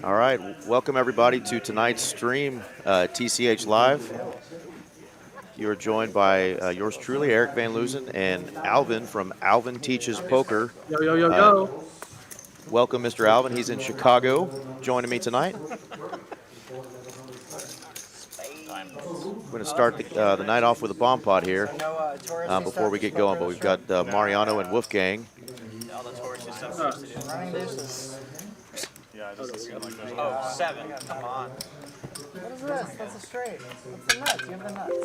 All right, welcome everybody to tonight's stream, TCH Live. You are joined by yours truly, Eric Van Loozen, and Alvin from Alvin Teaches Poker. Yo, yo, yo, yo. Welcome, Mr. Alvin. He's in Chicago, joining me tonight. We're going to start the night off with a bomb pot here before we get going, but we've got Mariano and Wolfgang. Oh, 7. Come on. What is this? That's a straight. What's the nuts? Give me the nuts.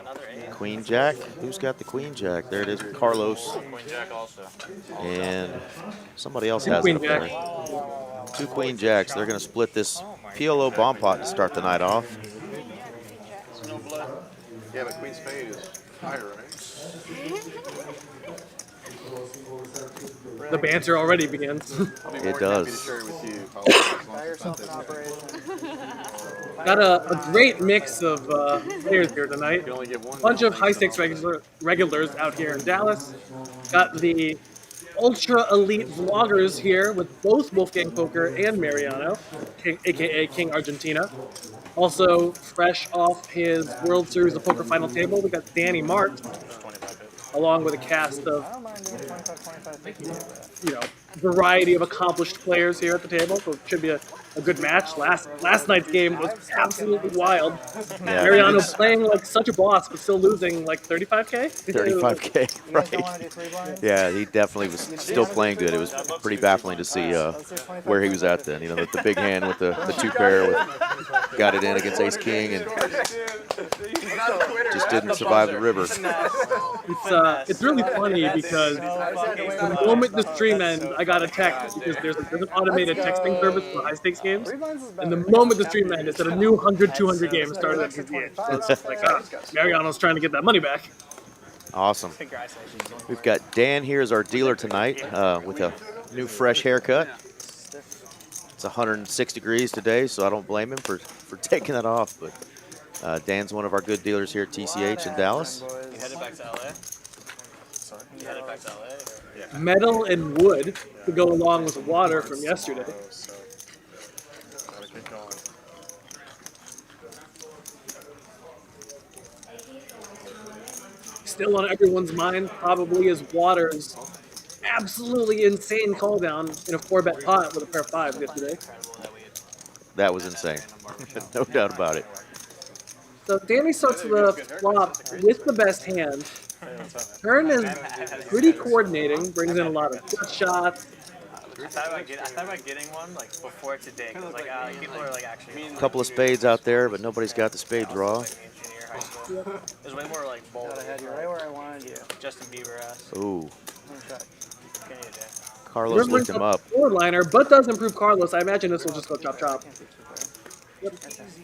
Another 8. Queen Jack. Who's got the Queen Jack? There it is, Carlos. Queen Jack also. And somebody else has it up there. 2 Queen Jacks. They're going to split this PLO bomb pot to start the night off. No blood. Yeah, but Queen Spade is higher, right? The banter already begins. I'll be It more than happy to does. share it with you. Buy yourself an operation. Got a great mix of players here tonight. You only get one. Bunch of high-stakes regulars out here in Dallas. Got the ultra-elite vloggers here with both Wolfgang Poker and Mariano, a.k.a. King Argentina. Also, fresh off his World Series of Poker final table, we got Danny Marks, along with a cast of, I don't mind doing 25, 50. you know, variety of accomplished players here at the table, so it should be a good match. Last night's game was absolutely wild. Yeah, Mariano playing like such a boss, but still losing like 35K? 35K, You guys don't want right? to do 3 blinds? Yeah, he definitely was still playing good. It was pretty baffling to see where he was at then. You know, the big hand with the 2 pair, got it in against Ace King, and just didn't survive the river. It's really funny because the moment the stream ends, I got a text because there's an automated texting service for high stakes games. 3 blinds is better. And the moment the stream ended, it said a new 100-200 game started at TCH. So it's just like, Mariano's trying to get that money back. Awesome. We've got Dan here as our dealer tonight with a new fresh haircut. It's 106 degrees today, so I don't blame him for taking that off. But Dan's one of our good dealers here at TCH in Dallas. You headed back to LA? Sorry? You headed back to LA? Yeah. Metal and wood to go along with water from yesterday. Gotta keep going. Still on everyone's mind probably is Waters' absolutely insane call down in a 4-bet pot with a pair of 5s yesterday. That was insane. No doubt about it. So Danny starts the flop with the best hand. Turn is pretty coordinating, brings in a lot of good shots. I thought about getting one like before today, because like people are like actually. A couple of spades out there, but nobody's got the spade draw. Junior high school. There's way more like bold. I had you right where I wanted you. Justin Bieber ass. Ooh, One shot. Can you do? Carlos looked him up. 4-liner, but does improve Carlos. I imagine this will just go chop chop. Yep.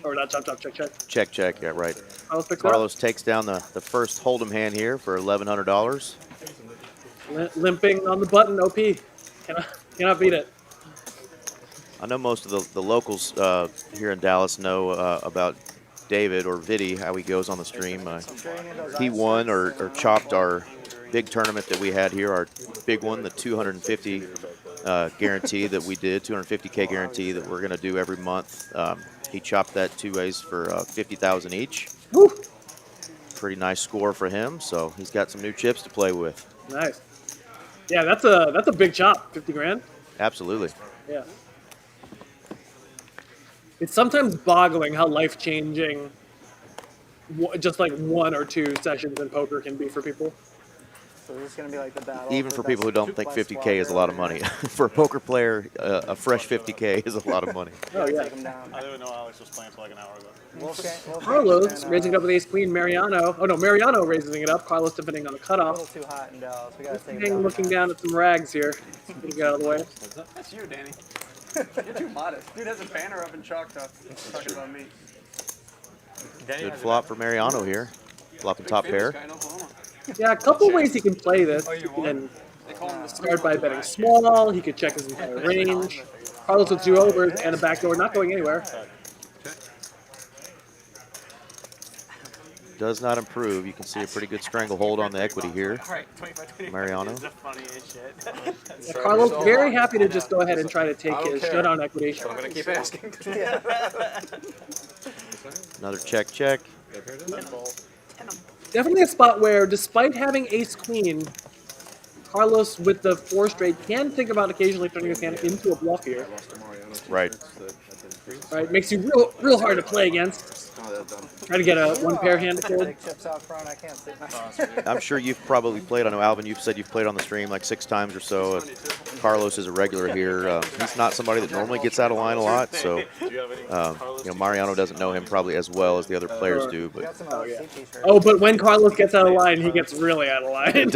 Or not chop chop, check check. Check, check. Yeah, right. Carlos picks it up. Carlos takes down the first hold'em hand here for $1,100. Limping on the button, OP. Cannot beat it. I know most of the locals here in Dallas know about David or Viddy, how he goes on the stream. He won or chopped our big tournament that we had here, our big one, the 250 guarantee that we did, 250K guarantee that we're going to do every month. He chopped that 2 ways for 50,000 each. Woo! Pretty nice score for him, so he's got some new chips to play with. Nice. Yeah, that's a big chop, 50 grand. Absolutely. Yeah. It's sometimes boggling how life-changing just like 1 or 2 sessions in poker can be for people. So this is going to be like the battle. Even for people who don't think 50K is a lot of money. For a poker player, a fresh 50K is a lot of money. Oh, yeah. Take him down. I didn't know Alex was playing for like an hour ago. Wolfgang Carlos and, raising it up with ace queen. Mariano. Oh no, Mariano raising it up. Carlos defending on the a little cutoff. too hot in Dallas. We got to take him Wolfgang down. looking down at some rags here. Get it out of the way. That's you, Danny. You're too modest. Dude has a banner up in Choctaw talking about me. Good flop for Mariano here. Flopping top Famous pair. guy in Oklahoma. Yeah, a couple ways he can play this. He you won? can They call him the start by betting small. He could check his entire range. Carlos with 2 overs and a backdoor, not going anywhere. does not improve. You can see a pretty good stranglehold on the equity here. All right, 25, Mariano. is the funniest shit. Yeah, Carlos very happy to just go ahead and try to take I don't his care. showdown equity. So I'm gonna keep asking. Another check, check. Definitely a spot where, despite having ace-queen, Carlos with the 4 straight can think about occasionally turning his hand into a bluff here. Right. Right, makes you real hard to play against. Try to get a 1-pair hand to fold. Big chips out front. I can't see. I'm sure you've probably played. I know, Alvin, you've said you've played on the stream like 6 times or so. Carlos is a regular here. He's not somebody that normally gets out of line a lot, so Mariano doesn't know him probably as well as the other players do. But Oh, but when Carlos gets out of line, he gets really out of line.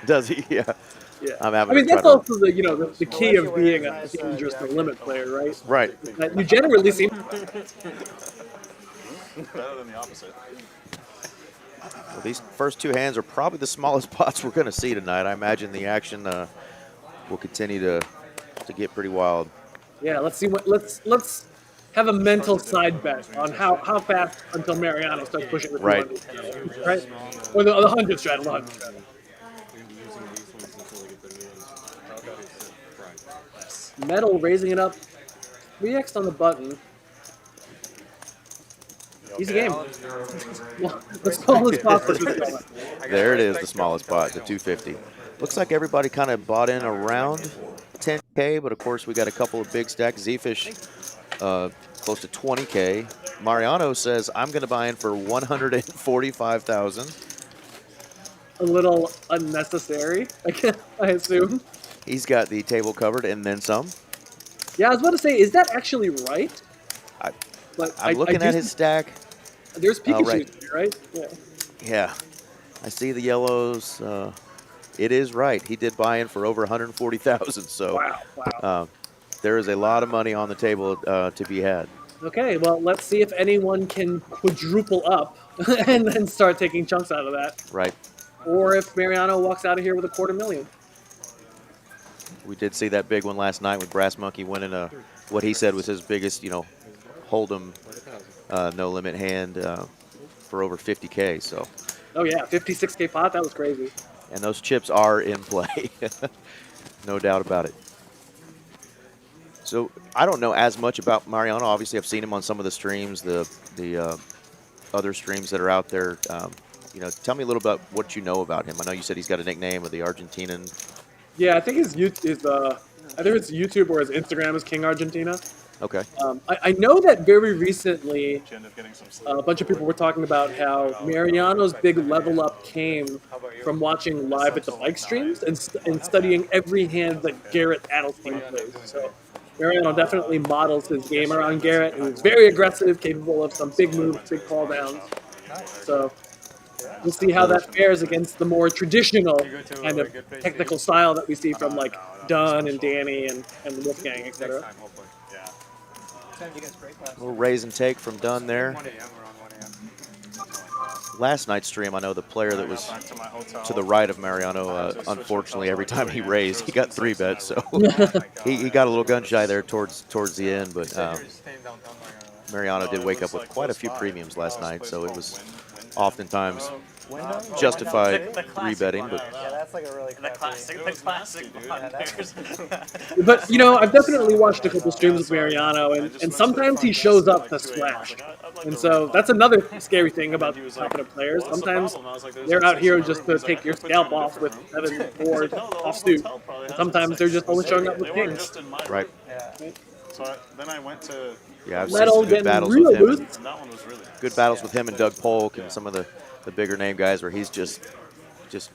does he? Yeah. Yeah. I'm I having mean, to that's try to- also the key of being a dangerous no limit player, right? Right. That you generally seem. Better than the opposite. Well, these first 2 hands are probably the smallest pots we're going to see tonight. I imagine the action will continue to get pretty wild. Yeah, let's see what let's have a mental side bet on how fast until Mariano starts pushing the 200 strategy, right? Or the 100 strat, the 100 strat. Metal raising it up. 3x on the button. Easy game. Well, let's call this pot for this moment. There it is, the smallest pot, the 250. Looks like everybody kind of bought in around 10K, but of course we got a couple of big stacks. Z-Fish close to 20K. Mariano says, I'm going to buy in for 145,000. A little unnecessary, I assume. He's got the table covered and then some. Yeah, I was about to say, is that actually right? I'm looking at his stack. There's Pikachu, right. here, right? Yeah. Yeah, I see the yellows. It is right. He did buy in for over 140,000. So Wow. there is a lot of money on the table to be had. Okay, well, let's see if anyone can quadruple up and then start taking chunks out of that. Right. Or if Mariano walks out of here with a $250,000. We did see that big one last night with Brass Monkey winning what he said was his biggest, hold'em no limit hand for over 50K. So. Oh yeah, 56K pot. That was crazy. And those chips are in play, no doubt about it. So I don't know as much about Mariano. Obviously, I've seen him on some of the streams, the other streams that are out there. Tell me a little about what you know about him. I know you said he's got a nickname of the Argentinian. Yeah, I think I think it's YouTube or his Instagram is King Argentina. Okay. I know that very recently a bunch of people were talking about how Mariano's big level up came from watching live at the bike streams and studying every hand that Garrett Adelstein plays. So Mariano definitely models his game around Garrett, and he's very aggressive, capable of some big moves, big call downs. So we'll see how that fares against the more traditional kind of technical style that we see from like Dunn and Danny and Wolfgang, etc. A little raise and take from Dunn there. Last night's stream, I know the player that was to the right of Mariano, unfortunately, every time he raised, he got 3 bets. So he got a little gun shy there towards the end. But Mariano did wake up with quite a few premiums last night, so it was oftentimes justified rebetting. But Yeah, that's like a really The classic But I've definitely watched a couple streams with Mariano, and sometimes he shows up to smash. And so that's another scary thing about competent players. Sometimes they're out here just to take your scalp off with 7 board offsuit. And sometimes they're just only showing up with kings. right. So then I went to. Yeah, I've seen Metal some good getting battles real with him. loose. That one was really. Good battles with him and Doug Polk and some of the bigger name guys where he's just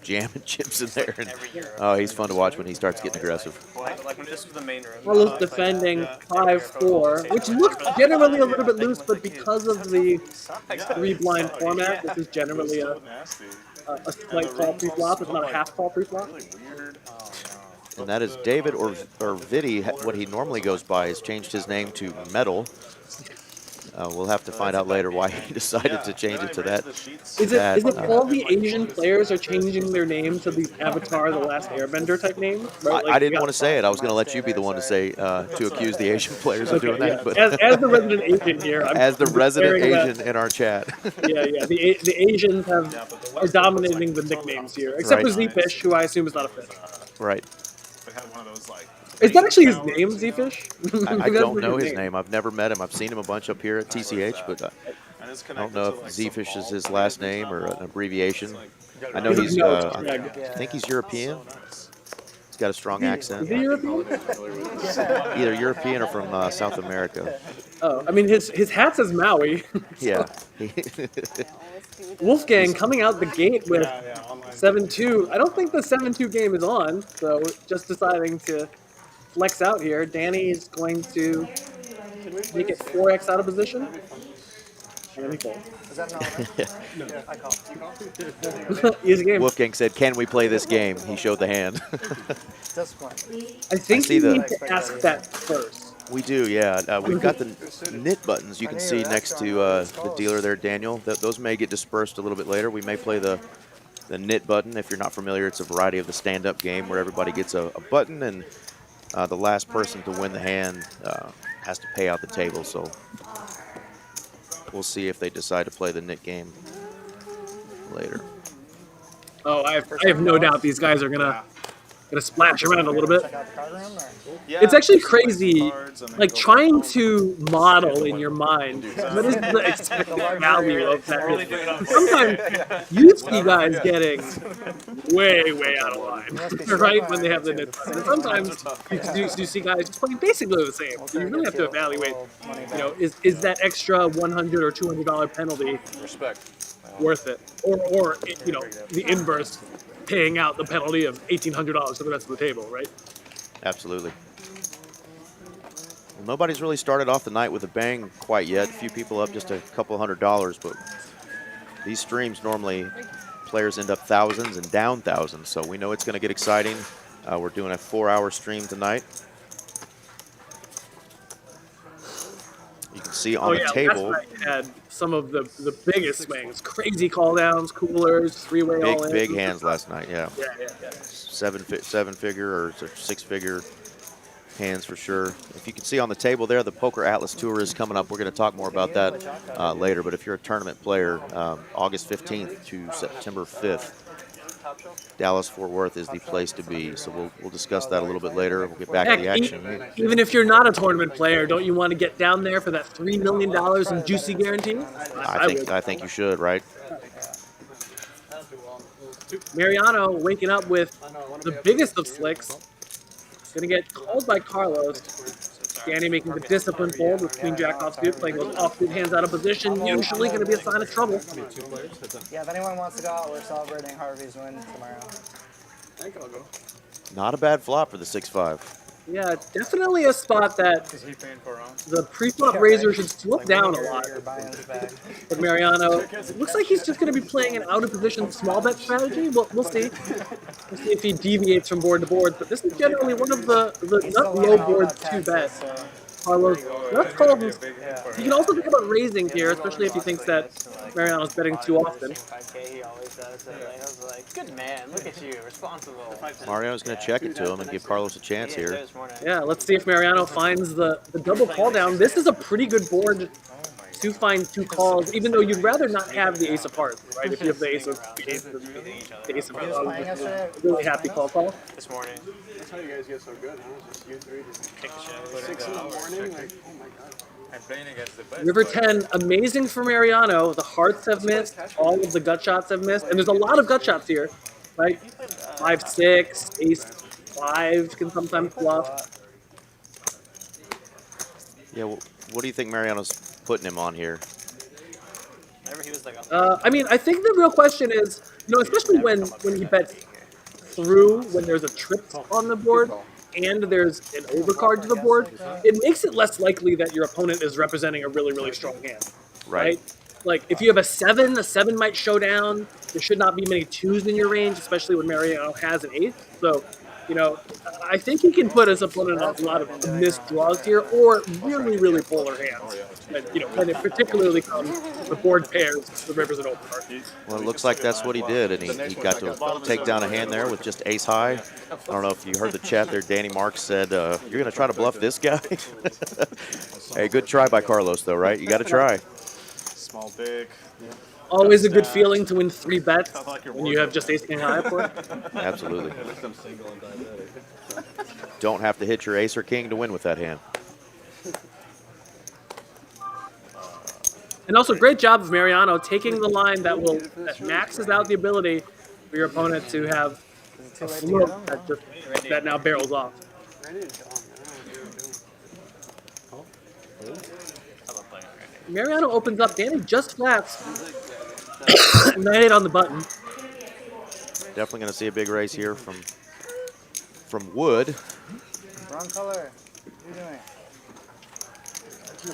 jamming chips in there. And, oh, he's fun to watch when he starts getting aggressive. Like when this was the main room. Carlos defending 5-4, which looks generally a little bit loose, but because of the 3-blind format, this is generally a slight call pre-flop. It's not a half call pre-flop. And that is David or Vidi. What he normally goes by has changed his name to Metal. We'll have to find out later why he decided to change it to that. Is that, it all the Asian players are changing their names to these Avatar: The Last Airbender type names? Right? I didn't want to say it. I was going to let you be the one to say to accuse the Asian players of doing that. But As the resident Asian here, as the resident declaring Asian in our chat, yeah. The Asians are dominating the nicknames here, except Right. for Z-Fish, who I assume is not a fish. right? Is that actually his name, Z-Fish? I don't know his name. I've never met him. I've seen him a bunch up here at TCH, but I don't know if Z-Fish is his last name or an abbreviation. I know he's. I think he's European. He's got a strong accent. Is he European? Either European or from South America. Oh, I mean, his hat says Maui. Yeah. Wolfgang coming out the gate with 7-2. I don't think the 7-2 game is on, so just deciding to flex out here. Danny is going to make it 4x out of position. And he folds. Is that no? No. I call. Easy game. Wolfgang said, "Can we play this game?" He showed the hand. Discipline. I think see you the- need to ask that first. We do, yeah. We've got the knit buttons you can see next to the dealer there, Daniel. Those may get dispersed a little bit later. We may play the knit button. If you're not familiar, it's a variety of the stand-up game where everybody gets a button, and the last person to win the hand has to pay out the table. So we'll see if they decide to play the knit game later. Oh, I have no doubt these guys are gonna splash around a little bit. Check out the card room. Or? It's actually crazy, like trying to model in your mind what is the expected value of that. Sometimes you see guys getting way out of line, right, when they have the knit button. And sometimes you see guys just playing basically the same. So you really have to evaluate, is that extra $100 or $200 penalty worth it, or the inverse, paying out the penalty of $1,800 to the rest of the table, right? Absolutely. Well, nobody's really started off the night with a bang quite yet. A few people up just a couple $100s, but these streams normally players end up thousands and down thousands, so we know it's going to get exciting. We're doing a 4-hour stream tonight. You can see on the table. Last night had some of the biggest swings, crazy call downs, coolers, three-way all in. Big hands last night, yeah. Yeah. Seven-figure or six-figure hands for sure. If you can see on the table there, the Poker Atlas Tour is coming up. We're going to talk more about that later. But if you're a tournament player, August 15th to September 5th, Dallas-Fort Worth is the place to be. So we'll discuss that a little bit later. We'll get back to the action. Even if you're not a tournament player, don't you want to get down there for that $3 million in juicy guarantees? I think you should, right? Mariano waking up with the biggest of slicks. Gonna get called by Carlos. Danny making the discipline fold with Queen Jack offsuit, playing those offsuit hands out of position. Usually gonna be a sign of trouble. Yeah, if anyone wants to go out, we're celebrating Harvey's win tomorrow. I think I'll go. Not a bad flop for the 6-5. Yeah, definitely a spot that Is he paying for round? the pre-flop razor should slow down a lot. You're buying his bag. But Mariano, it looks like he's just going to be playing an out-of-position small bet strategy. We'll see. We'll see if he deviates from board to board. But this is generally one of the not low boards to bet. Carlos, let's call him. You can also think about raising here, especially if he thinks that Mariano's betting too often. 5K, he always does. I was like, good man, look at you, responsible. Mario's going to check it to him and give Carlos a chance here. Yeah, let's see if Mariano finds the double call down. This is a pretty good board to find two calls, even though you'd rather not have the ace of hearts, right? If you have the ace of hearts, really happy call. This morning. That's how you guys get so good, huh? Just you three just 6 in the morning? Like, oh my god. I'm playing against the best. River 10, amazing for Mariano. The hearts have missed, all of the gut shots have missed, and there's a lot of gut shots here, right? 5-6, ace 5 can sometimes bluff. Yeah, well, what do you think Mariano's putting him on here? I mean, I think the real question is, especially when he bets through, when there's a trip on the board and there's an overcard to the board, it makes it less likely that your opponent is representing a really strong hand, right? Like, if you have a 7 might show down. There should not be many 2s in your range, especially when Mariano has an 8. So You know, I think he can put his opponent on a lot of missed draws here, or really, really polar hands. And, you know, when it particularly comes to the board pairs, the rivers and open are. Well, it looks like that's what he did, and he got to take down a hand there with just ace high. I don't know if you heard the chat there. Danny Marks said, "You're going to try to bluff this guy." Hey, good try by Carlos, though, right? You got to try. Small, big. Always a good feeling to win 3 bets when you have just ace king high for it. Absolutely. Don't have to hit your ace or king to win with that hand. And also, great job of Mariano taking the line that maxes out the ability for your opponent to have a float that now barrels off. Mariano opens up. Danny just flats. 9-8 on the button. Definitely going to see a big raise here from Wood. Wrong color. What are you doing?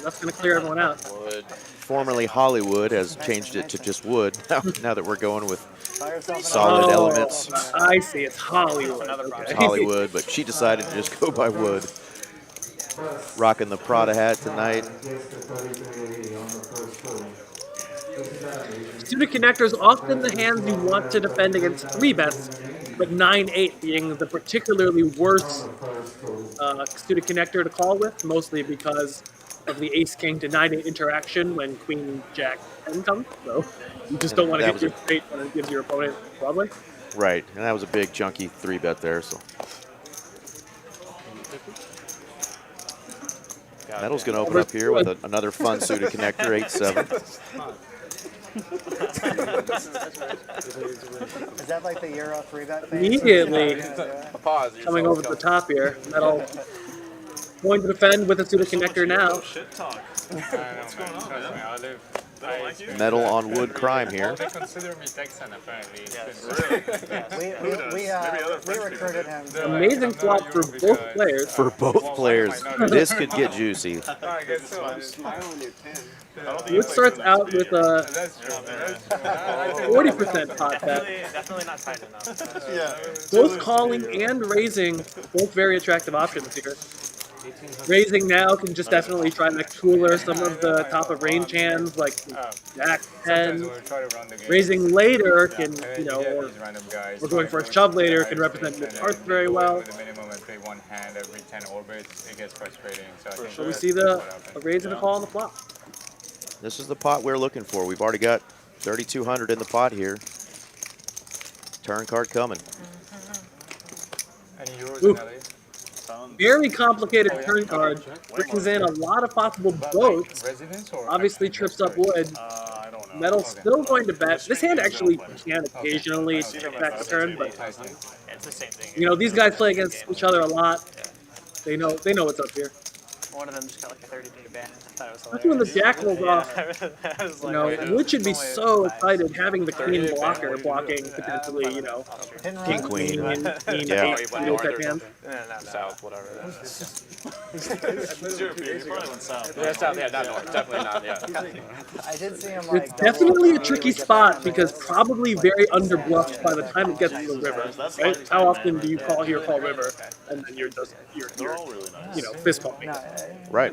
That's going to clear everyone out. Formerly Hollywood has changed it to just Wood. Now that we're going with Buy yourself an solid elements. I see. It's Hollywood. It's Hollywood, but she decided to just go by Wood. Rocking the Prada hat tonight. Suited connectors often the hands you want to defend against 3 bets, but 9-8 being the particularly worst suited connector to call with, mostly because of the ace king to 9-8 interaction when queen jack 10 comes. So you just don't want to hit your straight when it gives your opponent Broadway. Right, and that was a big chunky 3-bet there. So Metal's going to open up here with another fun suited connector, 8-7. Is that like the Euro 3-bet thing? Immediately Pause. coming over the top here. Metal going to defend with a suited connector now. Shit talk. Metal on Wood crime here. They consider me Texan, apparently. We recruited him. Amazing flop for both players. For both players, this could get juicy. I guess so. Wood starts out with a That's true. 40% pot bet. Definitely not tight enough. Both calling and raising, both very attractive options here. Raising now can just definitely try to cooler some of the top of range hands like Jack 10. We'll try to run the game. Raising later can, you know, Yeah, or these random guys. we're going for a shove later can represent mid hearts very well. With the minimum and play one hand every 10 orbits, it gets frustrating. So I think So we see a raise and a call on the flop. This is the pot we're looking for. We've already got 3,200 in the pot here. Turn card coming. Any euros Ooh. in LA? Very complicated turn card. Brings in a lot of possible boats. Residence or Obviously trips up Wood. I don't know. Metal's still going to bet. This hand actually can occasionally take back the turn, but It's the same thing. you know, these guys play against each other a lot. They know what's up here. One of them just got like a 30-day ban. I thought it was That's when the jack rolls off. I was You like, know, Wood should be so excited having the queen blocker blocking potentially, you know, king, queen, queen, Yeah. 8, you know, type hands. South, whatever. Yeah, south, yeah, not north. Definitely not, yeah. I did see him like. It's definitely a tricky spot because probably very underbluffed by the time it gets to the river. Right? How often do you call here, call river, and then you're you know, fist pumping? Right,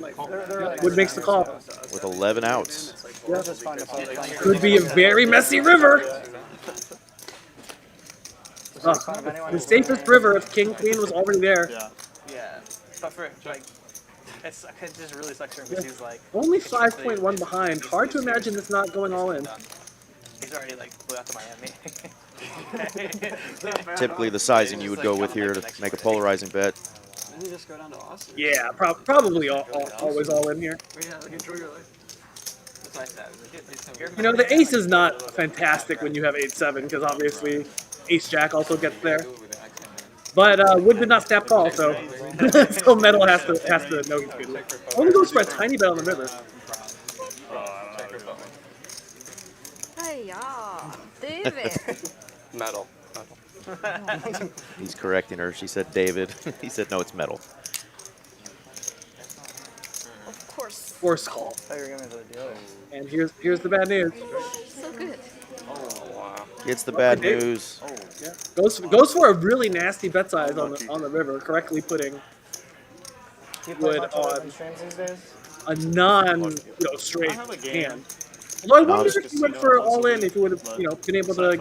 Wood makes the call. with 11 outs. Just fun to play. Could be a very messy river. The safest river if king queen was already there. yeah. But for like, it just really sucks for him because he's like, Only 5.1 behind. Hard to imagine this not going all in. he's already like flew out to Miami. Typically the sizing you would go with here to make a polarizing bet. Didn't you just go down to Austin? Yeah, probably always all in here. Yeah, like enjoy your life. That's nice that. You know, the ace is not fantastic when you have 8-7 because obviously ace jack also gets there. But Wood did not snap call, so so Metal has to know he's good. Only goes for a tiny bet on the river. Hey, yeah, David. Metal. He's correcting her. She said David. He said no, it's Metal. Of course. Force call. I thought you were giving me the other. And here's the bad news. So good. Gets the bad Dave. news. Yeah. Goes for a really nasty bet size on the river, correctly putting Do you wood play much on open streams these days? a straight hand. Although I wonder if he went for all in, if he would have been able to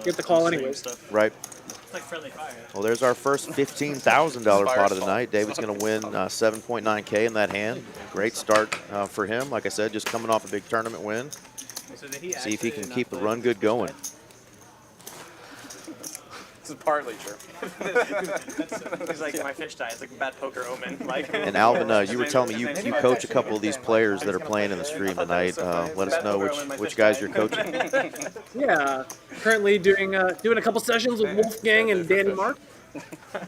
get the call anyways. Right. It's like friendly fire. Well, there's our first $15,000 pot of the night. David's going to win 7.9K in that hand. Great start for him. Like I said, just coming off a big tournament win. So did he See if he can actually keep the not run good going. This is partly true. He's like, my fish died. It's like a bad poker omen. Like. And Alvin, you were telling me you coach a couple of these players that are playing in the stream tonight. Let us know which guys you're coaching. Yeah, currently doing a couple sessions with Wolfgang and Danny Mark.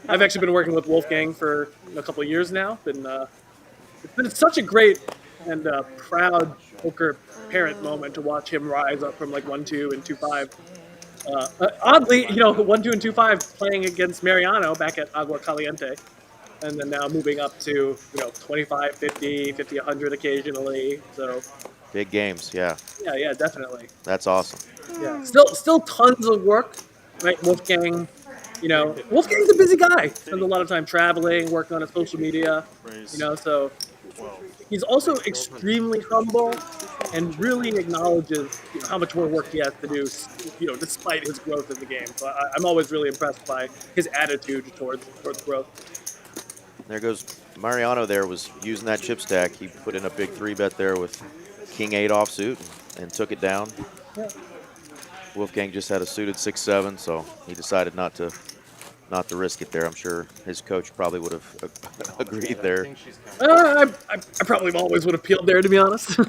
I've actually been working with Wolfgang for a couple of years now. It's been such a great and proud poker parent moment to watch him rise up from like 1-2 and 2-5. Oddly, 1-2 and 2-5 playing against Mariano back at Agua Caliente, and then now moving up to 25, 50, 100 occasionally. So Big games, yeah. yeah, definitely. That's awesome. Yeah, still tons of work, right? Wolfgang, Wolfgang's a busy guy. Spends a lot of time traveling, working on his social media, so he's also extremely humble and really acknowledges how much more work he has to do, despite his growth in the game. So I'm always really impressed by his attitude towards growth. There goes Mariano. There was using that chip stack. He put in a big 3-bet there with King 8 offsuit and took it down. Yeah. Wolfgang just had a suited 6-7, so he decided not to risk it there. I'm sure his coach probably would have agreed there. I probably always would have peeled there, to be honest. I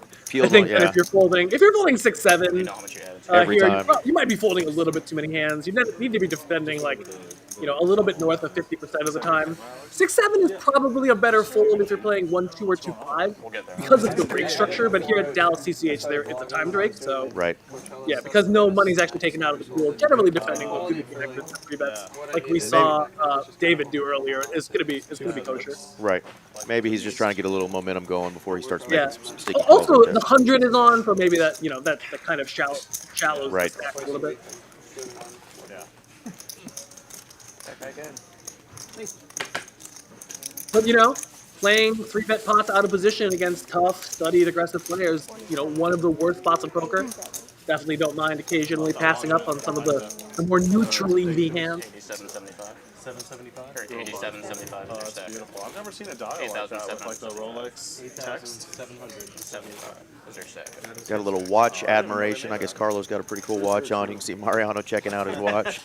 think that if you're folding 6-7 Every here, time. you might be folding a little bit too many hands. You need to be defending a little bit north of 50% of the time. 6-7 is probably a better fold if you're playing 1-2 or 2-5 because of the break structure. But here at Dallas TCH, it's a time break, so right. Yeah, because no money's actually taken out of the pool. Generally defending with 2 bets, like we saw David do earlier, is gonna be kosher. Right. Maybe he's just trying to get a little momentum going before he starts making some sticky calls. Also, the 100 is on, so maybe that that kind of shallows the stack a little bit. Okay, good. But playing 3-bet pots out of position against tough, studied, aggressive players, one of the worst spots in poker. Definitely don't mind occasionally passing up on some of the more neutral EV hands. 87.75. 775? Or 87.75. Oh, that's beautiful. I've never seen a dial like that with like the Rolex text. 775. Those are sick. Got a little watch admiration. I guess Carlos got a pretty cool watch on. You can see Mariano checking out his watch.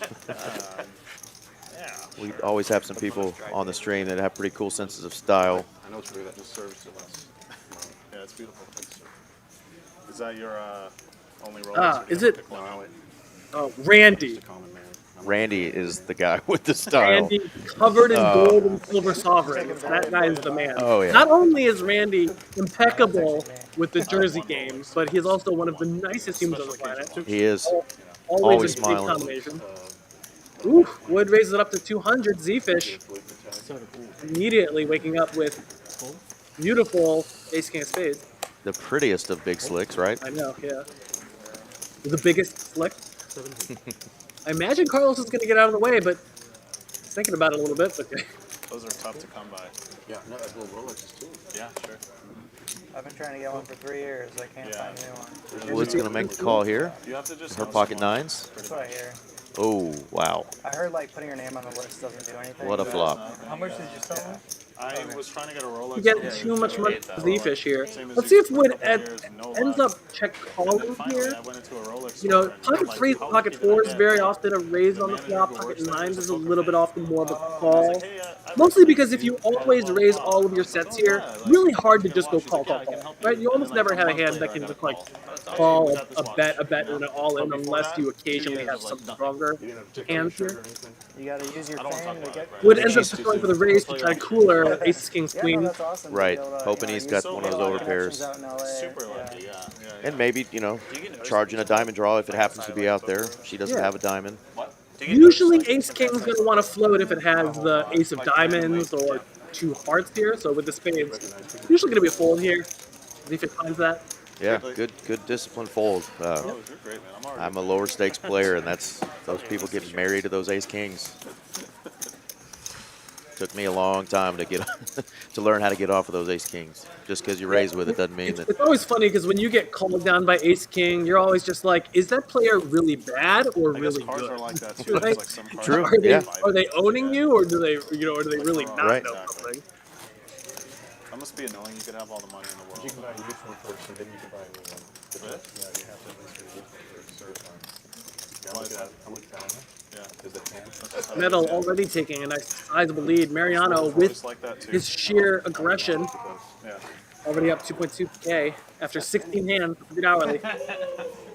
We always have some people on the stream that have pretty cool senses of style. I know it's weird that just serves to us. Yeah, it's beautiful. Is that your only Rolex? Is it? No, Randy. Randy is the guy with the style. Randy covered in gold and silver sovereigns. That guy is the man. Oh, yeah. Not only is Randy impeccable with the Jersey games, but he's also one of the nicest humans on the planet. He is. Always a great smiling. combination. Ooh, Wood raises it up to 200. Z-Fish immediately waking up with beautiful ace king of spades. The prettiest of big slicks, right? I know, yeah. The biggest slick. I imagine Carlos is going to get out of the way, but thinking about it a little bit. But those are tough to come by. Yeah, no, that's little Rolexes too. Yeah, sure. I've been trying to get one for 3 years. I can't find a new one. Wood's going to make the call here. You have to just Her pocket nines. That's what I hear. Oh, wow. I heard putting your name on the list doesn't do anything. What a flop. How much did you sell it? I was trying to get a Rolex. you get too much money for Z-Fish here. Let's see if Wood ends up check calling here. I went into a Rolex. Pocket threes, pocket fours very often a raise on the flop. Pocket nines is a little bit often more of a call. Mostly because if you always raise all of your sets here, really hard to just go call, right? You almost never have a hand that can just call a bet and an all-in unless you occasionally have some stronger hands here. You gotta use your fame to get. Wood ends up just going for the raise to try cooler aces, kings, Yeah, no, queens. that's awesome. Right. To be able to, Hoping he's got one of those overpairs. Out in LA. Super lucky, yeah. And maybe, charging a diamond draw if it happens to be out there. She doesn't have a diamond. Usually ace king's going to want to float if it has the ace of diamonds or 2 hearts here. So with the spades, usually going to be a fold here. See if it finds that. Yeah, good disciplined fold. Oh, you're great, man. I'm already. I'm a lower stakes player, and those people get married to those ace kings. Took me a long time to get to learn how to get off of those ace kings. Just because you raise with it doesn't mean that. It's always funny because when you get called down by ace king, you're always just like, is that player really bad or I guess really cards good? are like that too. Right? There's like some cards True, that Are yeah. they owning you, or do they or do they really not Right. know something? That must be annoying. You could have all the money in the world. You can buy a used one first, and then you can buy a new one. Yeah, you have to at least get a used one first, certified. Why is that? How much value? Yeah. Is it 10? Metal already taking a nice sizable lead. Mariano with Just like that too. his sheer aggression Yeah. already up 2.2K after 16 hands, 3 hourly.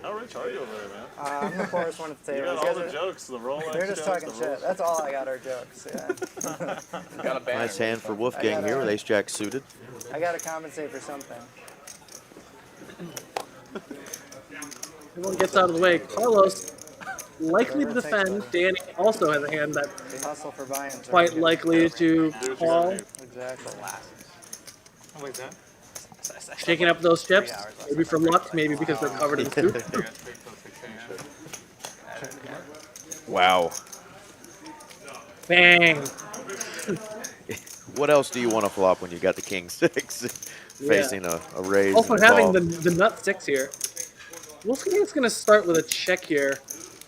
How rich are you over there, man? I'm the poorest one at the You table. got all the jokes, the Rolex They're just jokes, talking the shit. That's all I got are jokes. Yeah. Got a banner. Nice hand for Wolfgang here with ace jack suited. I got to compensate for something. Everyone gets out of the way. Carlos likely to defend. Danny also has a hand that They hustle for buy-ins. quite likely to call. Exactly. Oh, wait, that? Shaking up those chips, maybe for luck, maybe because they're covered in soup. Wow. Bang! What else do you want to flop when you got the king six facing a raise? Also and a having call? the nut six here. Wolfgang's going to start with a check here,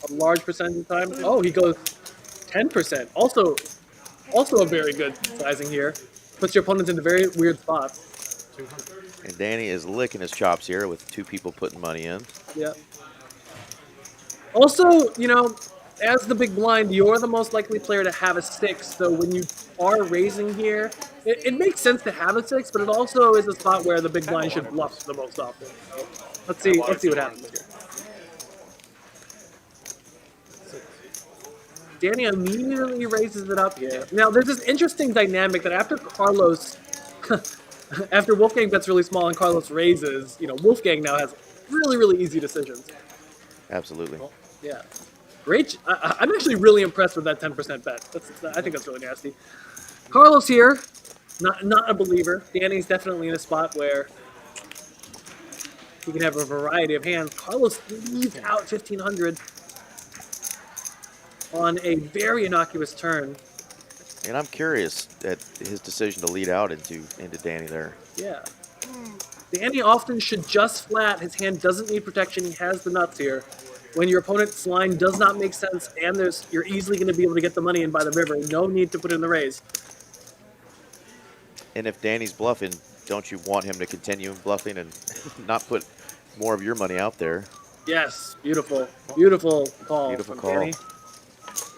a large percentage of the time. Oh, he goes 10%. Also a very good sizing here. Puts your opponents into very weird spots. And Danny is licking his chops here with two people putting money in. Yeah. Also, you know, as the big blind, you're the most likely player to have a six. So when you are raising here, it makes sense to have a six, but it also is a spot where the big blind should bluff the most often. So let's see what happens here. Danny immediately raises it up here. Now there's this interesting dynamic that after Carlos, after Wolfgang bets really small and Carlos raises, you know, Wolfgang now has really easy decisions. Absolutely. Yeah. Great. I'm actually really impressed with that 10% bet. I think that's really nasty. Carlos here, not a believer. Danny's definitely in a spot where he can have a variety of hands. Carlos leaves out 1,500 on a very innocuous turn. And I'm curious at his decision to lead out into Danny there. Yeah. Danny often should just flat. His hand doesn't need protection. He has the nuts here. When your opponent's line does not make sense and you're easily going to be able to get the money in by the river, no need to put in the raise. And if Danny's bluffing, don't you want him to continue bluffing and not put more of your money out there? Yes, beautiful call. Beautiful from call. Danny.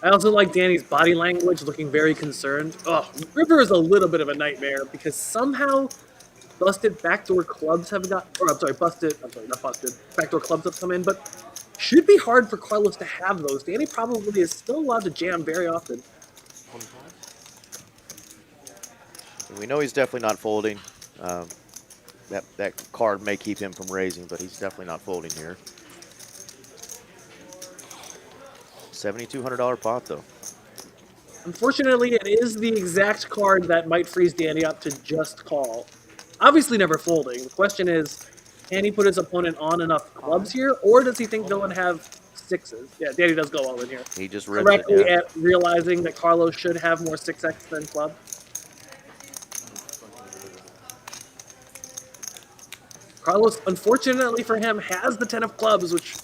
I also like Danny's body language, looking very concerned. Oh, river is a little bit of a nightmare because somehow busted backdoor clubs have got, or I'm sorry, not busted, backdoor clubs have come in, but should be hard for Carlos to have those. Danny probably is still allowed to jam very often. We know he's definitely not folding. That card may keep him from raising, but he's definitely not folding here. $7,200 pot, though. Unfortunately, it is the exact card that might freeze Danny up to just call. Obviously never folding. The question is, can he put his opponent on enough clubs here, or does he think villain have sixes? Yeah, Danny does go all in here. He just ripped Correctly it, yeah. at realizing that Carlos should have more 6x than club. Carlos, unfortunately for him, has the 10 of clubs, which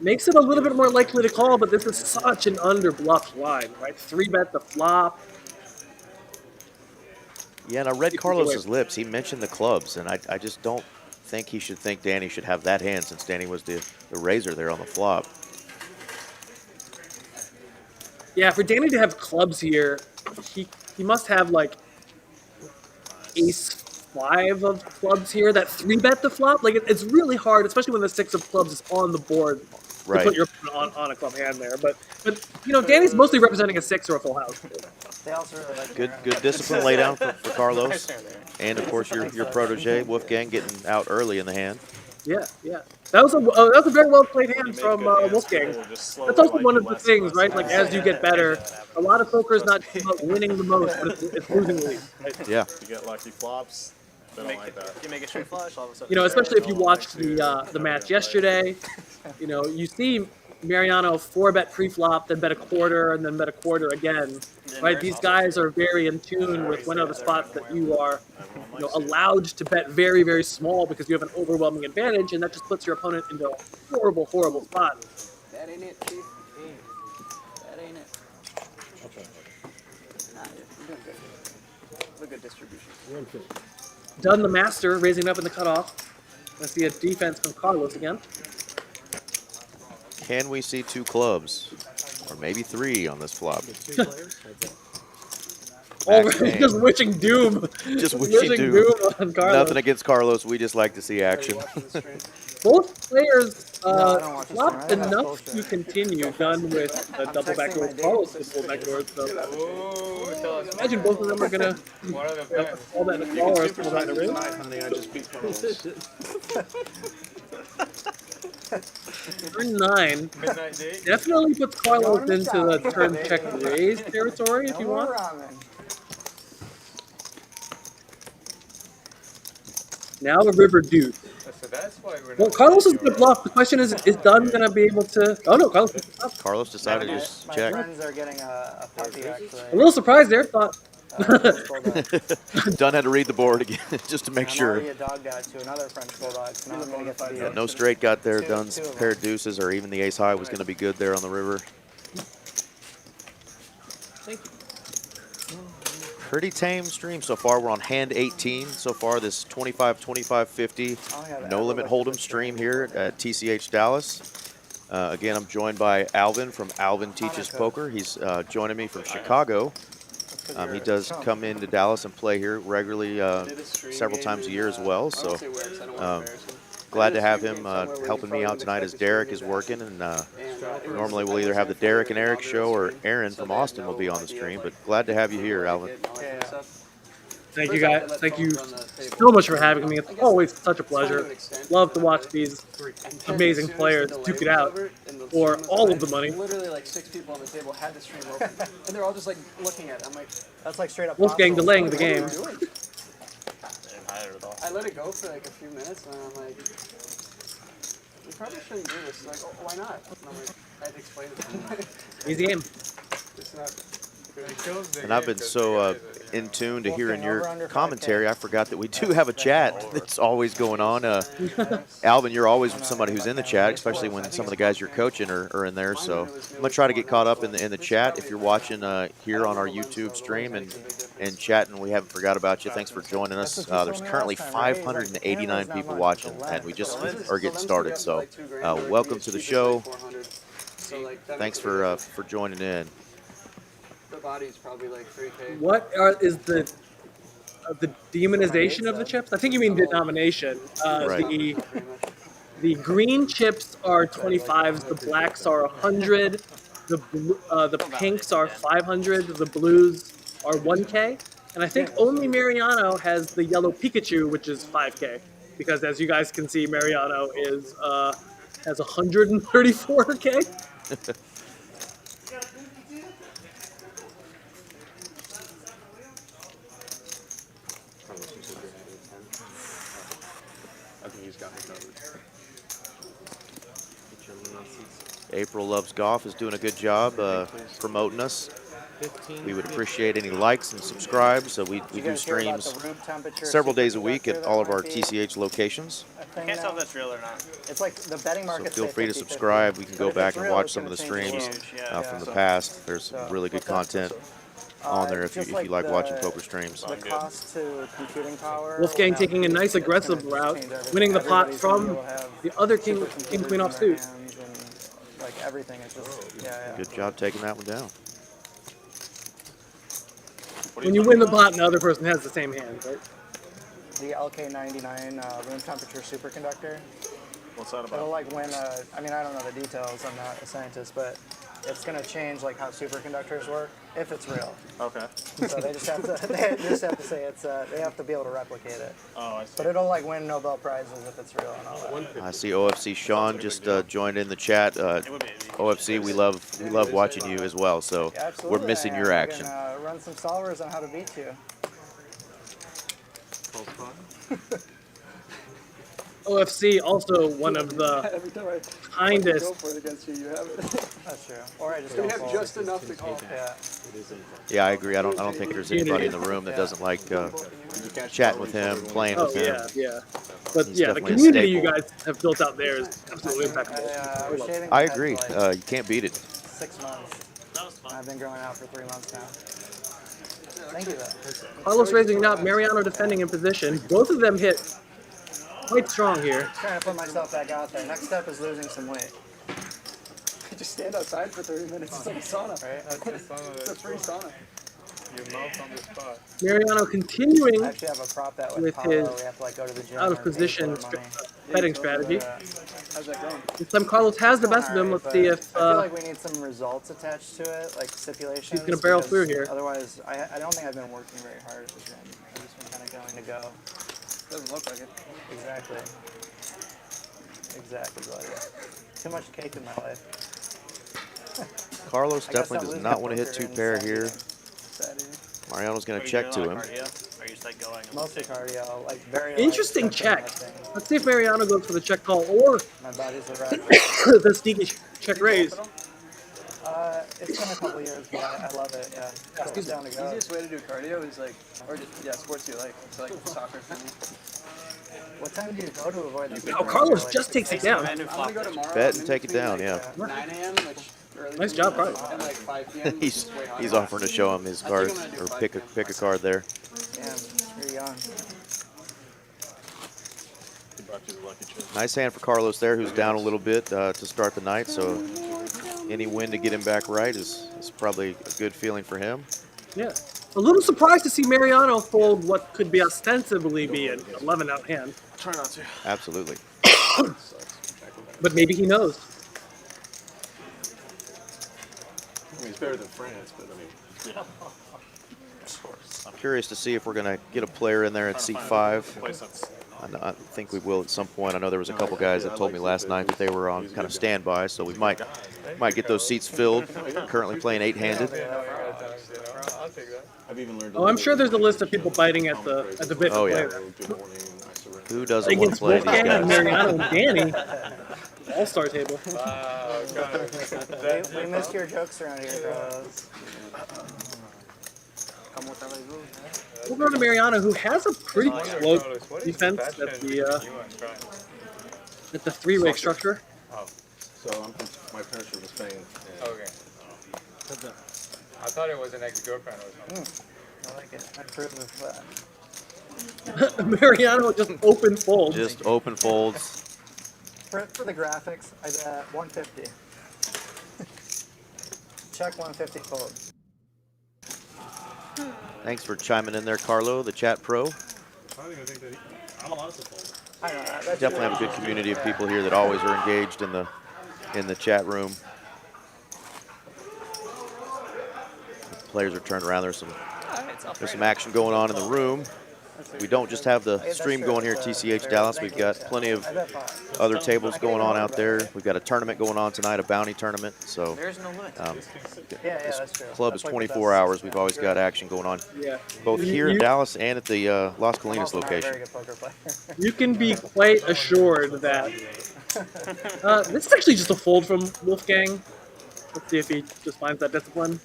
makes it a little bit more likely to call, but this is such an under-bluffed line, right? 3-bet the flop. Yeah, and I read Carlos's lips. He mentioned the clubs, and I just don't think he should think Danny should have that hand since Danny was the raiser there on the flop. Yeah, for Danny to have clubs here, he must have like ace-5 of clubs here. That 3-bet the flop, like it's really hard, especially when the 6 of clubs is on the board, to put your opponent on a club hand there. But you know, Danny's mostly representing a 6 or a full house. They also really like Good discipline laid down for Carlos, and of course your protege Wolfgang getting out early in the hand. Yeah. That was a very well played hand from Wolfgang. That's also one of the things, right? Like as you get better, a lot of poker is not about winning the most, but it's losing the least. Right? Yeah. You get lucky flops. They don't like that. You make a straight flush, all of a sudden. You know, especially if you watched the match yesterday, you know, you see Mariano 4-bet pre-flop, then bet a quarter, and then bet a quarter again. Right? These guys are very in tune with when are the spots that you are, you know, allowed to bet very, very small because you have an overwhelming advantage, and that just puts your opponent into a horrible, horrible spot. That ain't it, Chief. That ain't it. Nah, you're doing good. It's a good distribution. Done the master, raising up in the cutoff. I see a defense from Carlos again. Can we see 2 clubs? Or maybe 3 on this flop? Already just wishing doom. Just wishing doom. On Carlos. Nothing against Carlos. We just like to see action. Both players I don't watch the flopped stream. I think enough that's to continue, done with the double backdoor. Carlos with full backdoor. So imagine both of them are going to all that in the call or pull that in the ring. Honey, I just beat Carlos. Turn 9 Midnight date. definitely puts Carlos into the turn check raise territory if you No more want. ramen. Now the river deuce. So that's why we're Well, not Carlos is going to bluff. The question is Dunn going to be able to... Oh, no, Carlos is bluff. Carlos decided to just My check. friends are getting a puppy, A actually. little surprised there. Thought French bulldog. Dunn had to read the board again just to make I'm sure. already a dog dad to another French bulldog, so now I'm going to get to be Yeah, no straight got there. Two Dunn's of them. paired deuces or even the ace high was going to be good there on the river. Thank you. Pretty tame stream so far. We're on hand 18 so far. This 25, 25, 50 no limit hold'em stream here at TCH Dallas. Again, I'm joined by Alvin from Alvin Teaches Poker. He's joining me from Chicago. He does come into Dallas and play here regularly several times a year as well. So glad to have him helping me out tonight as Derek is working. And normally we'll either have the Derek and Eric show or Aaron from Austin will be on the stream. But glad to have you here, Alvin. Thank you, guys. Thank you so much for having me. It's always such a pleasure. Love to watch these amazing players duke it out for all of the money. Literally like 6 people on the table had the stream open, and they're all just like looking at it. I'm like, That's like straight up Wolfgang possible. delaying the game. what are you doing? I let it go for like a few minutes, and I'm like, we probably shouldn't do this. Like, oh, why not? And I'm like, I had to explain it to them. Easy game. It's not. And I've been so in tune to hearing your commentary, I forgot that we do have a chat that's always going on. Alvin, you're always somebody who's in the chat, especially when some of the guys you're coaching are in there. So I'm gonna try to get caught up in the chat. If you're watching here on our YouTube stream and chatting, we haven't forgot about you. Thanks for joining us. There's currently 589 people watching, and we just are getting started. So welcome to the show. Thanks for joining in. The body's probably like 3K. What is the demonization of the chips? I think you mean denomination. Right. The green chips are 25s. The blacks are 100. The pinks are 500. The blues are 1K. And I think only Mariano has the yellow Pikachu, which is 5K. Because as you guys can see, Mariano is has 134K. I think he's got me covered. April Loves Golf is doing a good job promoting us. We would appreciate any likes and subscribes. So we do streams several days a week at all of our TCH locations. Can't tell if that's real or not. It's like the betting So market. feel free to subscribe. We can go back and watch some of the streams from the past. There's some really good content on there if you like watching poker streams. The cost to computing power. Wolfgang taking a nice aggressive route, winning the pot from the other king queen offsuit. Like everything, it's just Good job taking that one down. When you win the pot and the other person has the same hand, right? The LK99 room temperature superconductor. What's that It'll about? like win I mean, I don't know the details. I'm not a scientist, but it's gonna change like how superconductors work if it's real. Okay. So they just have to say it's they have to be able to replicate it. Oh, I see. But it'll like win Nobel prizes if it's real and all that. I see OFC Sean just joined in the chat. OFC, we love watching you as well. So Absolutely, we're missing I am. your We're action. gonna run some solvers on how to beat you. OFC also one of the Every time I go kindest. for it against you, you have it. That's true. Or I just You don't have fold. just enough to call. Yeah. Yeah, I agree. I don't think there's anybody in the room that doesn't like chatting with him, playing Oh with him. yeah. But He's yeah, the definitely a community you staple. guys have built out there is absolutely impeccable. I was shaving I my head agree. for like You can't beat it. 6 months. I've been growing out for 3 months now. Thank you, though. Carlos raising it up, Mariano defending in position. Both of them hit quite strong here. Trying to put myself back out there. Next step is losing some weight. Just stand outside for 30 minutes. It's like a sauna. Right? It's a free sauna. You melt on the spot. Mariano continuing I actually have a prop that with with Paulo. his We have to like go to the gym. out of or pay position for money. betting strategy. How's that going? This time Carlos has the best of him. Alright, Let's see but if I feel like we need some results attached to it, like stipulations. He's gonna barrel because through here. Otherwise, I don't think I've been working very hard at the gym. I've just been kind of going to go. Doesn't look like it. Exactly. Exactly, buddy. Too much cake in my life. Carlos I guess definitely I'm does losing not at want to hit poker two in pair San here. Diego. Saturday. Mariano's going to check to him. Are you just like going? Mostly cardio, like very interesting like, check. lifting. Let's see if Mariano goes for the check call or My body's a wreck. the sneaky check raise. It's been a couple years, but I love it. Yeah, it's down to The go. easiest way to do cardio is like, or just, yeah, sports you like. So like soccer for me. What time do you go to avoid the? Oh, Carlos just takes it down. I'm gonna go tomorrow. Bet I'm and in take it between, down, like, yeah. 9 a.m. which early Nice for job, me, Carlos. and like 5 p.m. which He's is way hotter. he's offering to show him his cards or pick a card there. Damn, you're young. He brought you the lucky chip. Nice hand for Carlos there, who's down a little bit to start the night. So any win to get him back right is probably a good feeling for him. Yeah. A little surprised to see Mariano fold what could be ostensibly be an 11-out hand, Try not to. Absolutely. but maybe he knows. I mean, it's better than France, but I mean, yeah. Of course. I'm curious to see if we're going to get a player in there at C5. Play sense. I think we will at some point. I know there was a couple guys that told me last night that they were on kind of standby, so we might get those seats filled. Currently playing 8-handed. I'll take that. I've even learned. Oh, I'm sure there's a list of people biting at the bit. Oh, to play yeah. there. Good morning. I surrender. Who doesn't want to Against play these Wolfgang and guys? Mariano and Danny. All-star table. We missed your jokes around here, Carlos. We'll go to Mariano, who has a pretty close defense at the three-way structure. So my parents are from Spain. And Okay. I thought it was an ex-girlfriend or something. I like it. I approve of that. Mariano just open folds. Just open folds. For the graphics, I bet 150. Check 150 fold. Thanks for chiming in there, Carlo, the chat pro. I don't even think that I'm allowed to fold. I know that. That's Definitely have a good community of people here that always are engaged in the chat room. Players are turned around. There's some action going on in the room. We don't just have the stream going here at TCH Dallas. We've got plenty of other tables going on out there. We've got a tournament going on tonight, a bounty tournament. So There's no limit. Yeah, that's true. club is That's like the 24 best. hours. We've always got action going on, Yeah. both here in Dallas and at the Las I'm Colinas also not a location. very good poker player. You can be quite assured that this is actually just a fold from Wolfgang. Let's see if he just finds that discipline.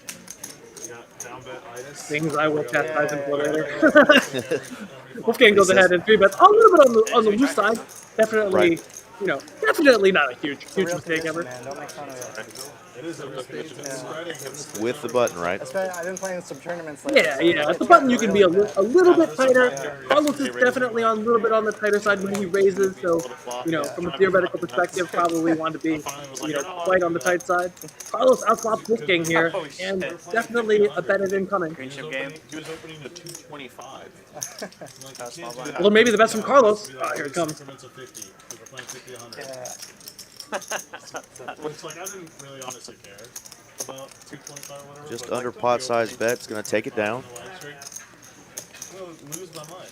You got down bet itis. Things I will chastise him for later. Wolfgang goes ahead and 3-bets a little bit on the loose side. Definitely, Right. definitely not a huge It's a real mistake condition, ever. man. Don't make fun of it. It is a risk. It's With the button, right? I've been playing some tournaments lately. Yeah. At the button, you can be a little bit tighter. Carlos is definitely a little bit on the tighter side when he raises. So, from a theoretical perspective, probably want to be, quite on the tight side. Carlos outflops Wolfgang here, and definitely a bet is incoming. Green chip game. He was opening to 225. Although maybe the best from Carlos. Here it comes. Increments of 50. Because we're playing 50, 100. Yeah. It's like I didn't really honestly care about 2.5 or whatever. Just but under like, pot size bet. It's going to take it down. the lag streak, I would lose my mind.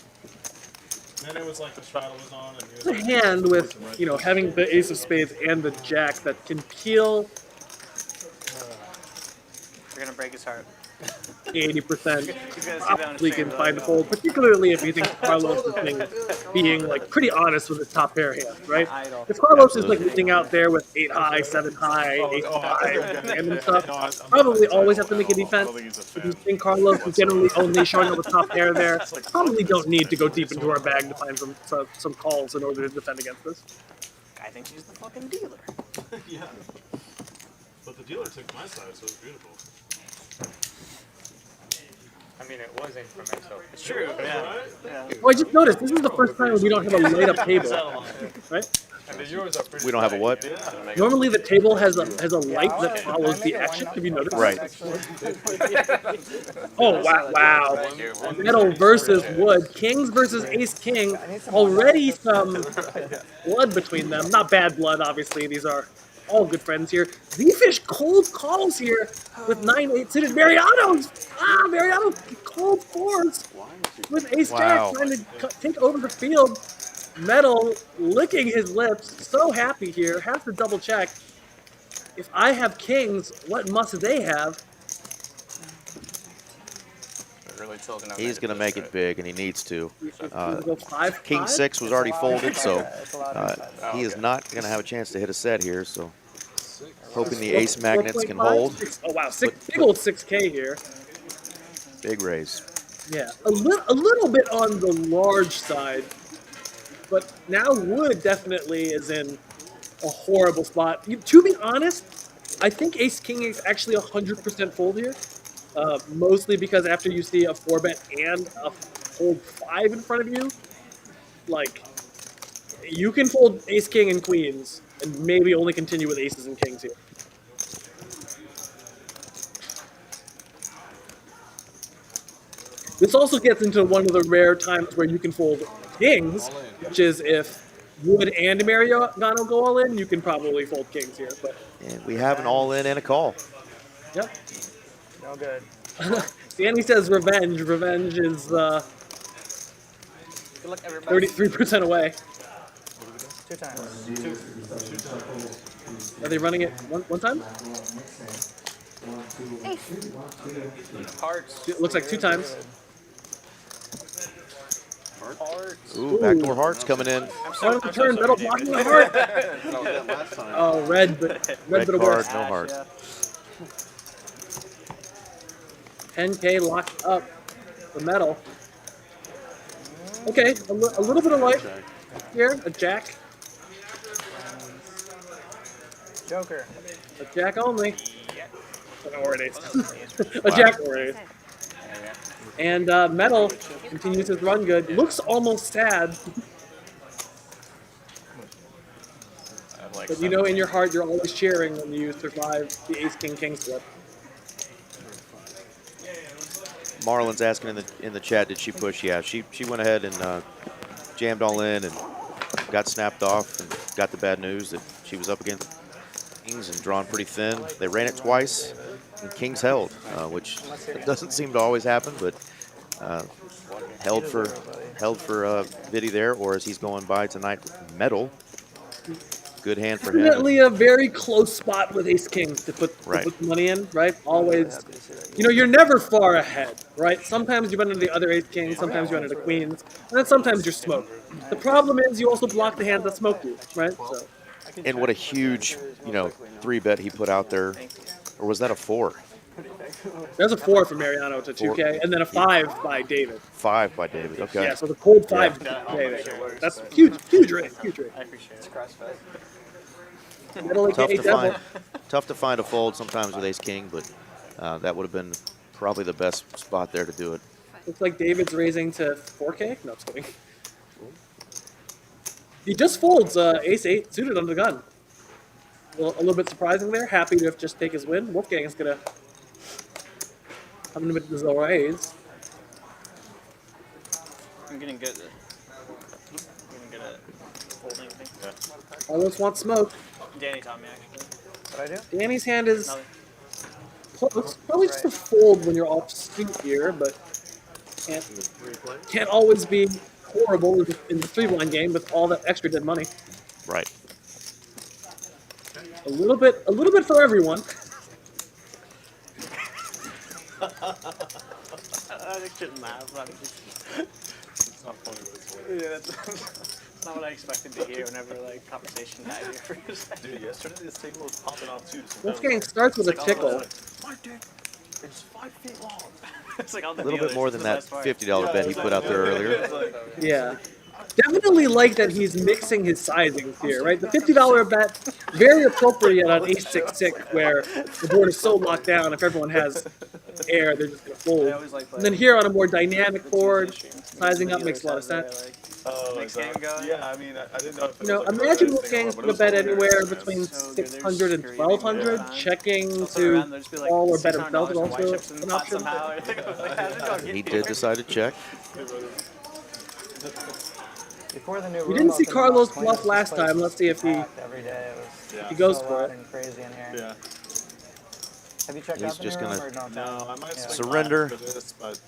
Then it was like the straddle was on and he was It's a hand with, having the ace of spades and the jack that can peel break his heart. 80% He's gonna see that on probably stream. can find a fold, particularly if you think Carlos is being like pretty honest with his top pair hand, right? If Carlos is like Absolutely. losing out there with 8 high, 7 high, 8 5, random stuff, probably always have to make a defense. If you think Carlos is generally only showing up with top pair there, probably don't need to go deep into our bag to find some calls in order to defend against this. I think he's the fucking dealer. Yeah. But the dealer took my side, so it was beautiful. I mean, it was incremental. It's true. Yeah. Oh, I just noticed this is the first time we don't have a light up table, right? And the yours are pretty We don't have a what? Normally the table has a light that follows the action. Have you noticed? Right. Oh wow! Metal versus wood. Kings versus ace king. Already some blood between them. Not bad blood, obviously. These are all good friends here. Z-Fish cold calls here with 9-8 suited. Mariano's Mariano cold fours with ace Wow. jack trying to take over the field. Metal licking his lips, so happy here. Has to double check. If I have kings, what must they have? Really tilting up. He's going to make it big, and he needs to. Go 5, King 5? 6 was already folded, so It's allowed inside. he is not going to have a chance to hit a set here. So hoping the Four- ace magnets can 4.5? hold. Oh wow, big old 6K here. Big raise. Yeah, a little bit on the large side, but now wood definitely is in a horrible spot. To be honest, I think ace king is actually 100% fold here. Mostly because after you see a 4-bet and a fold 5 in front of you, like, you can fold ace king and queens and maybe only continue with aces and kings here. This also gets into one of the rare times where you can fold kings, which is if Wood and Mariano go all in, you can probably fold kings here. But And we have an all-in and a call. yep. No good. Danny says revenge. Revenge is Good luck, everybody. 33% away. 2 times. Are they running it one time? Hearts. It looks like 2 times. Hearts. Ooh, backdoor hearts coming in. On the turn, metal blocking the heart. Oh, red, but Red bit of card, worse. no heart. 10K locked up the metal. Okay, a little bit of light here. A jack. Joker. A jack only. Or an ace. A jack or an ace. And metal continues his run good. Looks almost sad. But you know in your heart you're always cheering when you survive the ace-king-king split. Marlon's asking in the chat, did she push? Yeah, she went ahead and jammed all in and got snapped off and got the bad news that she was up against kings and drawn pretty thin. They ran it twice and kings held, which doesn't seem to always happen, but held for Viddy there, or as he's going by tonight, metal. Good hand for him. Definitely a very close spot with ace king to put the money in, right? Always, you know, you're never far ahead, right? Sometimes you run into the other ace king, sometimes you run into queens, and then sometimes you're smoked. The problem is you also block the hands that smoke you, right? So. And what a huge, 3-bet he put out there, or was that a 4? There's a 4 from Mariano to 2K, and then a 5 by David. 5 by David. Okay. Yeah, so the cold 5 David. That's huge raise, huge raise. I appreciate it. Tough to find a fold sometimes with ace king, but that would have been probably the best spot there to do it. Looks like David's raising to 4K. No, I'm just kidding. He just folds ace 8 suited under the gun. A little bit surprising there. Happy to just take his win. Wolfgang is gonna come in with the raise. I'm getting good at folding things. Yeah. Almost wants smoke. Danny taught me, actually. What I do? Danny's hand is Nothing. close. Probably just a fold when you're off street here, but can't always be horrible in the 3-blind game with all that extra dead money. Right. A little bit for everyone. I shouldn't laugh. It's not funny, but it's hilarious. Yeah, that's not what I expected to hear whenever like conversation died here for a second. Dude, yesterday this table was popping off too. Wolfgang starts with a tickle. My dick is 5 feet long. It's like all the A little bit dealers, more this than is the that best part. $50 bet he put out there earlier. Yeah. Definitely like that he's mixing his sizings here, right? The $50 bet, very appropriate on ace-6-6, where the board is so locked down. If everyone has air, they're just going to fold. And then here on a more dynamic board, sizing up makes a lot of sense. Oh, Next game going? yeah, I mean, I didn't know if it You know, was like imagine a Wolfgang's thing or going to what, bet but it was anywhere hilarious, man. between So good, 600 and there's 1200, screaming, checking They'll turn to around, there'll just be like call or bet $600 himself is in white also chips in the an pot option. somehow. Like, how'd it go get He here? did decide to check. Before the new We room didn't see opened, Carlos Las Vegas, bluff this last place time. was Let's see if he packed every day. It was he goes so for loud it. and crazy in here. Yeah. Have you checked He's out the just new room gonna or not? No, I might swing surrender. by for this, but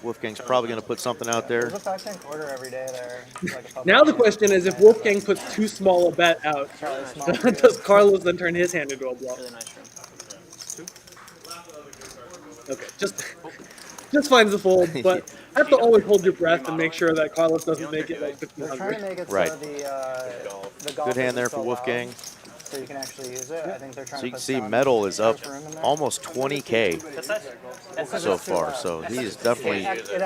Wolfgang's probably going to put something out there. There's a 5-10 quarter every day there. Like a public Now the game. question is, if Wolfgang puts too small a bet out, Charlie Small for you. does Carlos then turn his hand into a bluff? Really nice room. Okay, just finds the fold, but have to always hold your breath and make sure that Carlos doesn't make it like They're trying to 1500. make it Right. so the golf Good hand isn't there so for loud, Wolfgang. so you can actually use it. I think they're trying So you to can put see sound metal is up room in there. almost 20K so far. So he is definitely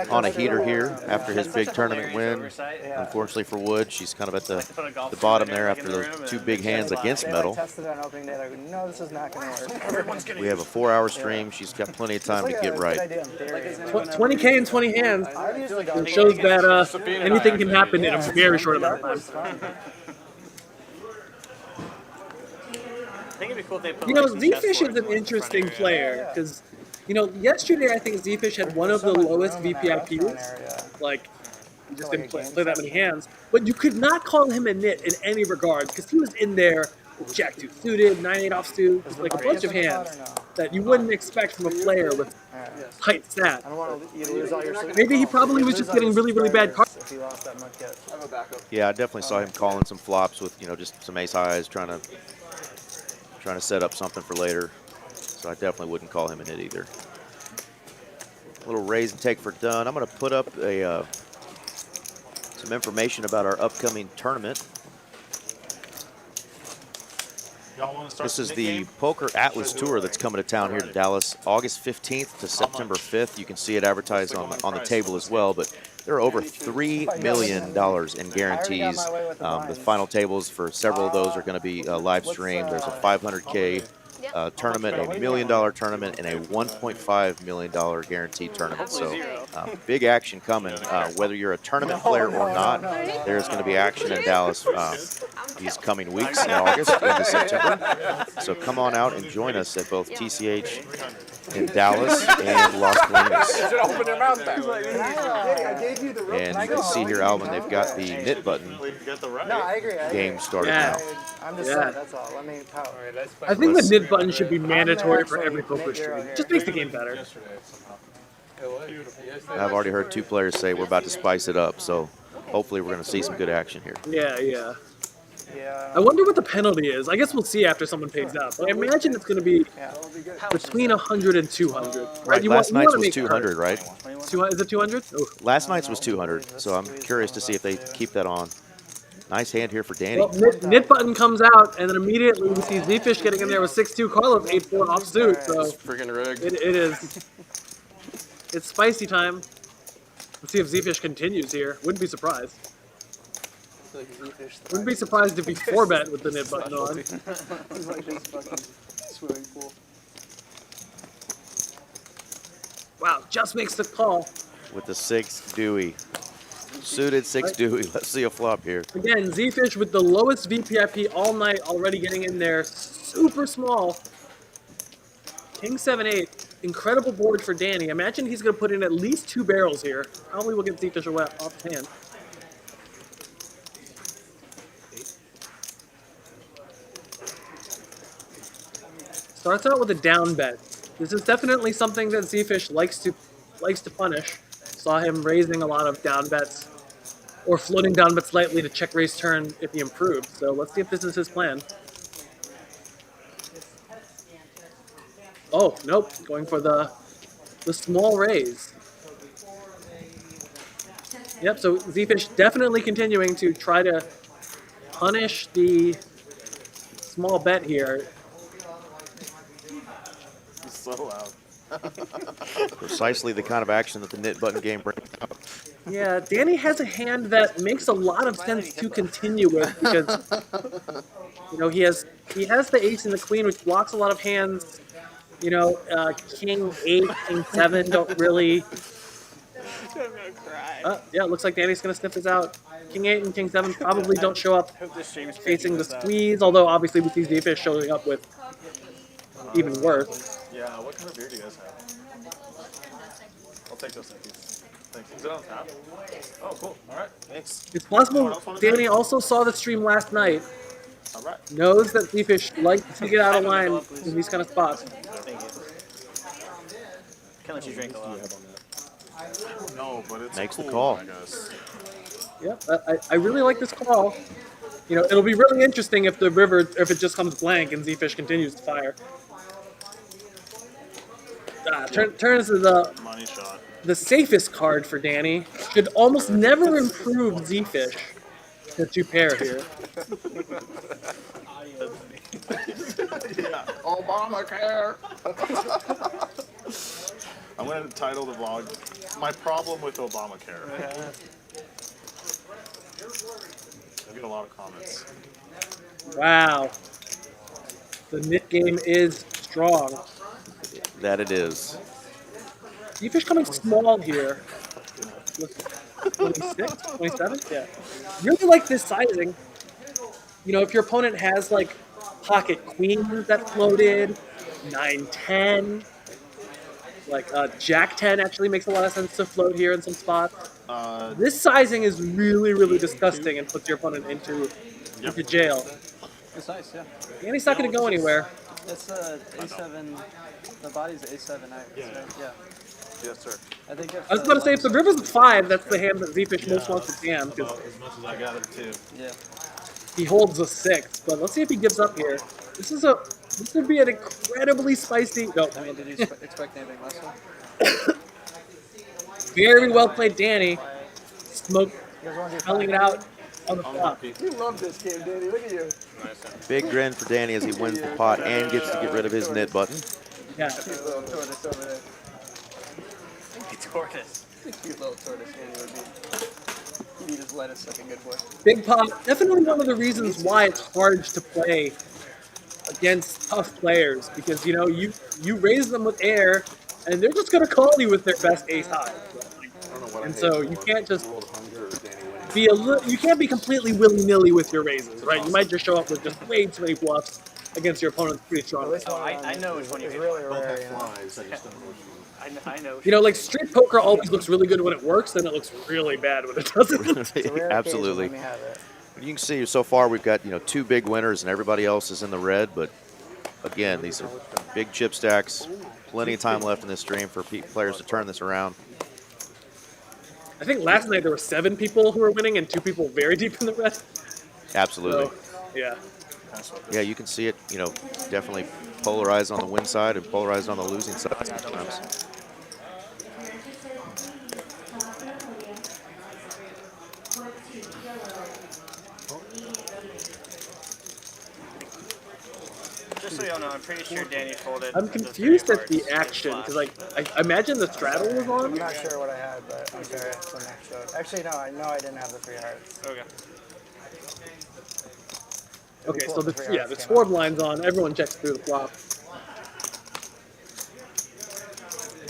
on a heater here after his big tournament win. Unfortunately for Wood, she's kind of at the bottom there after those two big hands against They metal. like tested it on opening day. They're like, no, this is not going to work. We have a 4-hour stream. She's got plenty of time to It's like get a good right. idea in theory. 20K and 20 hands. I've usually gone It shows that anything can happen in a very short amount of time. I think it'd be cool if they put You know, like, some Z-Fish chessboards is an in front of interesting your, player because, you know, yesterday I think Z-Fish had one of the lowest VPIPs. Like, he just didn't play that many hands. But you could not call him a nit in any regard because he was in there with Jack-2 suited, 9-8 offsuit, just like a bunch of hands that you wouldn't expect from a player with tight stats. I don't want you to lose all your sleep. Maybe he probably was just getting really, really bad cards. If you lost that much yet. I have a backup. Yeah, I definitely saw him calling some flops with, you know, just some ace highs, trying to set up something for later. So I definitely wouldn't call him an hit either. A little raise and take for done. I'm going to put up a some information about our upcoming tournament. Y'all want to start This is the the game? Poker Atlas Tour that's coming to town here to Dallas, August 15th to September 5th. You can see it advertised on the table as well, but there are over $3 million in guarantees. The final tables for several of those are going to be live streamed. There's a 500K tournament, a $1 million tournament, and a $1.5 million guaranteed tournament. So big action coming. Whether you're a tournament player or not, there's going to be action in Dallas these coming weeks in August into September. So come on out and join us at both TCH in Dallas and Las Colinas. Open your mouth back. And you can see here, Alvin, they've got the knit button You get the right. No, I agree. game started Yeah. now. I'm just Yeah. saying, that's all. Let me pout. I think the Let's- nid button should be mandatory for actually every poker mid-euro stream. here. Just makes the game better. Yesterday somehow. It was. Yesterday. I've already heard two players say we're about to spice it up, so hopefully we're going to see some good action here. Yeah, yeah. Yeah. I wonder what the penalty is. I guess we'll see after someone pays up. But I imagine it's going to be Yeah. between 100 and 200. Right, You last want night's to was make it 200, hurt. right? 200, is it 200? Oh. Last night's was 200, so I'm curious to see if they keep that on. Nice hand here for Danny. Well, nid button comes out, and then immediately we see Z-Fish getting in there with 6-2 Carlos, 8-4 off suit. So Freaking rigged. it is. It's spicy time. Let's see if Z-Fish continues here. Wouldn't be surprised. Wouldn't be surprised if he 4-bet with the nid button on. It's like this fucking swimming pool. Wow, just makes the call. With the 6 Dewey. Suited 6 Dewey. Let's see a flop here. Again, Z-Fish with the lowest VPIP all night, already getting in there. Super small. King 7-8. Incredible board for Danny. Imagine he's going to put in at least 2 barrels here. Probably will get Z-Fish away off his hand. Starts out with a down bet. This is definitely something that Z-Fish likes to punish. Saw him raising a lot of down bets, or floating down bets slightly to check raise turn if he improved. So let's see if this is his plan. Oh, nope, going for the the small raise. Yep, so Z-Fish definitely continuing to try to punish the small bet here. He's so loud. Precisely the kind of action that the knit button game brings out. Yeah, Danny has a hand that makes a lot of sense to continue with because you know he has the ace and the queen, which blocks a lot of hands. You know, king 8, king 7 don't really. I'm gonna cry. Yeah, it looks like Danny's gonna sniff this out. King 8 and king 7 probably don't show up Hope this stream's facing the picking this up. squeeze, although obviously with these D-Fish showing up with even worse. Yeah, what kind of beer do you guys have? I'll take those, thank you. Thanks. Is it on tap? Oh, cool. All right, thanks. It's possible Danny also saw the stream last night, All right. knows that D-Fish like to get out of line in these kind of spots. Thank you. Can't let you drink a lot. No, but it's Makes the cool, call. I guess. Yep, I really like this call. You know, it'll be really interesting if the river, if it just comes blank and Z-Fish continues to fire. Turns to Money shot. the safest card for Danny. Should almost never improve Z-Fish to 2 pair here. Yeah. Obamacare. I'm going to title the vlog, My Problem with Obamacare. I get a lot of comments. Wow. The knit game is strong. That it is. Z-Fish coming small here. 26, 27? Yeah. Really like this sizing. You know, if your opponent has like pocket queens that floated, 9-10, like Jack 10 actually makes a lot of sense to float here in some spots. This sizing is really, really disgusting and puts your opponent into jail. It's nice, yeah. And he's not going to go anywhere. It's A7. The body's A7. Yeah. Yes, sir. I think if, I was about to say, if the river's a 5, that's the hand that Z-Fish most wants to jam, because As much as I got it, too. Yeah. he holds a 6. But let's see if he gives up here. This would be an incredibly spicy. No, I mean, did you expect anything less? Though? very well played, Danny. Smoke, spelling it out on the flop. You love this game, Danny. Look at you. Big grin for Danny as he wins the pot and gets to get rid of his knit button. Yeah. Cute little tortoise over there. Tortoise. Cute little tortoise Danny would be. He'd eat his lettuce like a good boy. Big pot, definitely one of the reasons why it's hard to play against tough players, because you know you raise them with air and they're just gonna call you with their best ace high. And so you can't just be you can't be completely willy-nilly with your raises, right? You might just show up with just way too many bluffs against your opponent's pretty strong. I know which one you It's hit. really rare, you know. I know. You know, like street poker always looks really good when it works, and it looks really bad when it doesn't. It's a rare Absolutely. occasion when we have it. You can see so far we've got 2 big winners and everybody else is in the red. But again, these are big chip stacks. Plenty of time left in this stream for players to turn this around. I think last night there were 7 people who were winning and 2 people very deep in the red. Absolutely. So, yeah. Yeah, you can see it. Definitely polarized on the win side and polarized on the losing side sometimes. Just so y'all know, I'm pretty sure Danny folded. I'm confused at the action because, like, I imagine the straddle was I'm on. not sure what I had, but I'm sure it's the next show. Actually, no, I know I didn't have the 3 hearts. Okay. Okay, so the score blind's on. Everyone checks through the flop.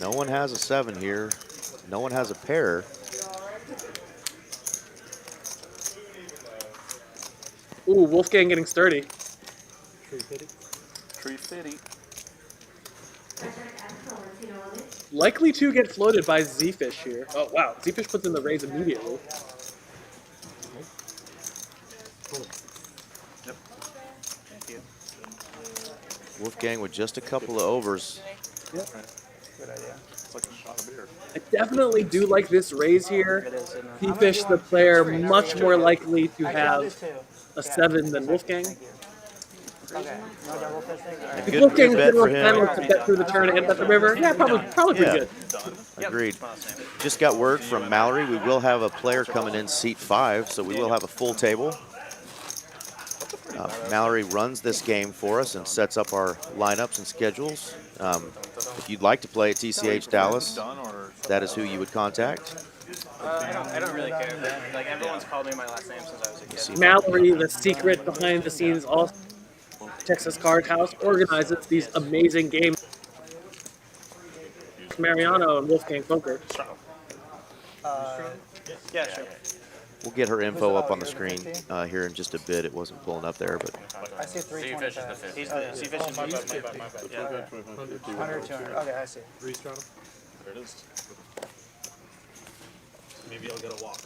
No one has a 7 here. No one has a pair. Ooh, Wolfgang getting sturdy. Tree fitty. Likely to get floated by Z-Fish here. Oh, wow. Z-Fish puts in the raise immediately. Thank you. Wolfgang with just a couple of overs. Yep. Good idea. It's like a shot of beer. I definitely do like this raise here. It is, isn't it? Z-Fish, the player, much more likely to I got have this too. a 7 than Wolfgang. Thank you. Okay, no double fisting? All right. If Good Wolfgang bet for was him. to bet through the turn and bet the river, yeah, probably pretty Yeah. good. Agreed. It's about the same. Just got word from Mallory. We will have a player coming in seat 5, so we will have a full table. Mallory runs this game for us and sets up our lineups and schedules. If you'd like to play at TCH Dallas, that is who you would contact. I don't really care. But, like everyone's called me my last name since I was a kid. Mallory, the secret behind the scenes, also Texas Card House, organizes these amazing games. Mariano and Wolfgang Poker. Yeah, sure. We'll get her info up on the screen here in just a bit. It wasn't pulling up there, but I see 325. He's the C-Fish is My the bad. Yeah. 100, 200. Okay, I see. There it is. Maybe I'll get a walk.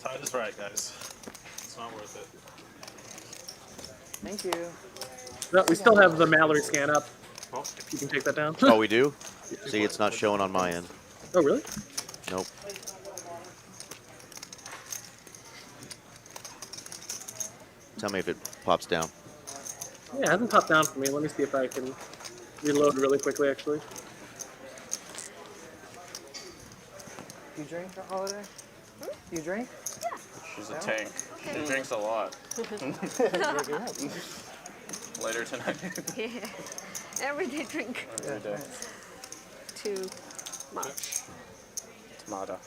Time is right, guys. It's not worth it. Thank you. No, we still have the Mallory scan up. You can take that down. oh, we do? See, it's not showing on my end. Oh, really? Nope. Tell me if it pops down. Yeah, it hasn't popped down for me. Let me see if I can reload really quickly, actually. You drink, Holiday? You drink? She's a tank. She drinks a lot. Later tonight. Yeah. Everyday drink. Every day. Too much. Tomato.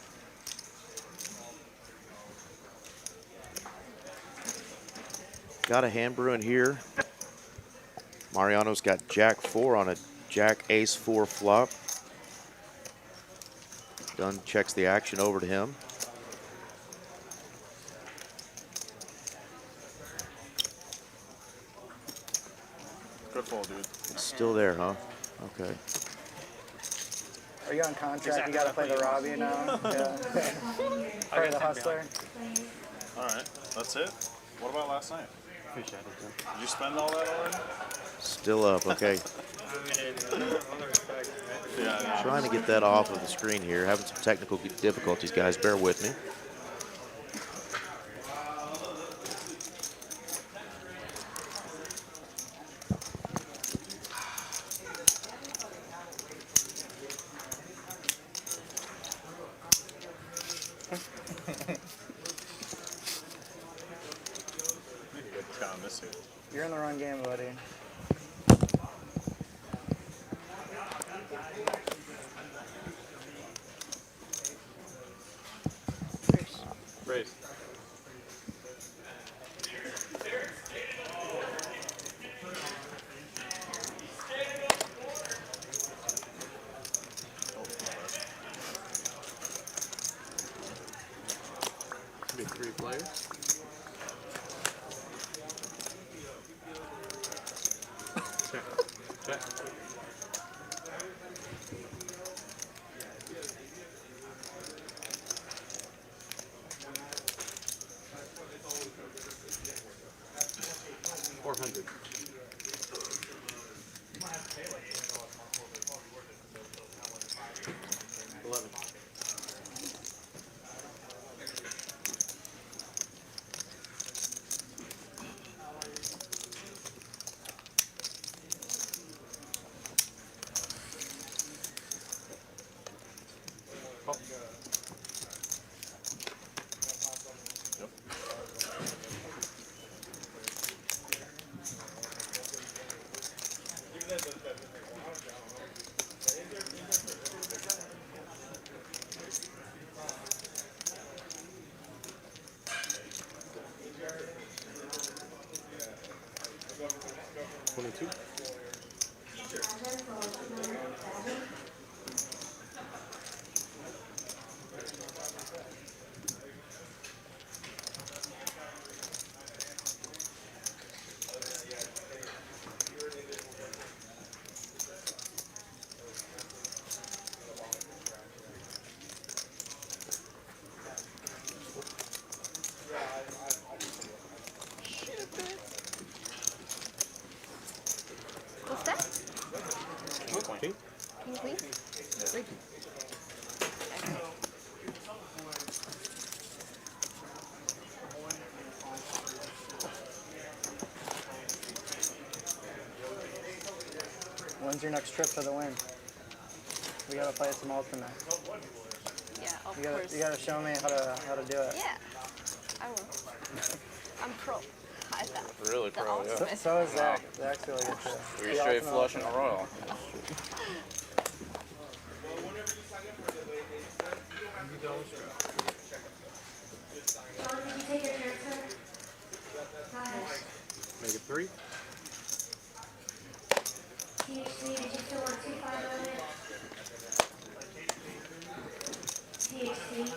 Got a hand brewing here. Mariano's got Jack 4 on a Jack Ace 4 flop. Dunn checks the action over to him. Good fold, dude. It's still there, huh? Okay. Are you on contract? You gotta play the Robbie now? Yeah. Part of the hustler? Alright, that's it. What about last night? Appreciate it, Did you spend all that already? Still up, okay. Yeah. Trying to get that off of the screen here. Having some technical difficulties, guys. Bear with me. You're in the wrong game, buddy. Raise. Be 3 players. Check. $400. 11. $22. What's that? Okay. Can you please? When's your next trip for the win? We gotta play some ultimate. Yeah, of You course. gotta show me how to do it. Yeah, I will. I'm pro at that. Really The pro, yeah. ultimate. So is Zach. Zach's really good too. 3 The straight ultimate flush and a royal. Make it 3. THC, did you still want 2.5 on it? THC.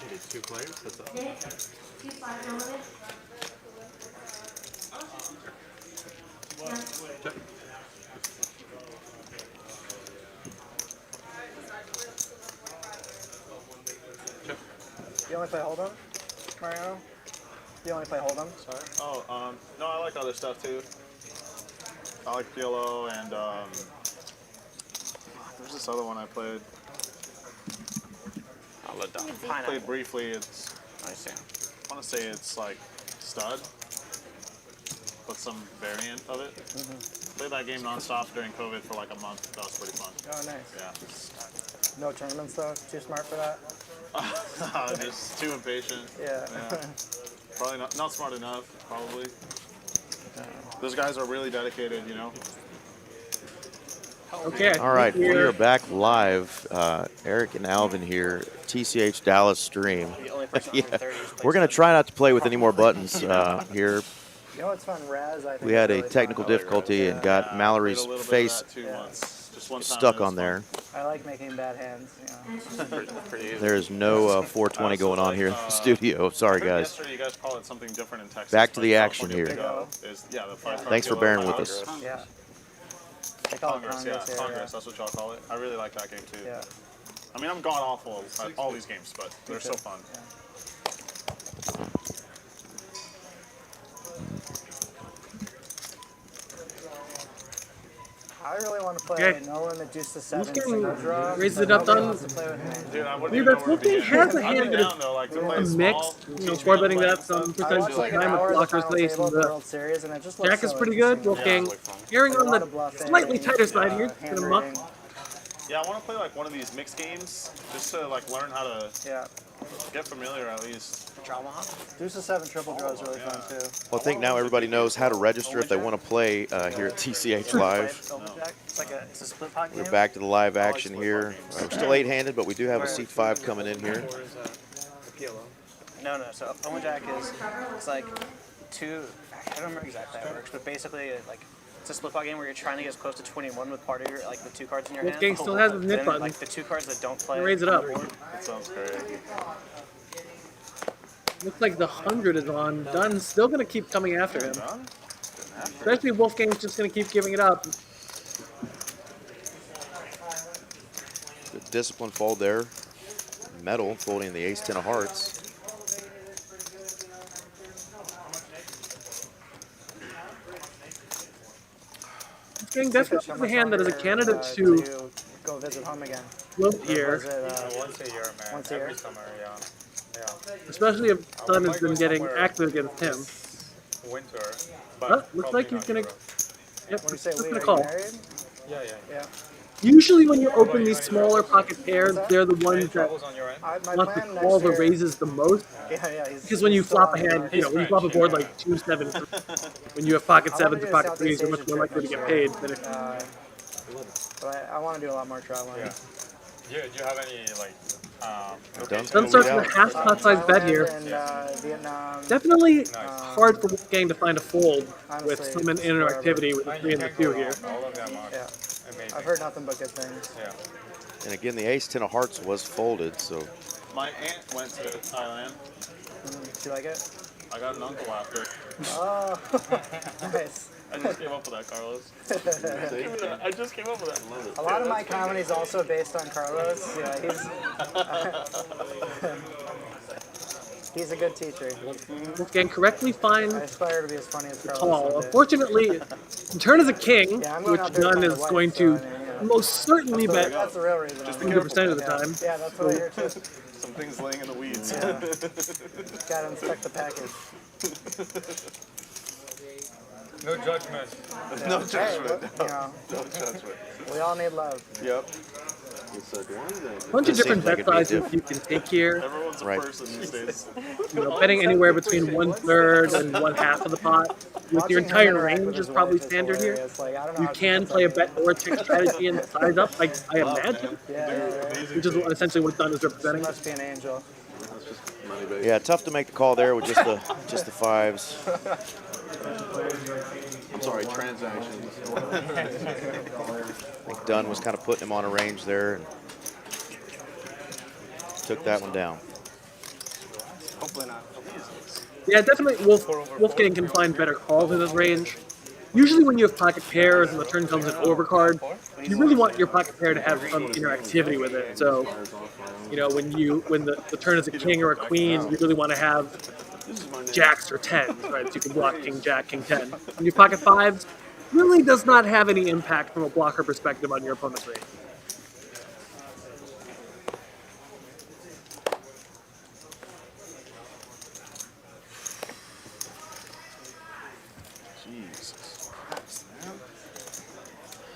You get 2 players, that's all. Nick, 2.5 on it? Check. You only play Hold'em, Mariano? You only play Hold'em? Sorry. Oh, no, I like other stuff too. I like PLO and there's this other one I played. I'll let down. Played briefly. It's I see. I want to say it's like stud, but some variant of it. Played that game nonstop during COVID for like a month. That was pretty fun. Oh, nice. Yeah. No tournaments though? Too smart for that? Just too impatient. Yeah. Probably not smart enough. Probably. Those guys are really dedicated, you know. Okay. All right, we are back live. Eric and Alvin here, TCH Dallas stream. Yeah. We're going to try not to play with any more buttons here. You know what's fun? Raz, I think We had is a really technical fun. difficulty and got Mallory's Played a little bit of face that too once. Just one time, stuck it was on there. I like making bad hands, you know. Pretty easy. There is no 420 going on here in the studio. Sorry, guys. Yesterday, you guys call it something different in Texas. Back to but the action California here. Bingo is, yeah, the 5 Thanks for bearing with us. Yeah. They call it Congress, Congress, yeah, here, Congress. That's what y'all call it. I really like that game too. Yeah. I mean, I'm god awful at all these games, but they're so fun. I really want to play Okay. no limit deuce to 7 Wolfgang single draw. raises but it up nobody on- wants to play with me. Dude, I wouldn't Dude, even know that's where to Wolfgang begin. has a I'd hand be that down though, like to play a small. mix, teach you know, me 4 how to betting play that, and some stuff. percentage Watch of like the an time hour with of the blockers final face table and at the the World Series, and it just looks Jack is so pretty good. interesting. Wolfgang Really fun. erring on A lot the of bluffing, slightly tighter side here. hand Gonna muck. reading. Yeah, I want to play like one of these mixed games just to like learn how to Yeah. get familiar at least. Deuce to 7 triple draw is really fun too. Well, I think now everybody knows how to register if they want to play here at TCH Live. It's like it's a split pot game. We're back to the live action here. We're still 8-handed, but we do have a C5 coming in here. No. So Owen Jack is it's like two. I don't remember exactly how it works, but basically like it's a split pot game where you're trying to get as close to 21 with part of your like the 2 cards in your hand. Wolfgang still has his nip Then, button. like the 2 cards that don't play. Raise it up. That sounds great. Looks like the 100 is on. Dunn's still gonna keep coming after him. Especially if Wolfgang's just gonna keep giving it up. Good discipline fold there. Metal folding the ace-10 of hearts. Wolfgang definitely has a hand that is a candidate to go visit home again. float here, Was it, Once a year, man. Once a year? Every summer, yeah. especially if Dunn has been getting active against him. Winter. Looks like he's gonna. Yep, When you say just we, gonna are you call. married? Yeah. Yeah. Usually when you open these smaller pocket pairs, they're the ones that Troubles on your end? My want to plan call next the year. raises the most. Yeah. Because when you he's still flop a on the hand, you know, when you flop a French, board yeah. like 2-7, when you have pocket I wanna sevens do or a pocket threes, Southeast you're much Asian more trip likely to next get year. paid than if But I want to do a lot more traveling. Yeah. Do you have any, like, Dunn's Dunn gonna starts lead with a out. half pot size bet here. And Vietnam. Definitely hard for Wolfgang to find a fold with Honestly, some interactivity with the 3 and the 2 here. all of them are Yeah. amazing. I've heard nothing but good things. Yeah. And again, the ace-10 of hearts was folded, so My aunt went to Thailand. Do you like it? I got an uncle after. Oh, nice. I just came up with that, Carlos. I just came up with that. A lot of my comedy is also based on Carlos. Yeah, he's a good teacher. Wolfgang correctly finds I aspire to be as funny as Carlos. call. someday. Unfortunately, turn is a king, Yeah, I'm going which out there to Dunn find a is wife, going so, to I mean, yeah. most certainly bet That's the real reason. 100% of the time. Yeah, that's what I hear too. Some things laying in the weeds. Yeah. Gotta inspect the package. No judgment. No judgment. You know, No judgment. we all need love. Yep. Bunch of This different seems like bet it'd be sizes you can take here. Everyone's a Right. person these days. You know, betting anywhere between 1/3 and 1/2 of the pot. With your entire range is probably standard here. Like, I don't know You how can play a bet or check strategy and size up, like I imagine, Yeah, which is essentially what Dunn is representing. must be an angel. Yeah, tough to make the call there with just the fives. I'm sorry, transactions. I think Dunn was kind of putting him on a range there and took that one down. Hopefully not. Yeah, definitely Wolfgang can find better calls in his range. Usually when you have pocket pairs and the turn comes in overcard, you really want your pocket pair to have some interactivity with it. So, you know, when the turn is a king or a queen, you really want to have jacks or tens, right? So you can block king, jack, king, 10. When you pocket fives, really does not have any impact from a blocker perspective on your opponent's range. Jesus Christ, man.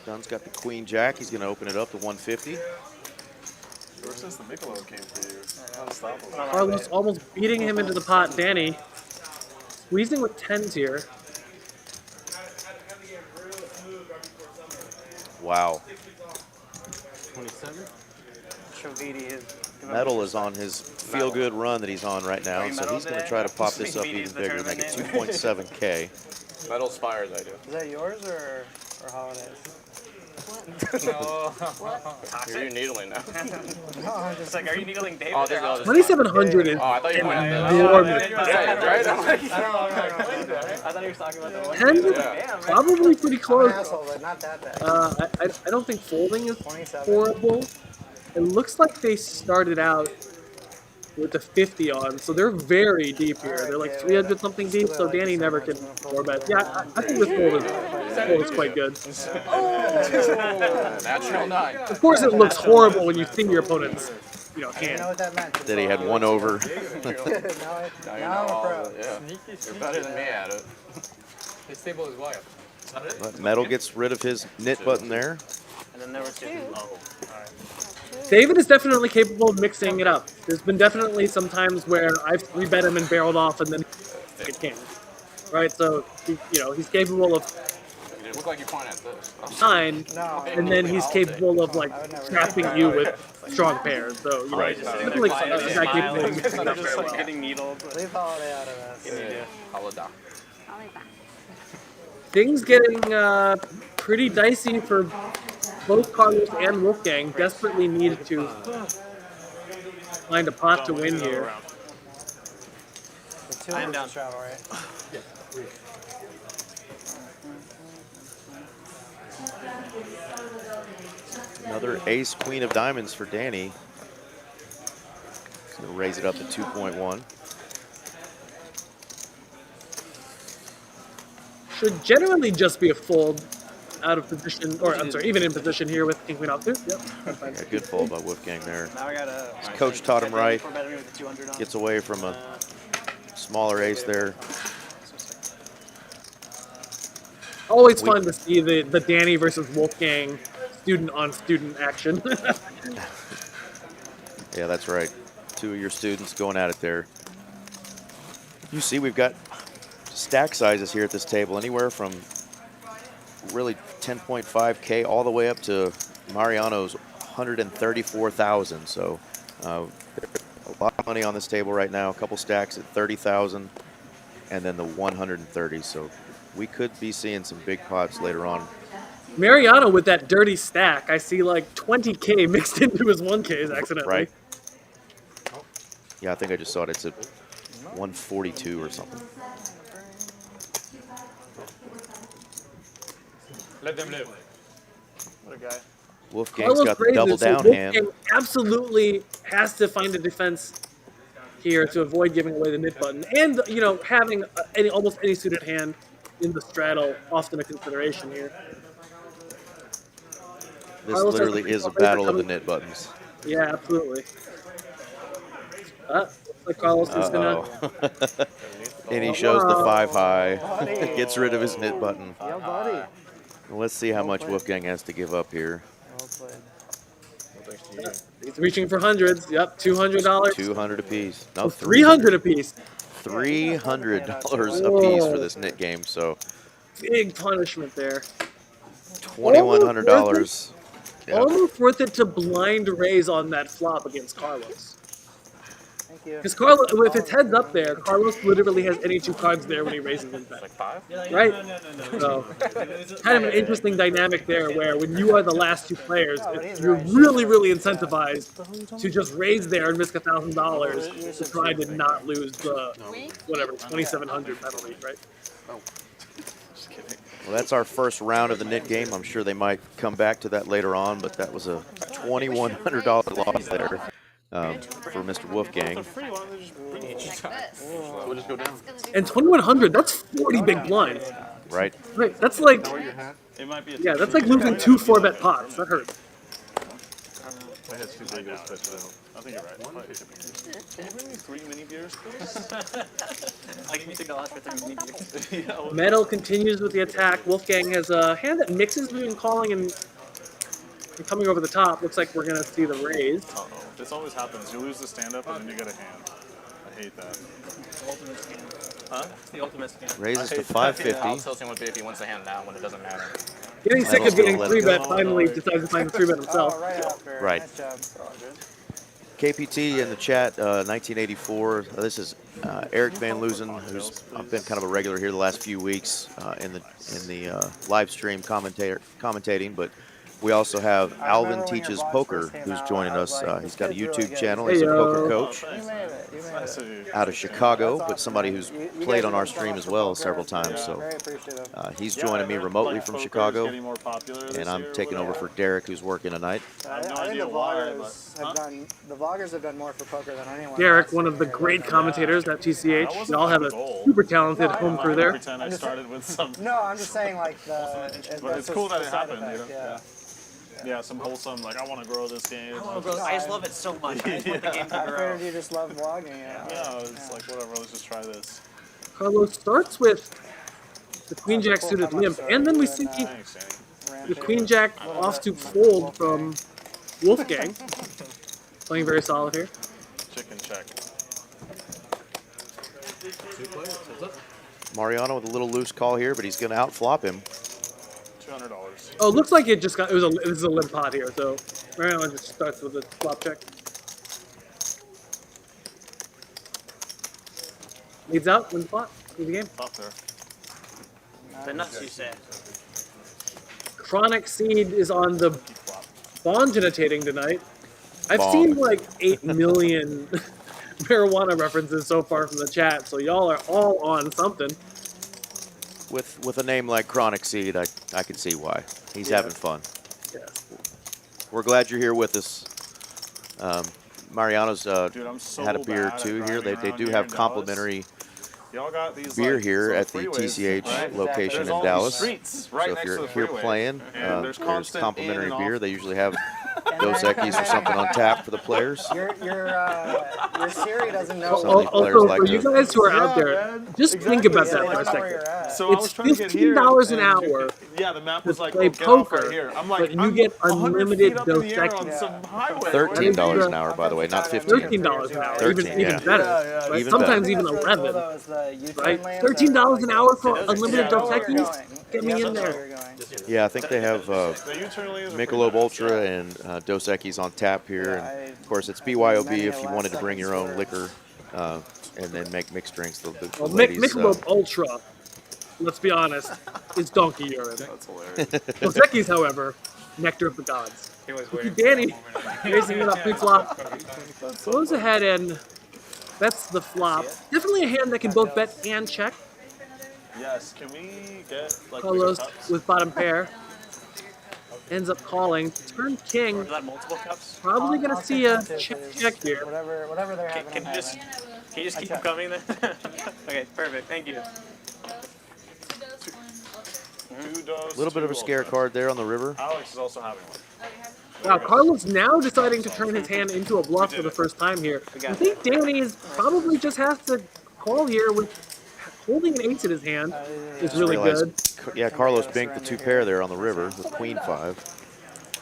Dunn's got the queen jack. He's going to open it up to 150. Ever since the Michelob came for you, unstoppable. Carlos almost beating him into the pot. Danny squeezing with tens here. Wow. 27? Shavidi is. Metal is on his feel-good run that he's on right now, so he's going to try to pop this up even bigger, make it 2.7K. Metal Spires, I do. Is that yours or Holidays? No. Are you needling now? No, I'm just It's like, are you needling David? Oh, this is all this. 2,700 is Oh, I thought you meant that. enormous. Yeah, right? I'm like, I thought he was talking about the one. 10 is Damn, probably pretty I'm close. an asshole, but not that bad. I don't think folding is 27. horrible. It looks like they started out with the 50 on, so they're very deep here. They're like 300 something deep, so Danny never can four bet. Yeah, I think this fold is quite good. Natural 9. Of course, it looks horrible when you see your opponent's, I know hand. what that meant. That he had one over. now Now you I'm know a all pro. of it, yeah. You're better than me at it. His table is wild. But Metal gets rid of his knit button there. And then there was two. David is definitely capable of mixing it up. There's been definitely some times where I've 3-bet him and barreled off and then it came. Right, so he's capable of You look like you point at this. 9, No, and then he's capable of like trapping you with strong pairs. So Right. definitely a guy capable of mixing it up very well. Getting needled. leave Holiday out of this. Holiday. Things getting pretty dicey for both Carlos and Wolfgang. Desperately need to find a pot to win here. The two of them travel, right? Another ace queen of diamonds for Danny. He's going to raise it up to 2.1. Should generally just be a fold out of position, or I'm sorry, even in position here with king queen offsuit. Yep, that's fine. Yeah, good fold by Wolfgang there. Now I got a. His coach taught him right. For betting me with the 200 on. Gets away from a smaller ace there. Always fun to see the Danny versus Wolfgang student on student action. Yeah, that's right. Two of your students going at it there. You see, we've got stack sizes here at this table, anywhere from really 10.5K all the way up to Mariano's 134,000. So a lot of money on this table right now. A couple stacks at 30,000, and then the 130. So we could be seeing some big pots later on. Mariano with that dirty stack, I see like 20K mixed into his 1Ks accidentally. Right. Yeah, I think I just saw it. It's at 142 or something. Let them live. What a guy. Wolfgang's Carlos got the raises, double so down Wolfgang hand. absolutely has to find a defense here to avoid giving away the nit button, and having almost any suited hand in the straddle often a consideration here. This Carlos has literally the is a razor battle of the coming- nit buttons. Yeah, absolutely. Looks like Carlos is gonna. Uh-oh. And he shows the Wow. 5 high, gets rid of his nit button. Yo, buddy. Let's see how much Wolfgang has to give up here. Well played. He's reaching for hundreds. Yep, $200. 200 apiece. No, 300 apiece. $300 apiece for this nit game. So Big punishment there. $2,100. Yep. Almost worth it to blind raise on that flop against Carlos. Thank you. Because Carlos, if it's heads up there, Carlos literally has any 2 cards there when he raises his bet. Like 5? Right? So, kind of an interesting dynamic there where when you are the last 2 players, you're really, really incentivized to just raise there and risk $1,000 to try to not lose the, whatever, 2,700 penalty, right? Just kidding. Well, that's our first round of the nit game. I'm sure they might come back to that later on, but that was a $2,100 loss there for Mr. Wolfgang. Free, why don't they just bring it? We'll just go down. And 2,100, that's 40 big blinds. Right? Right, that's like, It might be a yeah, that's like losing 2 4-bet pots. That hurts. My head's too big. It was pissed out. I think you're right. Can you bring me 3 mini beers, please? I'll give you $6 for 3 mini beers. Yeah, well, Metal continues with the attack. Wolfgang has a hand that mixes between calling and coming over the top. Looks like we're going to see the raise. uh-oh. This always happens. You lose the stand-up and then you get a hand. I hate that. Huh? It's the ultimate scam. Raises to hate that. 550. I'll tilt him with it if he wants the hand now when it doesn't matter. Getting sick Metal's of getting gonna let it 3-bet, go. finally decides to find a 3-bet himself. Oh, right after. Right. Nice job. KPT in the chat, 1984. This is Eric Van Loozen, who's been kind of a regular here the last few weeks in the live stream commentating. But we also have Alvin Teaches Poker, who's joining us. He's got a YouTube channel. He's a poker coach You made it. You made Nice it. of you. out of Chicago, but somebody who's played on our stream as well several times. So Very appreciative. he's Yeah, joining I me heard, remotely like, from poker is Chicago, getting more popular this and I'm year, taking over whatever. for Derek, who's working tonight. I have no think idea the why, vloggers but have done. The vloggers have done more for poker than anyone. Derek, else one of the here. great commentators at TCH. That wasn't We all have my a goal. super talented No, I home know, crew I there. Pretend I I'm just started with some. No, I'm just saying like the. But it's cool that it side happened, effect, you know? Yeah, some wholesome, like, I want to grow this game. I just love it so much. I just want the game to I grow. figured you just love vlogging. Yeah, it's like, whatever, let's just try this. Carlos starts with the Queen Jack suited limp, and then we see Thanks, Danny. the Queen Jack offsuit fold from Wolfgang. Playing very solid here. Chicken check. Mariano with a little loose call here, but he's going to outflop him. $200. Oh, looks like it just got, this is a limp pot here, so Mariano just starts with a flop check. Leads out, wins the pot, wins the game. Top there. The nuts, you say. Chronic Seed is on the bond genitating tonight. I've Bong. seen like 8 million marijuana references so far from the chat, so y'all are all on something. With a name like Chronic Seed, I can see why. He's having fun. Yes. We're glad you're here with us. Mariano's Dude, I'm so had a beer bad at too here. They driving do around have here in complimentary Y'all got these beer like, here some at the freeways, TCH right? location There's in all Dallas. these streets right So if next you're to the here freeway. playing, And there's constant complimentary in and beer. off. They usually have Dos Equis or something on tap for the players. Your Siri doesn't know. Some of the players Also, like for you to- guys who are out there, just think about Yeah, that they for a don't know where second. you're at. So I was It's trying to get here. $15 an and hour Yeah, the map was to like, play oh, get off poker, right here. I'm like, but you I'm get 100 unlimited feet up in the air Dos on Equis. some highway. $13 an hour, by the way, not 15. $13 an hour, 13, even yeah. better. Yeah, Right? even Sometimes better. even That's really 11. cool, though, is the U-turn Right? lanes $13 an hour for are- unlimited Yeah, Dos I know where you're Equis? going. Get me Yeah, in I know there. where you're going. Yeah, I think they have The U-turn lanes are pretty Michelob nice, Ultra yeah. and Dos Equis on tap here. Yeah, And I- of course, it's I think BYOB many if of you the wanted to last bring your own seconds liquor and then make mixed drinks. The Well, ladies, Michelob Ultra, let's be honest, is donkey urine. That's hilarious. Dos Equis, however, nectar of the gods. He was Look waiting at for Danny that moment. raising it up pre-flop. Goes ahead and bets the flop. Definitely a hand that can both bet and check. Yes, can we get like Carlos bigger cups? with bottom pair. Ends up calling. Turn king. Is that multiple cups? Probably going to I'll see take a one, too, check please. check here. Whatever they're having. Can I'm you just having. can you just keep them coming then? Okay, perfect. Thank you. Two Dos, A little bit of a two scare Ultras. card there on the river. Alex is also having one. Wow, Carlos now deciding to turn his hand into a bluff for the first time here. I think Danny is probably just has to call here with holding an ace in his hand is Just really realized, good. Yeah, Carlos binked the 2 pair there on the river with queen 5.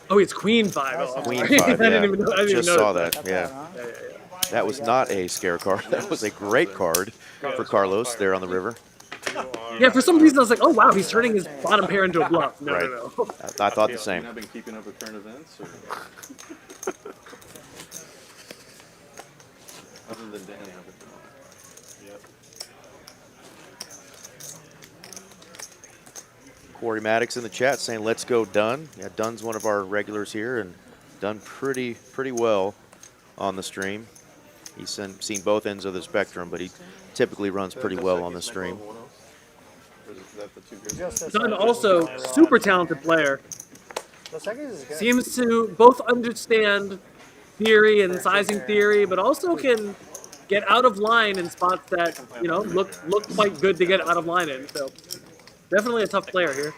Oh, it's queen 5. Oh, I'm Queen sorry. 5, I yeah. didn't even know. I didn't even Just saw notice that, yeah. Yeah, yeah, yeah. That was not a scare card. That was a great card for Carlos there on the river. Yeah, for some reason I was like, oh wow, he's turning his bottom pair into a bluff. No, Right. no, no. I thought the same. I've been keeping up with current events, or other than Danny, I've been. Yep. Corey Maddox in the chat saying, let's go Dunn. Yeah, Dunn's one of our regulars here and done pretty well on the stream. He's seen both ends of the spectrum, but he typically runs pretty well on the stream. Dunn also super talented player. Seems to both understand theory and sizing theory, but also can get out of line in spots that look quite good to get out of line in. So definitely a tough player here.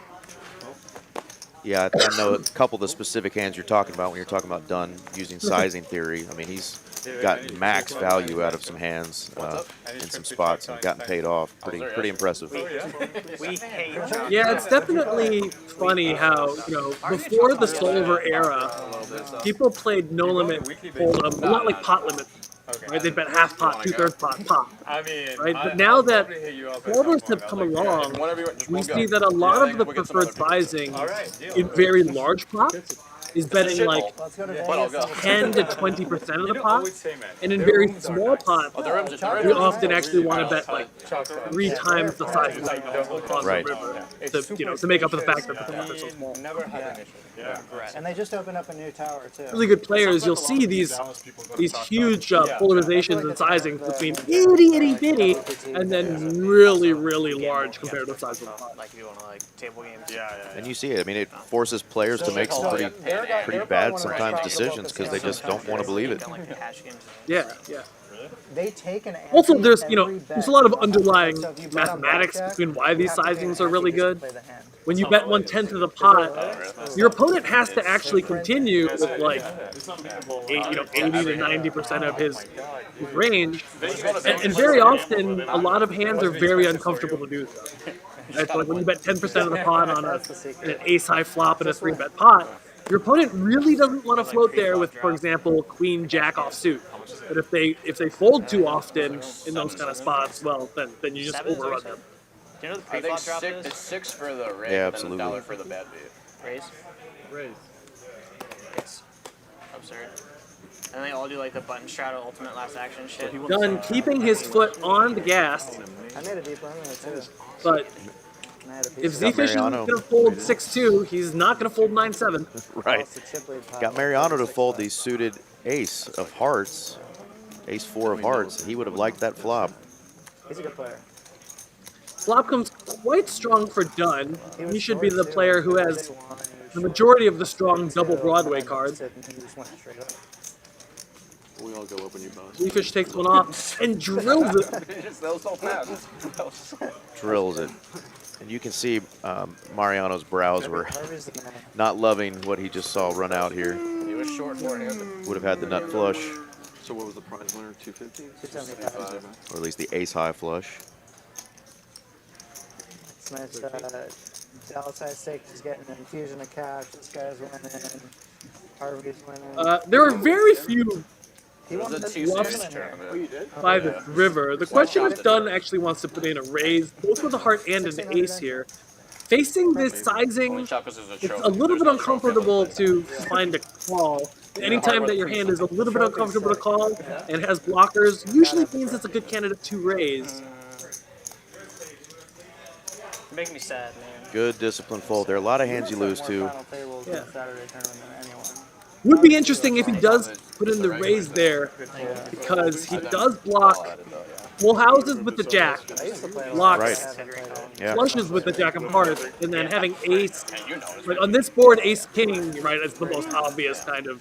Yeah, I know a couple of the specific hands you're talking about when you're talking about Dunn using sizing theory. I mean, he's got max value out of some hands in some spots and gotten paid off. Pretty impressive. We hate Yeah, it's definitely funny how, before the Solver era, people played no limit hold'em, not like pot limit. Right, they bet half pot, 2/3 pot, pop. I mean, Right, but now that folders have come along, we see that a lot of the preferred sizing in very large pots is betting like 10 to 20% of the pot, and in very small pots, we often actually want to bet like 3 times the size of the Right. river to make up for the fact that the pot is so small. And they just opened up a new tower too. Really good players, you'll see these huge polarizations and sizings between itty bitty and then really large compared to the size of the pot. Like if you want to like table games. And you see it. I mean, it forces players to make some pretty bad sometimes decisions because they just don't want to believe it. Yeah. They take an Also, there's a lot of underlying mathematics between why these sizings are really good. When you bet 1/10 of the pot, your opponent has to actually continue with like 80 to 90% of his range, and very often a lot of hands are very uncomfortable to do so. Right? So like when you bet 10% of the pot on an ace high flop and a 3-bet pot, your opponent really doesn't want to float there with, for example, queen jack offsuit. But if they fold too often in those kind of spots, well, then you just overrun them. Do you know the pre-flop drop is? It's 6 for the raise Yeah, and absolutely. $1 for the bad beat. Raise? It's absurd. And they all do like the button straddle ultimate last action shit. Dunn keeping his foot on the gas, I made a deep limit too. but if Z-Fish isn't going to fold 6-2, he's not going to fold 9-7. Right. Got Mariano to fold the suited ace of hearts, ace 4 of hearts. He would have liked that flop. He's a good player. Flop comes quite strong for Dunn. He should be the player who has the majority of the strong double Broadway cards. We all go up when you bust. Z-Fish takes one off and drills it. That was so fast. Drills it. And you can see Mariano's brows were not loving what he just saw run out here. He was short four-handed. Would have had the nut flush, So what was the prize winner? 250? 275. or at least the ace high flush. It's nice. Dallas High Stakes is getting an infusion of cash. This guy's winning. Harvey's winning. There are very few He won the TCH tournament. by the river. The question is, Dunn actually wants to put in a raise, both with a heart and an ace here. Facing this sizing, it's a little bit uncomfortable to find a call. Anytime that your hand is a little bit uncomfortable to call and has blockers, usually means it's a good candidate to raise. You're making me sad, man. Good discipline fold. There are a lot of hands you lose to. Yeah. Would be interesting if he does put in the raise there, because he does block full houses with the jack, blocks Right. Yeah. flushes with the jack of hearts, and then having ace, like on this board, ace king, right, is the most obvious kind of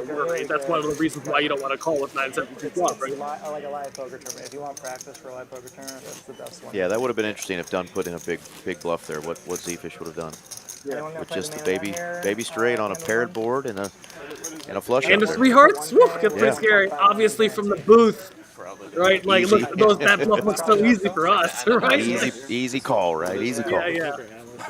worry. That's one of the reasons why you don't want to call with 9-7 flop, right? I like a live poker tournament. If you want practice for a live poker tournament, that's the best one. Yeah, that would have been interesting if Dunn put in a big bluff there. What Z-Fish would have done. Anyone gonna With play just the the main event here? baby straight on a paired board and a flush And out a there. 3 hearts, woo, gets pretty Yeah. scary. Obviously from the booth, right? Like, Easy. look, that bluff looks so easy for us, right? Easy call, right? Easy call. Yeah.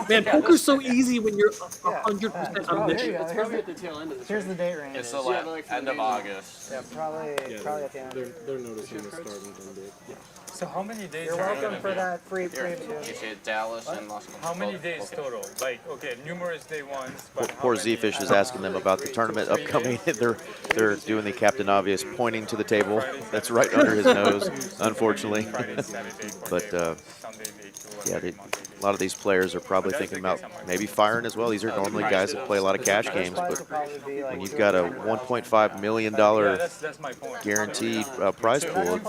Man, poker's so easy when you're 100% omniscient. It's probably at the tail end of this. Here's the date range. It's the end of August. Yeah, probably at the end. They're noticing the start and end date. So how many days? You're welcome for that free Here, preview. you see Dallas and Los Angeles. How many days total? Like, okay, numerous day ones, but how Poor many- Z-Fish is asking them about the tournament upcoming. They're doing the Captain Obvious, pointing to the table that's right under his nose, unfortunately. Friday, Saturday, But Sunday, day two, yeah, Monday, a lot of these players are probably thinking about maybe firing as well. These are normally guys that play a lot of cash games, but when you've got a $1.5 million Yeah, that's my point. guaranteed prize pool,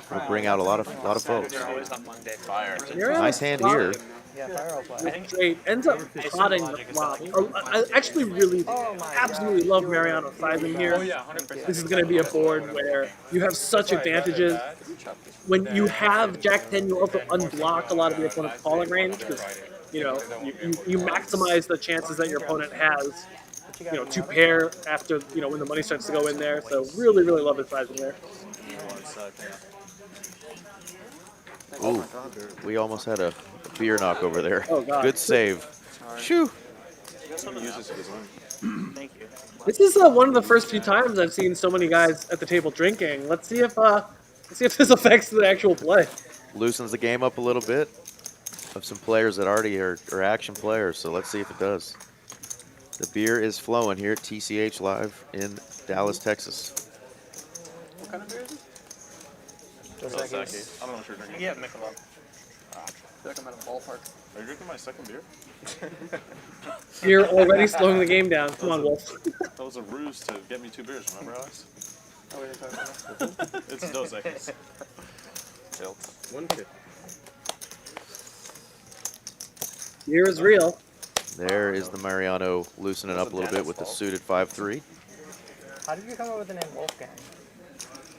will bring out a lot of folks. They're always on Monday. Fire. Nice hand here. Yeah, fire will play. Straight ends up potting the flop. I actually really, absolutely love Mariano sizing here. Oh yeah, 100%. This is going to be a board where you have such advantages. When you have Jack 10, you also unblock a lot of your opponent's calling range because, you know, you maximize the chances that your opponent has, you know, to pair after, you know, when the money starts to go in there. So really, really love his sizing there. Ooh, we almost had a beer knock over there. Oh, God. Good save. Shoo. Thank you. This is one of the first few times I've seen so many guys at the table drinking. Let's see if this affects the actual play. Loosens the game up a little bit of some players that already are action players, so let's see if it does. The beer is flowing here at TCH Live in Dallas, Texas. What kind of beer is it? I don't know what you're drinking. Yeah, Michelob. I feel like I'm at a ballpark. Are you drinking my second beer? You're already slowing the game down. Come on, Wolf. That was a ruse to get me 2 beers, remember, Alex? Oh, wait, it's It's Dos Equis. Tilt. 150. Here is real. There is the Mariano loosening up a little bit with the suited 5-3. How did you come up with the name Wolfgang?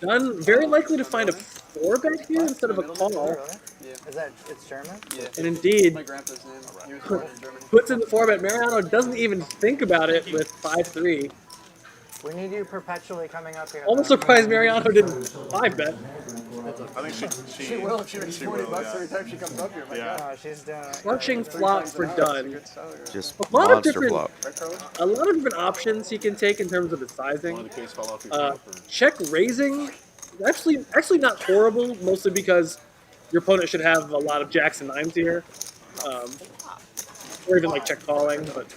Done very likely to find a 4-bet here instead of a call. Really? Is that, it's German? Yeah. And indeed, My grandpa's name. He was born in Germany. puts in the 4-bet. Mariano doesn't even think about it with 5-3. We need you perpetually coming up here. Almost surprised Mariano didn't 5-bet. I think She will if she makes 20 will, bucks yeah. every time she comes up here. My Yeah. God. Oh, she's doing it. Crushing flops for done. Just A lot of monster different, flop. a lot of different options he can take in terms of his sizing. One of the case fell off your Check raising, actually not horrible, mostly because your opponent should have a lot of jacks and nines here, or even like check calling. But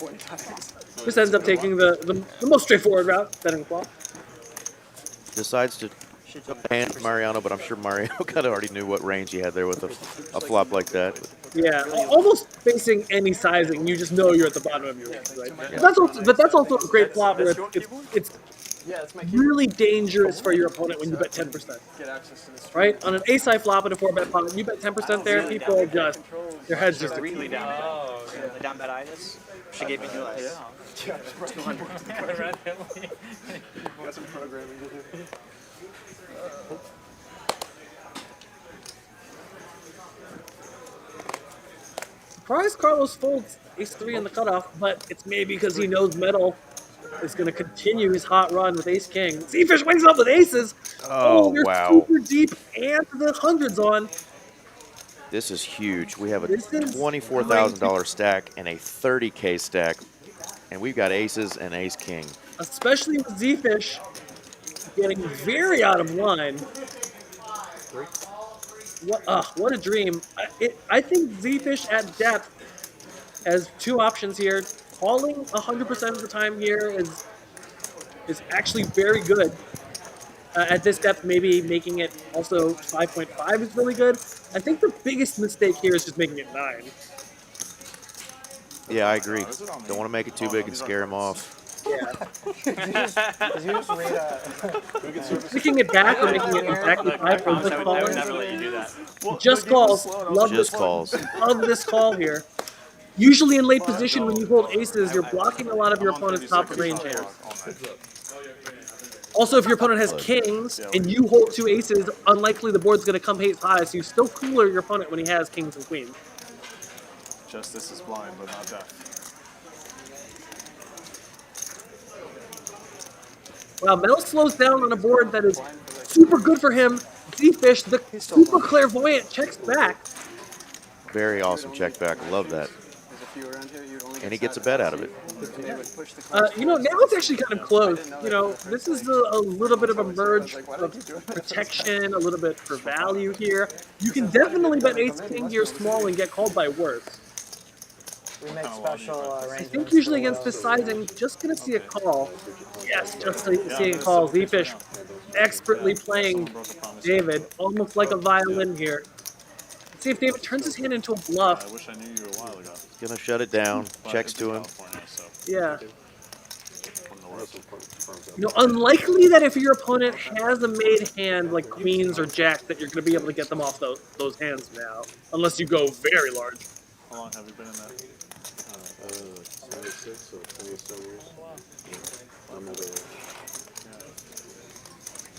just ends up taking the most straightforward route, betting the flop. Decides to hand Mariano, but I'm sure Mariano kind of already knew what range he had there with a flop like that. Yeah, almost facing any sizing, you just know you're at the bottom of your range, right? But that's also a great flop where it's Yeah, that's my really dangerous for your opponent when you bet 10%. get access to this. Right? On an ace-high flop and a 4-bet pot, you bet 10% there, people just, their heads just Really down. Oh, the down bet itis. She gave me US. Yeah, 200. Randomly. Got some programming to do. surprised Carlos folds ace-3 in the cutoff, but it's maybe because he knows Metal is going to continue his hot run with ace-king. Z-Fish wakes up with aces! Oh, they're wow. super deep, and the hundreds on. This is huge. We have a This is $24,000 stack and a $30K stack, and we've got aces and ace-king. Especially with Z-Fish getting very out of line. What a dream. I think Z-Fish at depth has 2 options here. Calling 100% of the time here is actually very good. At this depth, maybe making it also 5.5 is really good. I think the biggest mistake here is just making it 9. Yeah, I agree. Don't want to make it too big and scare him off. Did you just read a... Picking it back or making it exactly 5 or just I would calling. never let you do that. Just calls. Love Just this calls. Love this call here. Usually in late position when you hold aces, you're blocking a lot of your opponent's top range hands. Also, if your opponent has kings and you hold 2 aces, unlikely the board's going to come ace high, so you still cooler your opponent when he has kings and queens. Justice is blind, but not deaf. Wow, Metal slows down on a board that is super good for him, Z-Fish, the super clairvoyant, checks back. Very awesome check back. Love that. And he gets a bet out of it. You know, now it's actually kind of close. You know, this is a little bit of a merge of protection, a little bit for value here. You can definitely bet ace king here small and get called by worse. We make special I arrangements. think usually against this sizing, just gonna see a call. Yes, just seeing a call. Z-Fish expertly playing David, almost like a violin here. Let's see if David turns his hand into a bluff. I wish I knew you a while ago. Gonna shut it down. But Checks it's in to him. California, so Yeah. from the West. You know, unlikely that if your opponent has a made hand like queens or jacks that you're going to be able to get them off those hands now, unless you go very large. How long have you been in that? 26, so 27 years. I'm over there.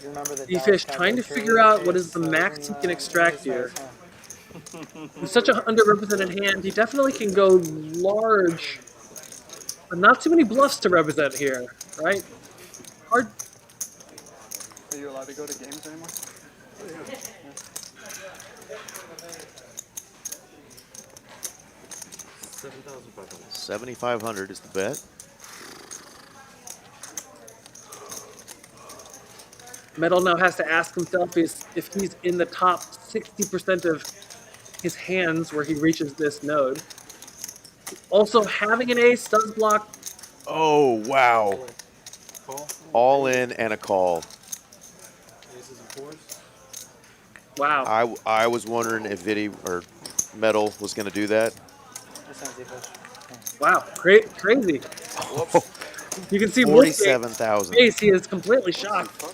You remember the Z-Fish Dallas trying to Cowboys figure trade? out what is the max he can extract here. With such an underrepresented hand, he definitely can go large, but not too many bluffs to represent here, right? Hard. Are you allowed to go to games anymore? 7,500. 7,500 is the bet. Metal now has to ask himself if he's in the top 60% of his hands where he reaches this node. Also, having an ace does block. Oh, wow. All in and a call. Aces and fours. Wow. I was wondering if Vidi or Metal was going to do that. Wow. Crazy. You can see 47,000. face. He is completely shocked.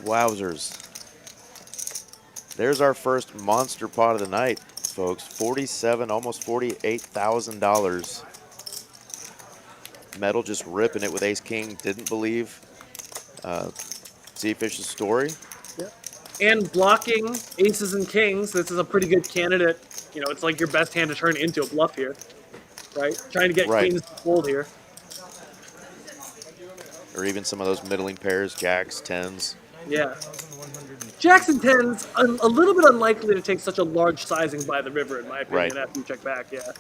Wowzers. There's our first monster pot of the night, folks. $47,000, almost $48,000. Metal just ripping it with ace king. Didn't believe Z-Fish's story. Yep. And blocking aces and kings. This is a pretty good candidate. You know, it's like your best hand to turn into a bluff here, right? Trying to get Right. queens to fold here. Or even some of those middling pairs, jacks, tens. Yeah. Jacks and tens, a little bit unlikely to take such a large sizing by the river, in my opinion, Right. after you check back, yeah.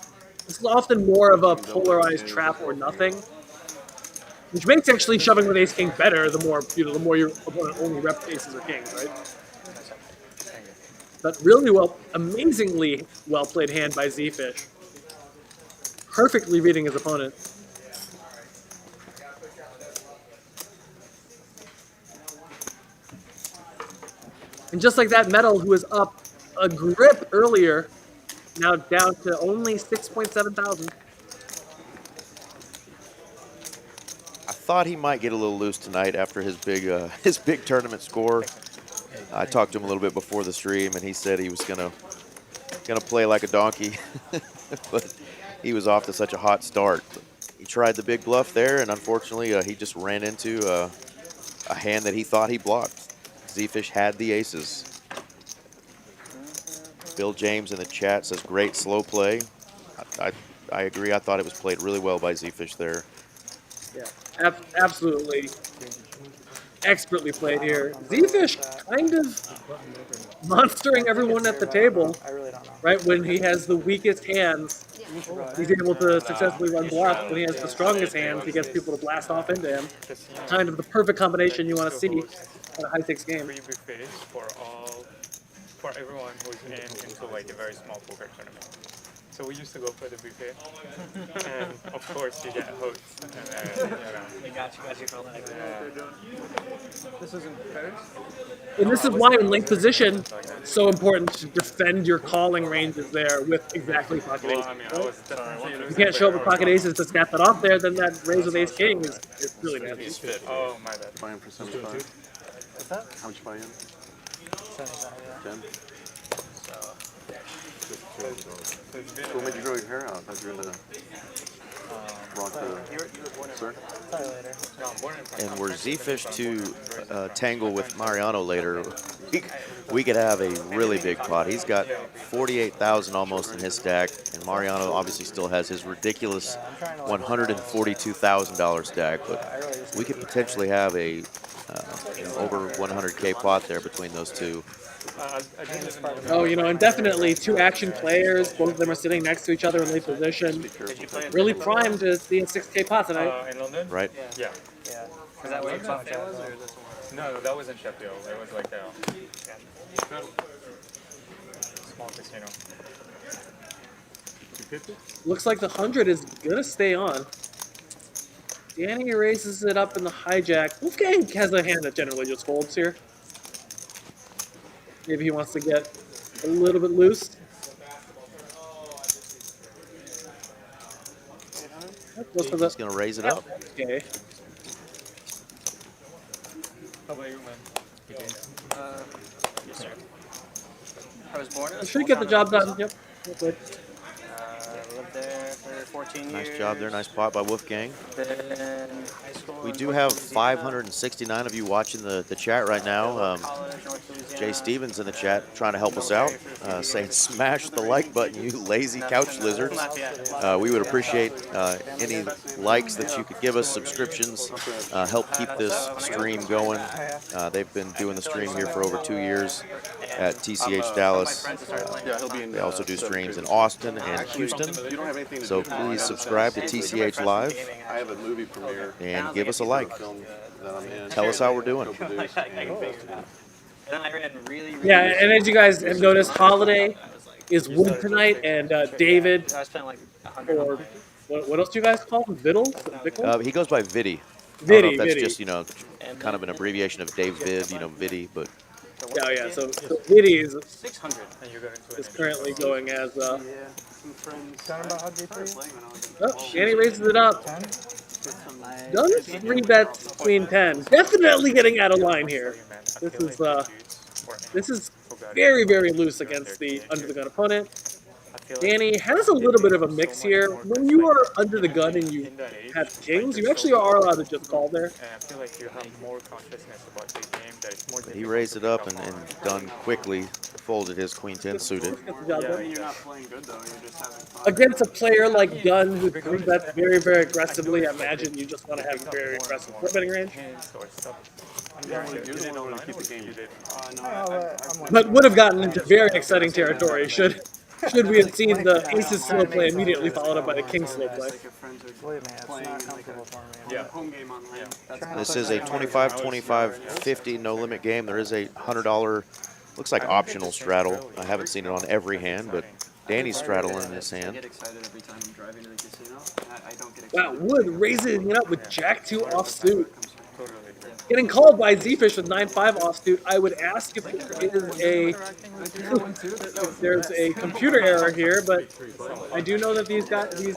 This is often more of a polarized trap or nothing, which makes actually shoving with ace king better the more your opponent only rep aces or kings, right? But really amazingly well played hand by Z-Fish. Perfectly reading his opponent. And just like that, Metal, who was up a grip earlier, now down to only 6.7 thousand. I thought he might get a little loose tonight after his big tournament score. I talked to him a little bit before the stream, and he said he was gonna play like a donkey, but he was off to such a hot start. He tried the big bluff there, and unfortunately, he just ran into a hand that he thought he blocked. Z-Fish had the aces. Bill James in the chat says, great slow play. I agree. I thought it was played really well by Z-Fish there. Yeah, absolutely. Expertly played here. Z-Fish kind of monstering everyone at the table, right? When he has the weakest hands, he's able to successfully run bluffs. When he has the strongest hands, he gets people to blast off into him. Kind of the perfect combination you want to see in a high-stakes game. Free buffets for everyone who's into like a very small poker tournament. So we used to go for the buffet, and of course you get hosts. And, We got you for that. This isn't Paris? And this is why in late position, it's so important to defend your calling ranges there with exactly pocket aces. I mean, I was definitely You can't show up with pocket aces to snap that off there, then that raise with ace king is really nasty. Oh my bad. Buy in for 75. What's that? How much buy in? 75, yeah. 10? What made you grow your hair out? I thought you were gonna rock the circuit. Probably later. No, I'm born in And were Z-Fish to tangle with Mariano later, we could have a really big pot. He's got 48,000 almost in his stack, and Mariano obviously still has his ridiculous $142,000 stack. But we could potentially have a over 100K pot there between those two. Oh, you know, and definitely two action players. Both of them are sitting next to each other in late position. Really primed to see a 6K pot tonight. In London? Right? Yeah. Yeah. Is that where your buffet was, or this one? No, that was in Sheffield. It was like a small casino. Looks like the 100 is gonna stay on. Danny raises it up in the hijack. Wolfgang has a hand that generally just folds here. Maybe he wants to get a little bit loose. Goes for He's going to raise it up. Okay. How about you, man? Yes, sir. I was born in a You small should get the town job in done. Yep. Good. Lived there for 14 years. Nice job there. Nice pot by Wolfgang. Then high school We in do North have Louisiana. 569 of you watching the chat right now. College, North Louisiana. Jay Stevens in the chat trying to help us out, saying smash the like button, you lazy couch lizards. We would appreciate any likes that you could give us, subscriptions, help keep this stream going. They've been doing the stream here for over 2 years at TCH Dallas. They also do streams in Austin and Houston. So please subscribe to TCH Live I have a movie premiere. and give us a like. Film that I'm in. Tell us how we're doing. And then I ran really, Yeah, and as you guys have noticed, Holiday is wood tonight, and David, I spent like 100 or what else do you guys call him? Viddle? He goes by Vidi. I don't know if that's Vidi. just, kind of an abbreviation of Dave Vid, Vidi, but Yeah. So Vidi is 600. And you got into it. currently going as. Yeah, some friends. Talking about how deep are you? Playing when I was in Oh, Danny raises it up. 10? Done 3 bets between 10. Definitely getting out of line here. This is very, very loose against the under the gun opponent. Danny has a little bit of a mix here. When you are under the gun and you have kings, you actually are allowed to just call there. And I feel like you have more consciousness about the game that it's more he raised it up and done quickly, folded his queen 10 suited. Gets the job done. You're not playing good though. You're just having fun. Against a player like Gunn who 3-bets very, very aggressively, I imagine you just want to have very aggressive 4-betting range. hints or stuff. You're the one who keep the game. But would have gotten into very exciting territory should we have seen the aces slow play immediately followed up by the king slow play. Like your friends are Believe me, it's playing not in like comfortable for me. Yeah. a home game online. That's Trying to This put is a that 25, 25, 50 no limit game. There is a $100, looks like optional straddle. I haven't seen it on every hand, but Danny's straddle in this I hand. get excited every time I'm driving to the casino. I don't get excited. Wow, Wood raising it up with Jack 2 offsuit. Totally. Getting called by Z-Fish with 9-5 offsuit. I would ask if there's a computer error here, but I do know that these guys Me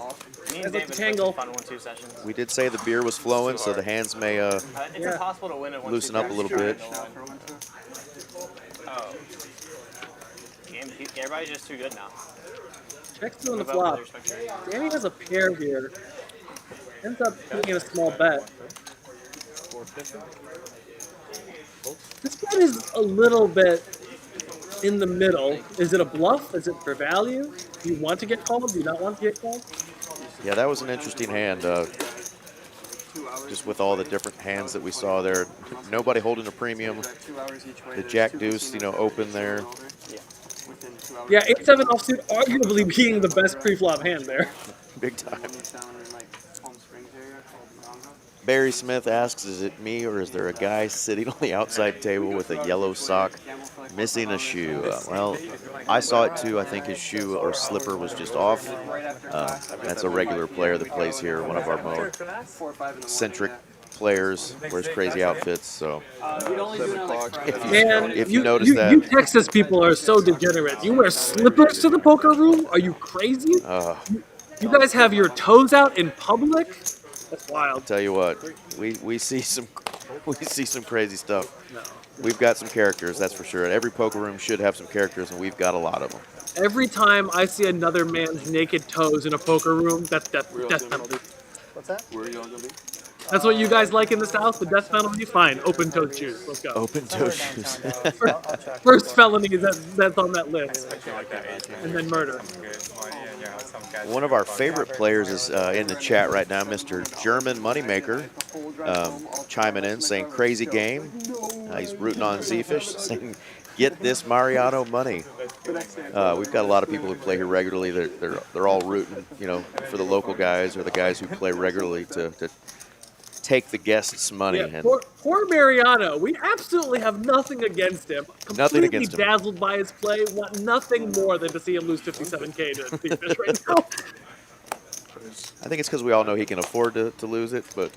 and David tangle. fun 1-2 sessions. We did say the beer was flowing, so the hands may It's impossible to win at 1-2. loosen up a little bit. Oh. Everybody's just too good now. Check's doing the flop. Danny has a pair here. Ends up taking a small bet. This bet is a little bit in the middle. Is it a bluff? Is it for value? Do you want to get called? Do you not want to get called? Yeah, that was an interesting hand. Just with all the different hands that we saw there. Nobody holding a premium. The Jack Deuce, open there. Yeah, 8-7 offsuit arguably being the best pre-flop hand there. Big time. Barry Smith asks, is it me or is there a guy sitting on the outside table with a yellow sock missing a shoe? Well, I saw it too. I think his shoe or slipper was just off. That's a regular player that plays here, one of our more eccentric players, wears crazy outfits. So Man, if you notice you that, Texas people are so degenerate. You wear slippers to the poker room? Are you crazy? You guys have your toes out in public? That's wild. tell you what, we see some crazy stuff. We've got some characters, that's for sure. Every poker room should have some characters, and we've got a lot of them. Every time I see another man's naked toes in a poker room, that's death penalty. What's that? Where are you all gonna be? That's what you guys like in the South, the death penalty? Fine, open-toed shoes. Let's go. Open-toe shoes. First felony that's on that list. And then murder. One of our favorite players is in the chat right now, Mr. German Moneymaker, chiming in saying crazy game. He's rooting on Z-Fish, saying, "Get this Mariano money." We've got a lot of people who play here regularly. They're all rooting, you know, for the local guys or the guys who play regularly to take the guests' money. Yeah, And poor Mariano. We absolutely have nothing against him. Nothing Completely against him. dazzled by his play. Want nothing more than to see him lose 57K to Z-Fish right now. I think it's because we all know he can afford to lose it, but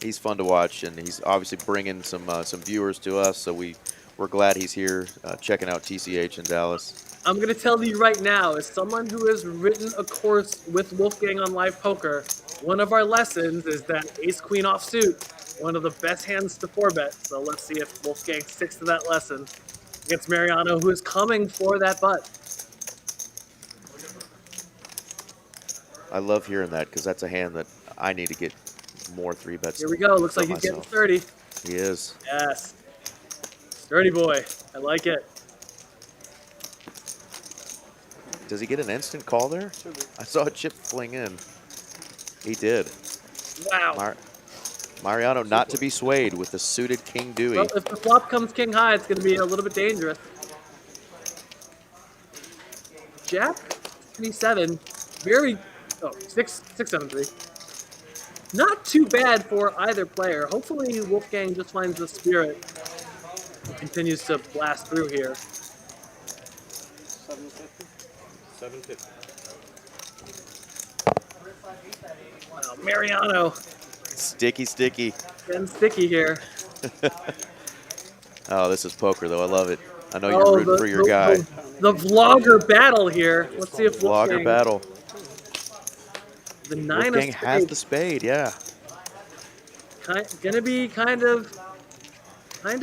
he's fun to watch, and he's obviously bringing some viewers to us. So we're glad he's here checking out TCH in Dallas. I'm going to tell you right now, as someone who has written a course with Wolfgang on Live Poker, one of our lessons is that ace-queen offsuit, one of the best hands to 4-bet. So let's see if Wolfgang sticks to that lesson against Mariano, who is coming for that butt. I love hearing that because that's a hand that I need to get more 3-bets. Here we go. Looks like he's getting sturdy. He is. Yes. Sturdy boy. I like it. Does he get an instant call there? I saw a chip fling in. He did. Wow. Mariano not to be swayed with the suited King Dewey. Well, if the flop comes king high, it's going to be a little bit dangerous. Jack 3-7. Very. Oh, 6-7-3. Not too bad for either player. Hopefully, Wolfgang just finds the spirit and continues to blast through here. 750. Wow, Mariano. Sticky. Getting sticky here. Oh, this is poker, though. I love it. I know you're rooting for your guy. The vlogger battle here. Let's see if Vlogger battle. The 9 of Wolfgang spades. has the spade, yeah. Gonna be kind of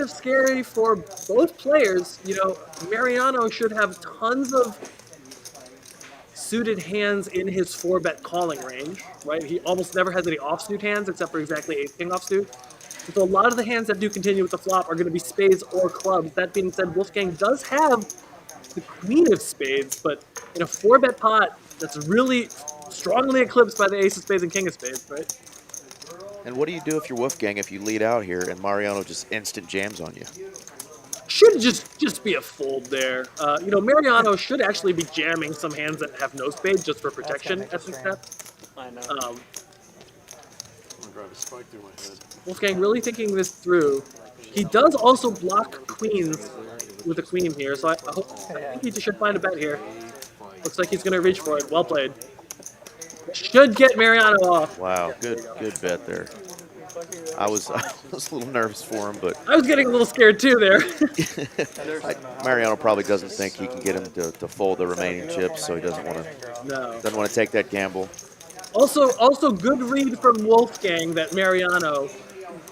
scary for both players. You know, Mariano should have tons of suited hands in his 4-bet calling range, right? He almost never has any offsuit hands except for exactly ace-king offsuit. And so a lot of the hands that do continue with the flop are going to be spades or clubs. That being said, Wolfgang does have the queen of spades, but in a 4-bet pot, that's really strongly eclipsed by the ace of spades and king of spades, right? And what do you do if you're Wolfgang if you lead out here and Mariano just instant jams on you? Should just be a fold there. You know, Mariano should actually be jamming some hands that have no spades just for protection at the step. I know. I'm gonna drive a spike through my head. Wolfgang really thinking this through. He does also block queens with a queen here, so I think he should find a bet here. Looks like he's going to reach for it. Well played. Should get Mariano off. Wow, good bet there. I was a little nervous for him, but I was getting a little scared too there. Mariano probably doesn't think he can get him to fold the remaining chips, so he doesn't want to take that gamble. Also good read from Wolfgang that Mariano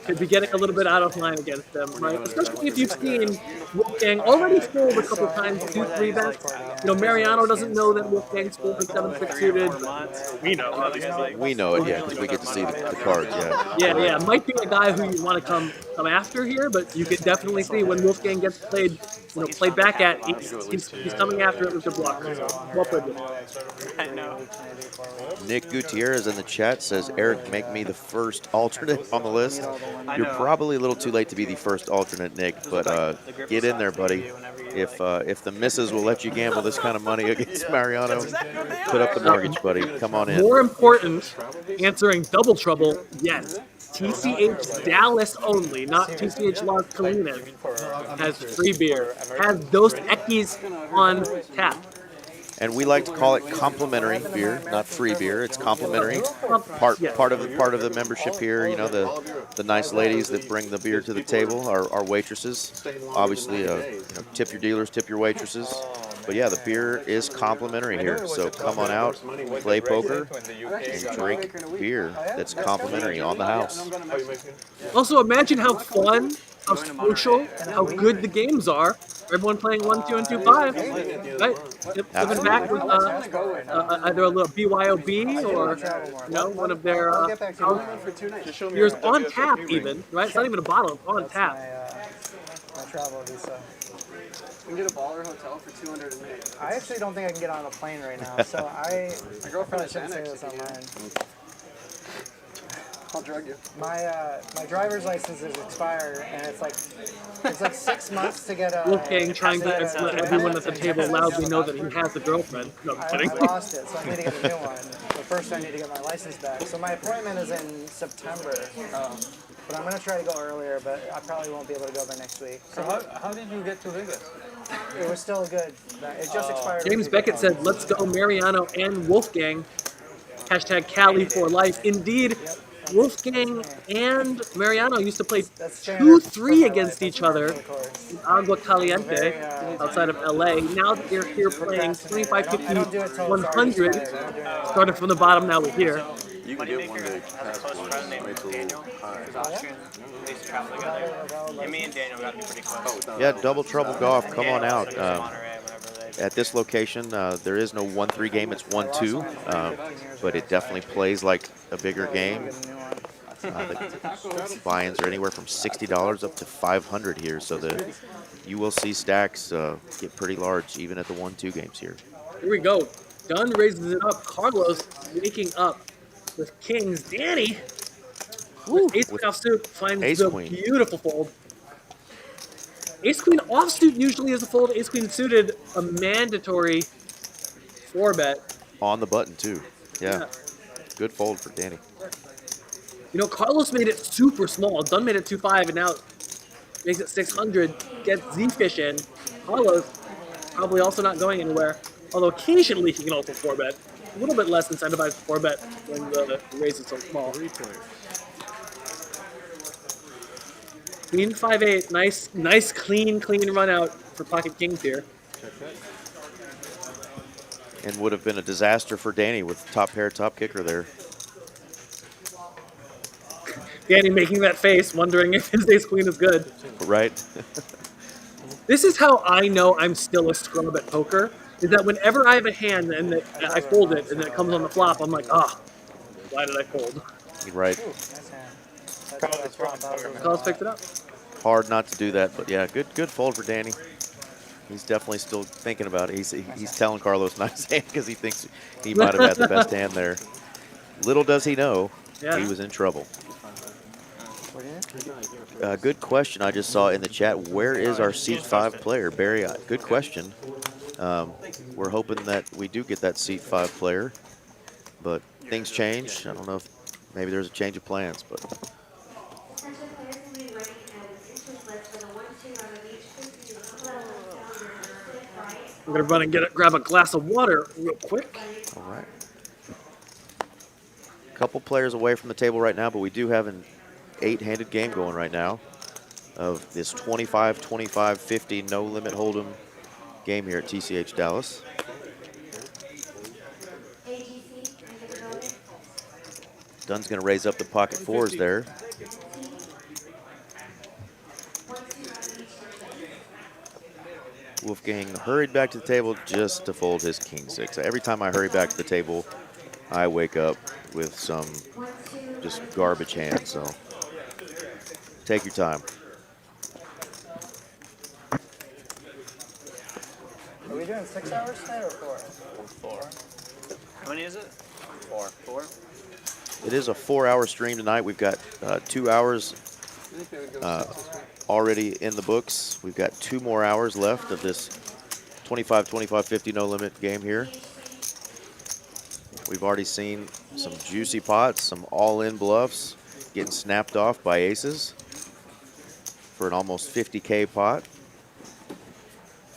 could be getting a little bit out of line against them, right? Especially if you've seen Wolfgang already fold a couple times 2-3 bets. You know, Mariano doesn't know that Wolfgang's folding 7-6 suited. We know, obviously. We know it, yeah, because we get to see the cards, yeah. Yeah. Might be a guy who you want to come after here, but you can definitely see when Wolfgang gets played back at, he's coming after it with the block. So, well played. I know. Nick Gutierrez in the chat says, Eric, make me the first alternate on the list. You're probably a little too late to be the first alternate, Nick, but get in there, buddy. If the missus will let you gamble this kind of money against Mariano, put up the mortgage, buddy. Come on in. More important, answering double trouble, yes. TCH Dallas only, not TCH Las Colinas, has free beer. Has Dos Equis on tap. And we like to call it complimentary beer, not free beer. It's complimentary. Part of the membership here. You know, the nice ladies that bring the beer to the table are waitresses. Obviously, tip your dealers, tip your waitresses. But yeah, the beer is complimentary here. So come on out, play poker, and drink beer that's complimentary on the house. Also, imagine how fun, how social, how good the games are. Everyone playing 1, 2, and 2, 5, right? Giving back with either a little BYOB or one of their beers on tap, even, right? It's not even a bottle; it's on tap. My travel visa. You can get a baller hotel for 200 a night. I actually don't think I can get on a plane right now, so My girlfriend probably shouldn't say is this online. I'll drug you. My driver's license is expired, and it's like 6 months to get a. Wolfgang trying to get a let driving everyone at the license. table loudly know that he has a girlfriend. No, I'm kidding. I lost it, so I need to get a new one. But first, I need to get my license back. So my appointment is in September. But I'm gonna try to go earlier, but I probably won't be able to go by next week. So how did you get to Vegas? It was still good. It just expired. James Beckett said, "Let's go, Mariano and Wolfgang." Hashtag Cali for life. Indeed, Wolfgang and Mariano used to play 2-3 against each other in Agua Caliente outside of LA. Now that they're here playing 25, 50, 100, started from the bottom, now we're here. You can get one day past one. It's a little high. They used to travel together. And me and Daniel got to be pretty close. Yeah, Double Trouble Golf, come on out. Monterey, whenever they At this location, there is no 1-3 game, it's 1-2, but it definitely plays like a bigger game. The buy-ins are anywhere from $60 up to $500 here, so you will see stacks get pretty large even at the 1-2 games here. Here we go. Dunn raises it up. Carlos waking up with kings. Danny, with ace queen offsuit, finds ace the queen. beautiful fold. Ace queen offsuit usually is a fold. Ace queen suited, a mandatory 4-bet. On the button, too. Yeah. Good fold for Danny. You know, Carlos made it super small. Dunn made it 2-5, and now makes it 600. Gets Z-fish in. Carlos probably also not going anywhere. Although occasionally he can also 4-bet. A little bit less incentivized to 4-bet when the raise is so small. Queen 5-8. Nice, clean run out for pocket kings here. And would have been a disaster for Danny with top pair, top kicker there. Danny making that face, wondering if his ace queen is good. Right? This is how I know I'm still a scrub at poker, is that whenever I have a hand and I fold it and then it comes on the flop, I'm like, why did I fold? Right. Carlos picked it up. Hard not to do that, but yeah, good fold for Danny. He's definitely still thinking about it. He's telling Carlos nice hand because he thinks he might have had the best hand there. Little does he know, he was in trouble. Good question I just saw in the chat. Where is our seat 5 player? Barry, good question. We're hoping that we do get that seat 5 player, but things change. I don't know if maybe there's a change of plans, but. I'm gonna run and grab a glass of water real quick. All right. A couple players away from the table right now, but we do have an 8-handed game going right now of this 25, 25, 50 no limit hold'em game here at TCH Dallas. Dunn's going to raise up the pocket fours there. Wolfgang hurried back to the table just to fold his king 6. Every time I hurry back to the table, I wake up with some just garbage hand, so take your time. Are we doing 6 hours today or 4? 4. How many is it? 4. It is a 4-hour stream tonight. We've got 2 hours already in the books. We've got 2 more hours left of this 25, 25, 50 no limit game here. We've already seen some juicy pots, some all-in bluffs getting snapped off by aces for an almost 50K pot.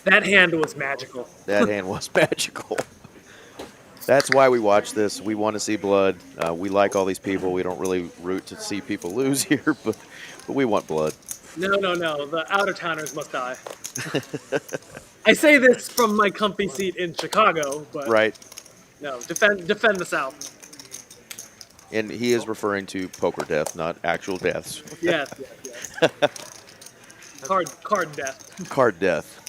That hand was magical. That hand was magical. That's why we watch this. We want to see blood. We like all these people. We don't really root to see people lose here, but we want blood. No. The out-of-towners must die. I say this from my comfy seat in Chicago, but right. No, defend the South. And he is referring to poker death, not actual deaths. Yes. Card death. Card death.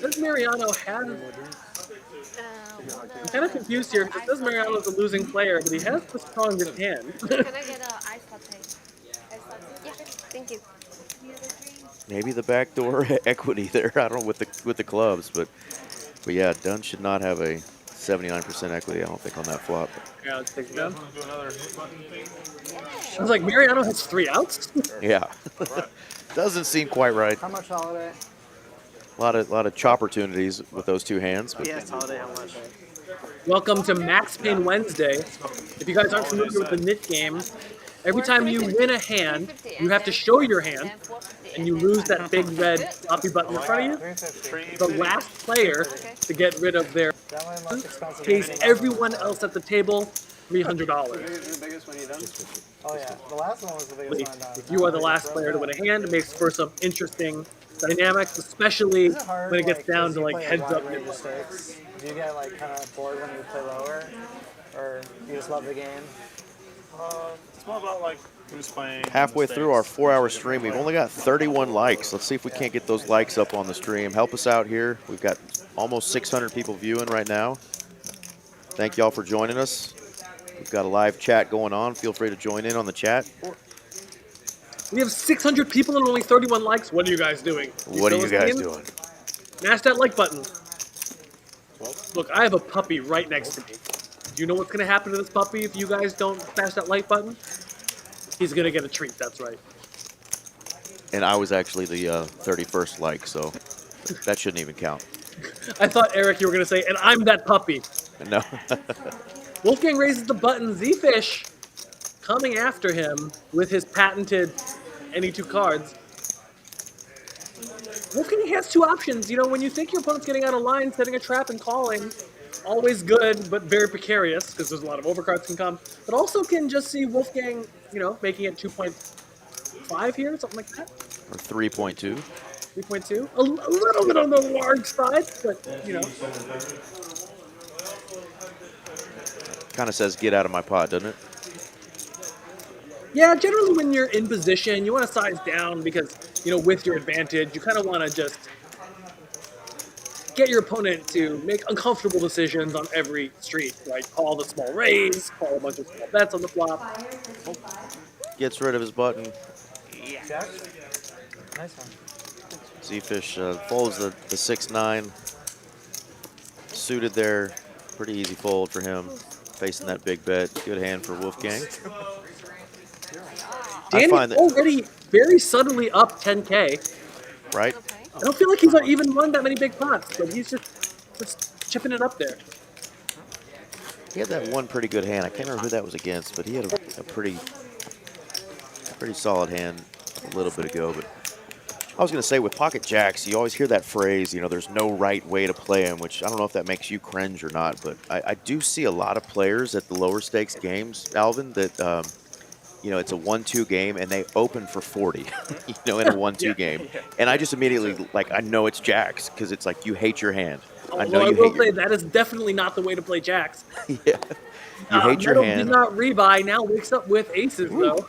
Does Mariano have... I'm kind of confused here. It says Mariano's a losing player, but he has the strongest hand. Can I get an ice latte? Yeah, thank you. Maybe the backdoor equity there. I don't know with the clubs, but yeah, Dunn should not have a 79% equity, I don't think, on that flop. Yeah, let's take it down. Do another. I was like, Mariano has 3 outs? Yeah. Doesn't seem quite right. How much holiday? A lot of chop opportunities with those 2 hands. But Yes, holiday, how much? Welcome to Max Payne Wednesday. If you guys aren't familiar with the nit game, every time you win a hand, you have to show your hand, and you lose that big red floppy button in front of you. The last player to get rid of their That one less expensive. pays everyone else at the table $300. The biggest one you done? Oh yeah, the last one was the biggest one done. If you are the last player to win a hand, it makes for some interesting dynamics, especially Is it hard, when it gets down 'cause to you like play a heads wide up. range of stakes? Do you get like kind of bored when you play lower, or you just love the game? It's more about like who's playing. halfway through our 4-hour stream, we've only got 31 likes. Let's see if we can't get those likes up on the stream. Help us out here. We've got almost 600 people viewing right now. Thank y'all for joining us. We've got a live chat going on. Feel free to join in on the chat. We have 600 people and only 31 likes. What are you guys doing? What are you still guys listening? doing? Smash that like button. Look, I have a puppy right next to me. Do you know what's going to happen to this puppy if you guys don't smash that like button? He's going to get a treat, that's right. And I was actually the 31st like, so that shouldn't even count. I thought, Eric, you were going to say, and I'm that puppy. No. Wolfgang raises the button. Z-Fish coming after him with his patented any 2 cards. Wolfgang has 2 options. You know, when you think your opponent's getting out of line, setting a trap and calling, always good, but very precarious, because there's a lot of overcards can come. But also can just see Wolfgang, you know, making it 2.5 here, something like that. Or 3.2. 3.2. A little bit on the large side, but, you know. Kind of says get out of my pot, doesn't it? Yeah, generally when you're in position, you want to size down because, you know, with your advantage, you kind of want to just get your opponent to make uncomfortable decisions on every street, like call the small raise, call a bunch of small bets on the flop. Gets rid of his button. Jack? Nice one. Z-Fish folds the 6-9. Suited there. Pretty easy fold for him. Facing that big bet. Good hand for Wolfgang. I Danny find that, already very subtly up 10K. right? I don't feel like he's even won that many big pots, but he's just chipping it up there. He had that one pretty good hand. I can't remember who that was against, but he had a pretty solid hand a little bit ago. But I was going to say, with pocket jacks, you always hear that phrase, you know, there's no right way to play them, which I don't know if that makes you cringe or not, but I do see a lot of players at the lower stakes games, Alvin, that, you know, it's a 1-2 game and they open for 40, you know, in a 1-2 game. And I just immediately, like, I know it's jacks because it's like you hate your hand. I know you will hate say that is definitely not the way to play jacks. Yeah. You hate your Metal hand. did not rebuy, now wakes up with aces, though.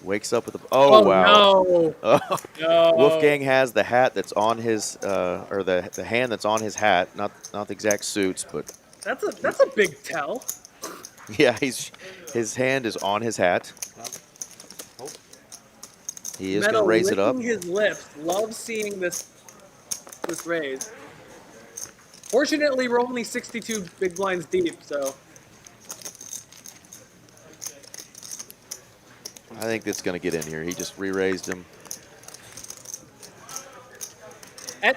Wakes up with a, oh wow. No. Oh. No. Wolfgang has the hat that's on his, or the hand that's on his hat, not the exact suits, but. That's a big tell. Yeah, his hand is on his hat. He is going to raise it up. Licking his lips. Love seeing this raise. Fortunately, we're only 62 big blinds deep, so. I think it's going to get in here. He just re-raised him.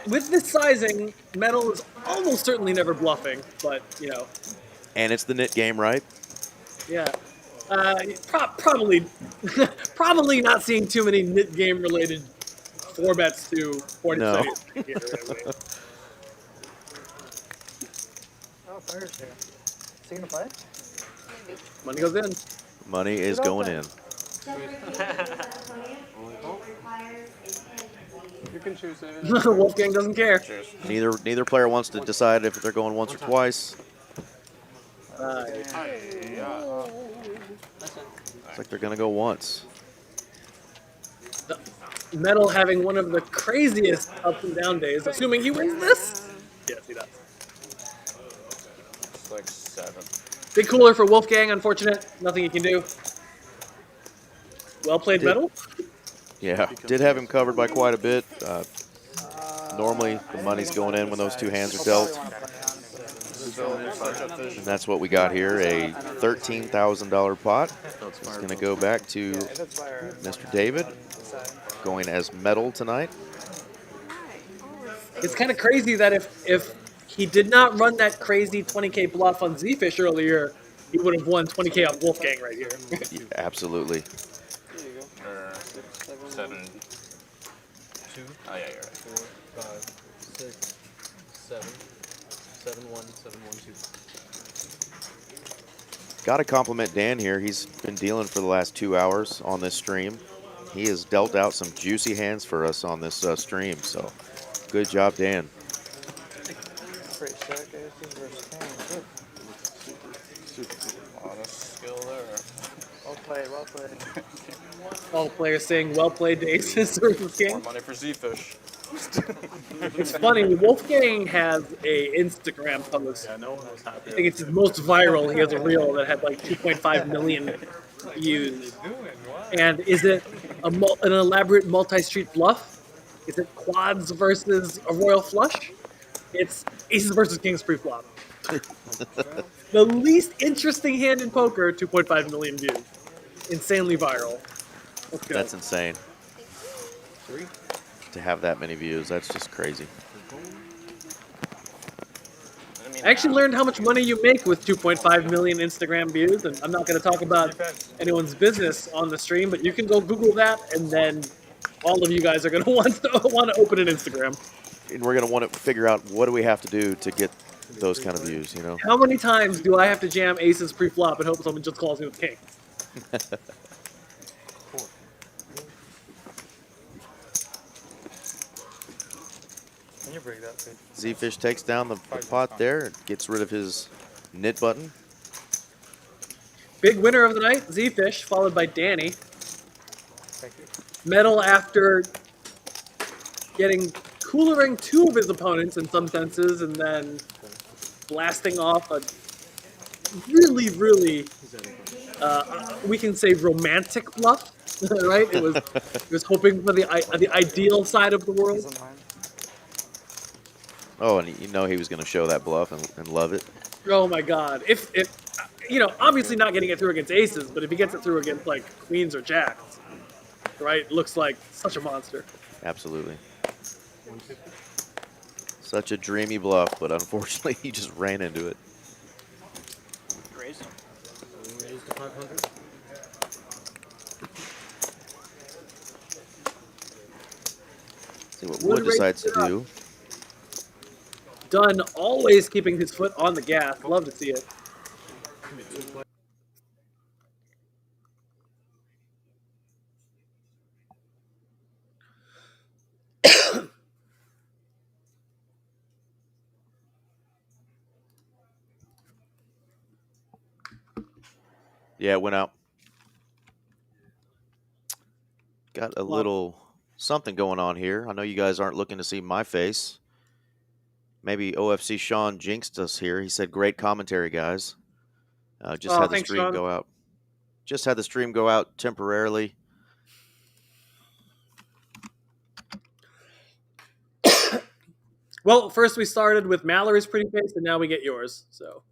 With this sizing, Metal is almost certainly never bluffing, but, you know. And it's the nit game, right? Yeah. Probably probably not seeing too many nit game related 4-bets to 40%. No. Oh, fire's here. Is he gonna play? Money goes in. Money is going in. You can choose it. Wolfgang doesn't care. Neither player wants to decide if they're going once or twice. Looks like they're going to go once. Metal having one of the craziest ups and down days, assuming he wins this. Yes, he does. It's like 7. Big cooler for Wolfgang, unfortunate. Nothing he can do. Well played, Metal. Yeah, did have him covered by quite a bit. Normally, the money's going in when those 2 hands are dealt. And that's what we got here, a $13,000 pot. It's going to go back to Mr. David, going as medal tonight. It's kind of crazy that if he did not run that crazy 20K bluff on Z-Fish earlier, he would have won 20K on Wolfgang right here. Absolutely. There you go. 7, 2. Oh, yeah, you're right. 4, 5, 6, 7, 7, 1, 7, 1, 2. Got to compliment Dan here. He's been dealing for the last 2 hours on this stream. He has dealt out some juicy hands for us on this stream, so good job, Dan. Pretty sick. Aces versus kings. A lot of skill there. Well played, well played. All the players saying, well played to aces versus More king. money for Z-Fish. It's funny, Wolfgang has a Instagram post. Yeah, no one was happy. I think it's his most viral. He has a reel that had like 2.5 million views. And is it an elaborate multi-street bluff? Is it quads versus a royal flush? It's aces versus kings pre-flop. The least interesting hand in poker, 2.5 million views. Insanely viral. Let's go. That's insane. To have that many views, that's just crazy. I actually learned how much money you make with 2.5 million Instagram views, and I'm not going to talk about anyone's business on the stream, but you can go Google that, and then all of you guys are going to want to open an Instagram. And we're going to want to figure out what do we have to do to get those kind of views, you know? How many times do I have to jam aces pre-flop and hope someone just calls me with kings? Can you break that, please? Z-Fish takes down the pot there, gets rid of his knit button. Big winner of the night, Z-Fish, followed by Danny. Thank you. Medal after getting coolering two of his opponents in some senses, and then blasting off a really, really, we can say romantic bluff, right? It was hoping for the ideal side of the world. Oh, and you know he was going to show that bluff and love it. Oh my God! If you know, obviously not getting it through against aces, but if he gets it through against like queens or jacks, right? Looks like such a monster. Absolutely. Such a dreamy bluff, but unfortunately he just ran into it. Raise. Raise to 500. See what Wood decides to do. Dunn always keeping his foot on the gas. Love to see it. Yeah, it went out. Got a little something going on here. I know you guys aren't looking to see my face. Maybe OFC Sean jinxed us here. He said, "Great commentary, guys." Just had the thanks, stream Sean. go out. Just had the stream go out temporarily. Well, first we started with Mallory's pretty face, and now we get yours. So.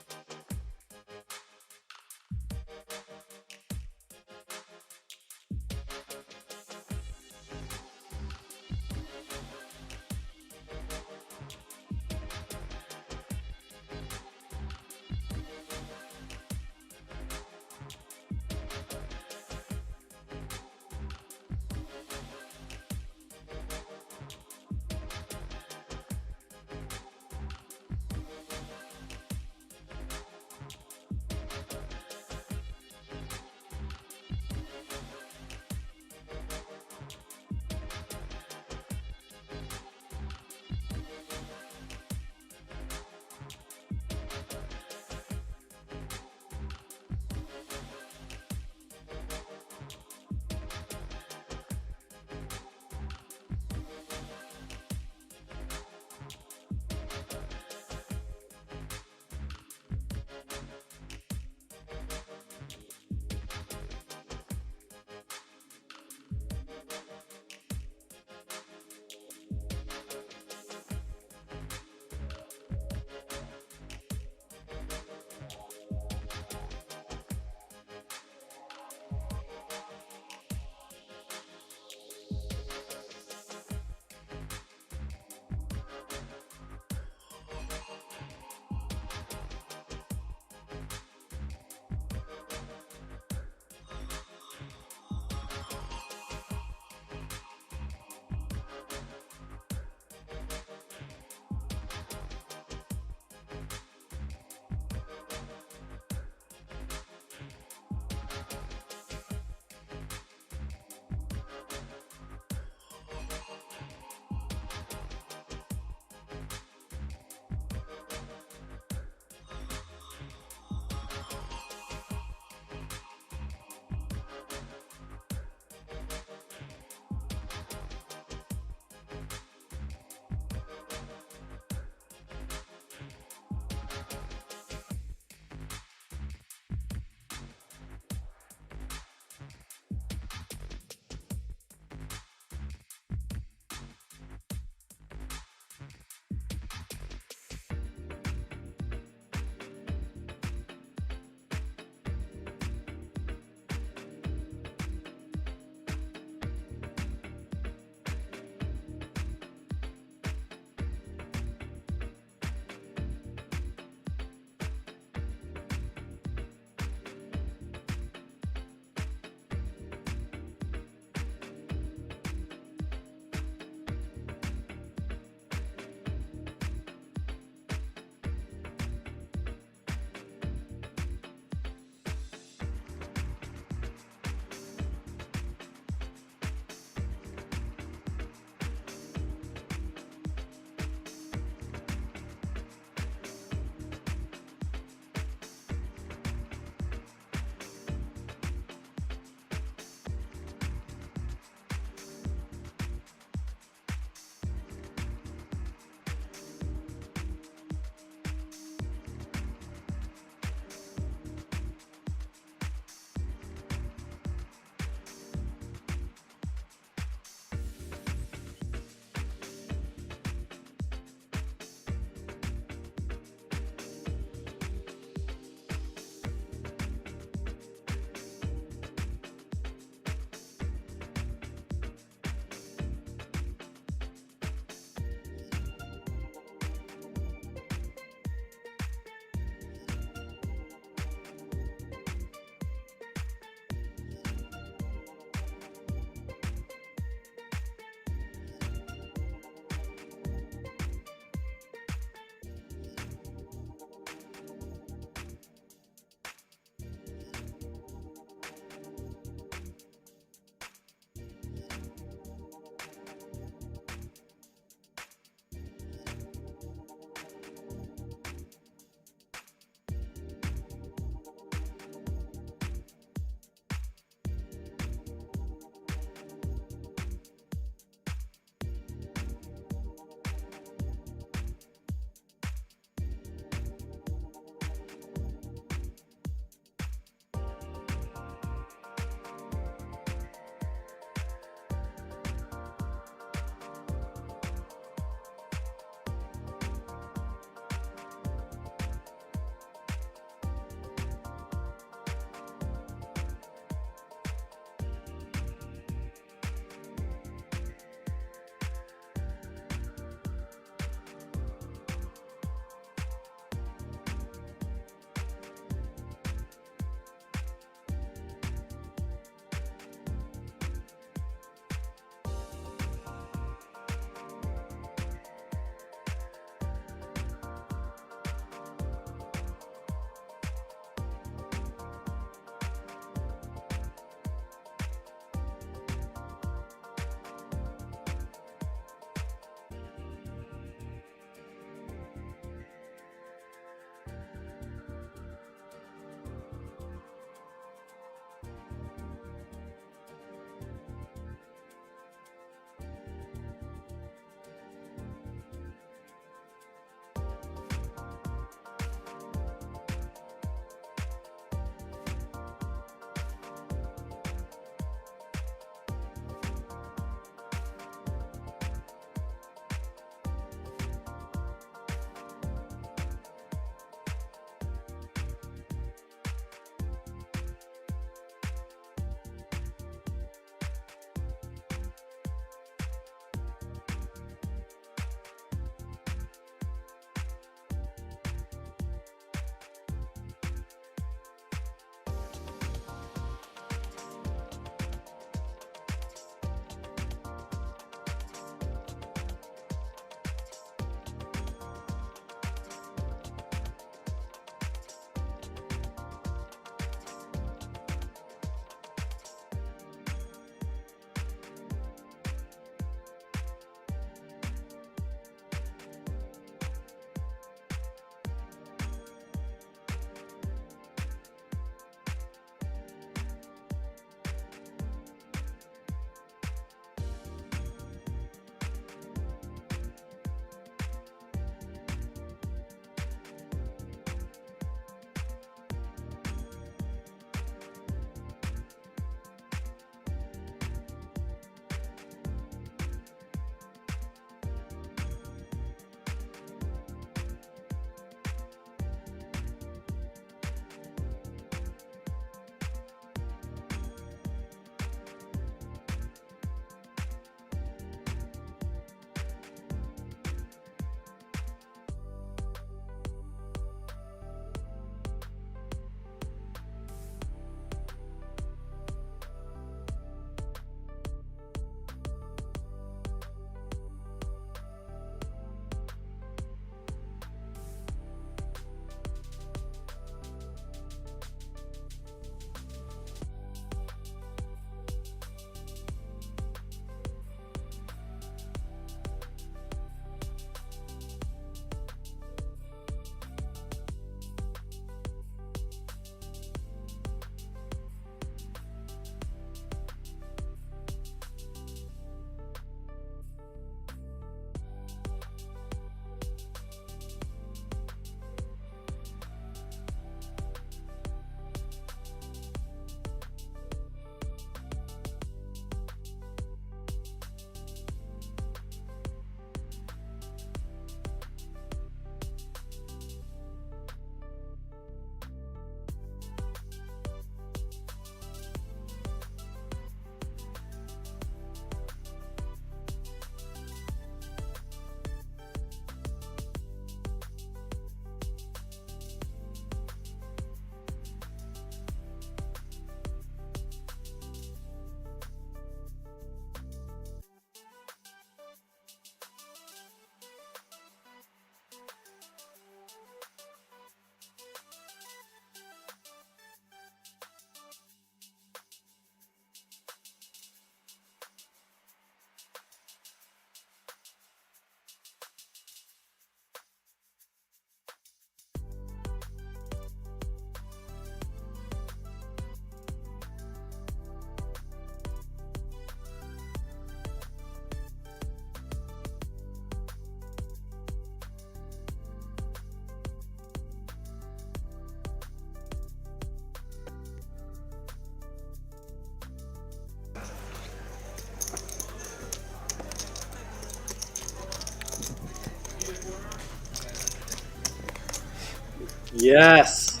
Yes.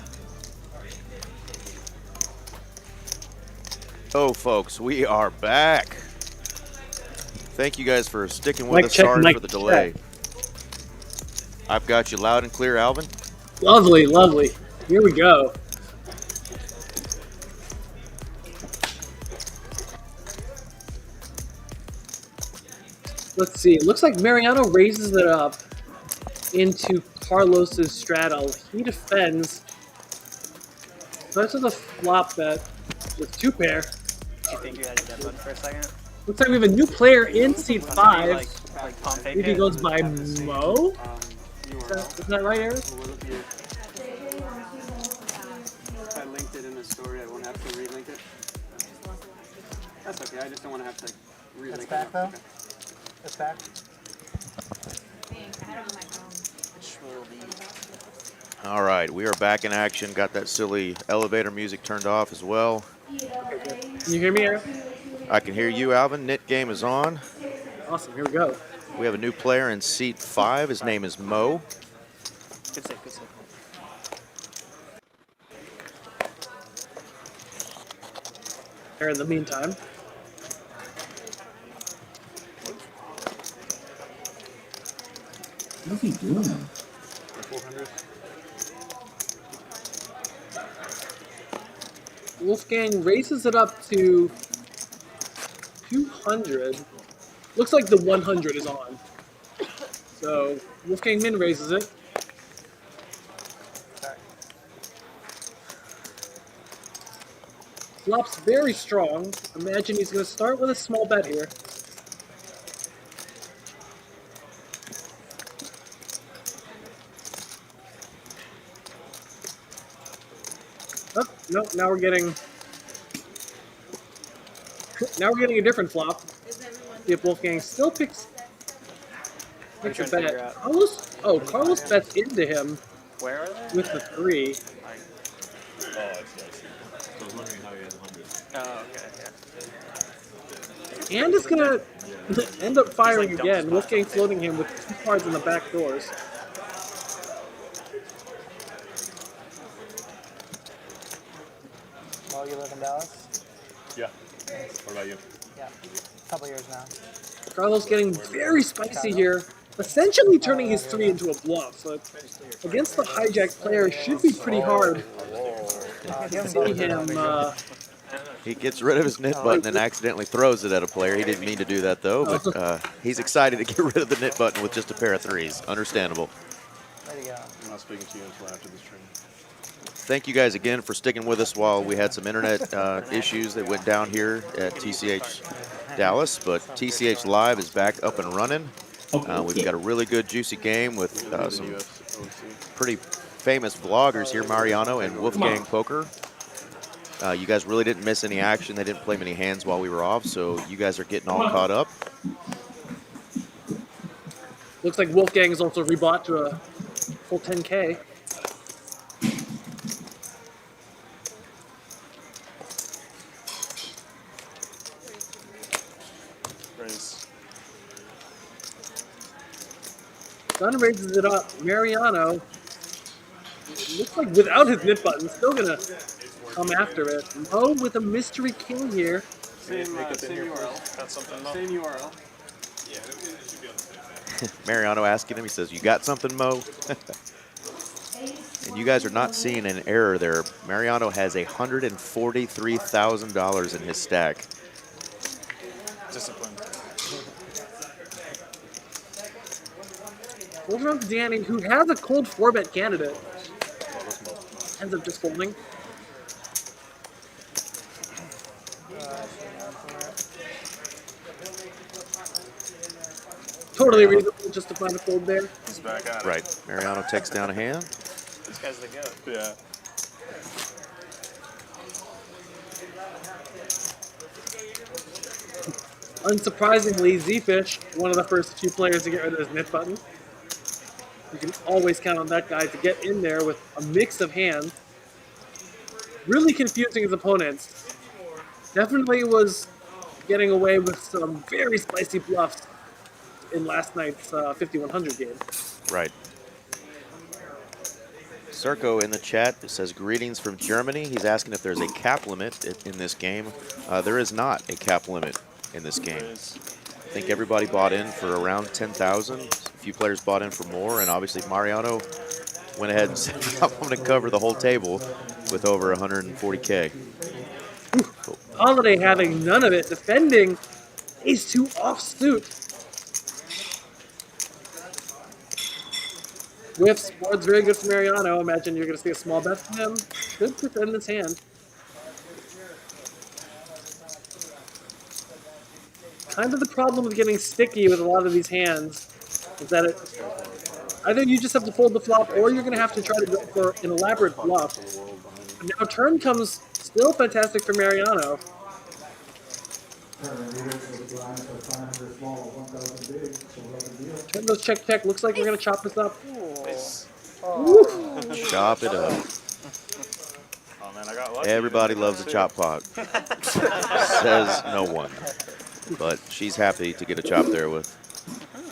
Oh, folks, we are back. Thank you guys for sticking with Mic us. check, Sorry mic for the delay. check. I've got you loud and clear, Alvin. Lovely, lovely. Here we go. Let's see. It looks like Mariano raises it up into Carlos's straddle. He defends. Starts with a flop bet with two pair. Do you think you had your dead button for a second? Looks like we have a new player in seat 5. Like pump fake If he it? goes by Mo? Is that right, Eric? If I linked it in the story, I won't have to relink it. That's okay. I just don't want to have to relink It's it. back though? Okay. It's back. All right, we are back in action. Got that silly elevator music turned off as well. Can you hear me, Eric? I can hear you, Alvin. Knit game is on. Awesome. Here we go. We have a new player in seat 5. His name is Mo. Good save, good save. Here in the meantime. What's he doing? 400. Wolfgang raises it up to 200. Looks like the 100 is on. So Wolfgang min raises it. Flop's very strong. Imagine he's going to start with a small bet here. Oh, no, now we're getting a different flop. See if Wolfgang still picks a bet. Carlos bets into him. Where are they? With the 3. Oh, I see, I see. So I was wondering how he has 100. Oh, okay, yeah. And is gonna end up firing again. Wolfgang floating him with 2 cards in the back doors. Well, you live in Dallas? Yeah. What about you? Yeah. A couple years now. Carlos getting very spicy here. Essentially turning his 3 into a bluff. So against the hijack player should be pretty hard. See him He gets rid of his knit button and accidentally throws it at a player. He didn't mean to do that, though, but he's excited to get rid of the knit button with just a pair of 3s. Understandable. There you go. I'm not speaking to you until after this training. Thank you guys again for sticking with us while we had some internet issues that went down here at TCH Dallas, but TCH Live is back up and running. We've got a really good, juicy game with some pretty famous vloggers here, Mariano and Wolfgang Poker. You guys really didn't miss any action. They didn't play many hands while we were off, so you guys are getting all caught up. looks like Wolfgang is also rebought to a full 10K. Raise. Gun raises it up. Mariano, looks like without his knit button, still gonna come after it. Mo with a mystery king here. Same URL. Got something, Mo? Same URL. Mariano asking him, he says, "You got something, Mo?" And you guys are not seeing an error there. Mariano has $143,000 in his stack. Discipline. Over on to Danny, who has a cold 4-bet candidate. Ends up just folding. Totally reasonable just to find a fold there. He's back at it. Right. Mariano takes down a hand. This guy's the goat. Yeah. Unsurprisingly, Z-Fish, one of the first few players to get rid of his knit button. You can always count on that guy to get in there with a mix of hands. Really confusing his opponents. Definitely was getting away with some very spicy bluffs in last night's 5100 game. Right. Circo in the chat says greetings from Germany. He's asking if there's a cap limit in this game. There is not a cap limit in this game. I think everybody bought in for around 10,000. A few players bought in for more, and obviously Mariano went ahead and said, I'm going to cover the whole table with over 140K. Holiday having none of it, defending ace-2 offsuit. Whiffs, board's very good for Mariano. Imagine you're going to see a small bet from him. Good to defend this hand. Kind of the problem with getting sticky with a lot of these hands is that either you just have to fold the flop or you're going to have to try to go for an elaborate bluff. And now turn comes still fantastic for Mariano. Turn goes check, check. Looks like we're going to chop this up. Chop it up. Oh man, I got lucky. Everybody loves a chop pot. Says no one. But she's happy to get a chop there with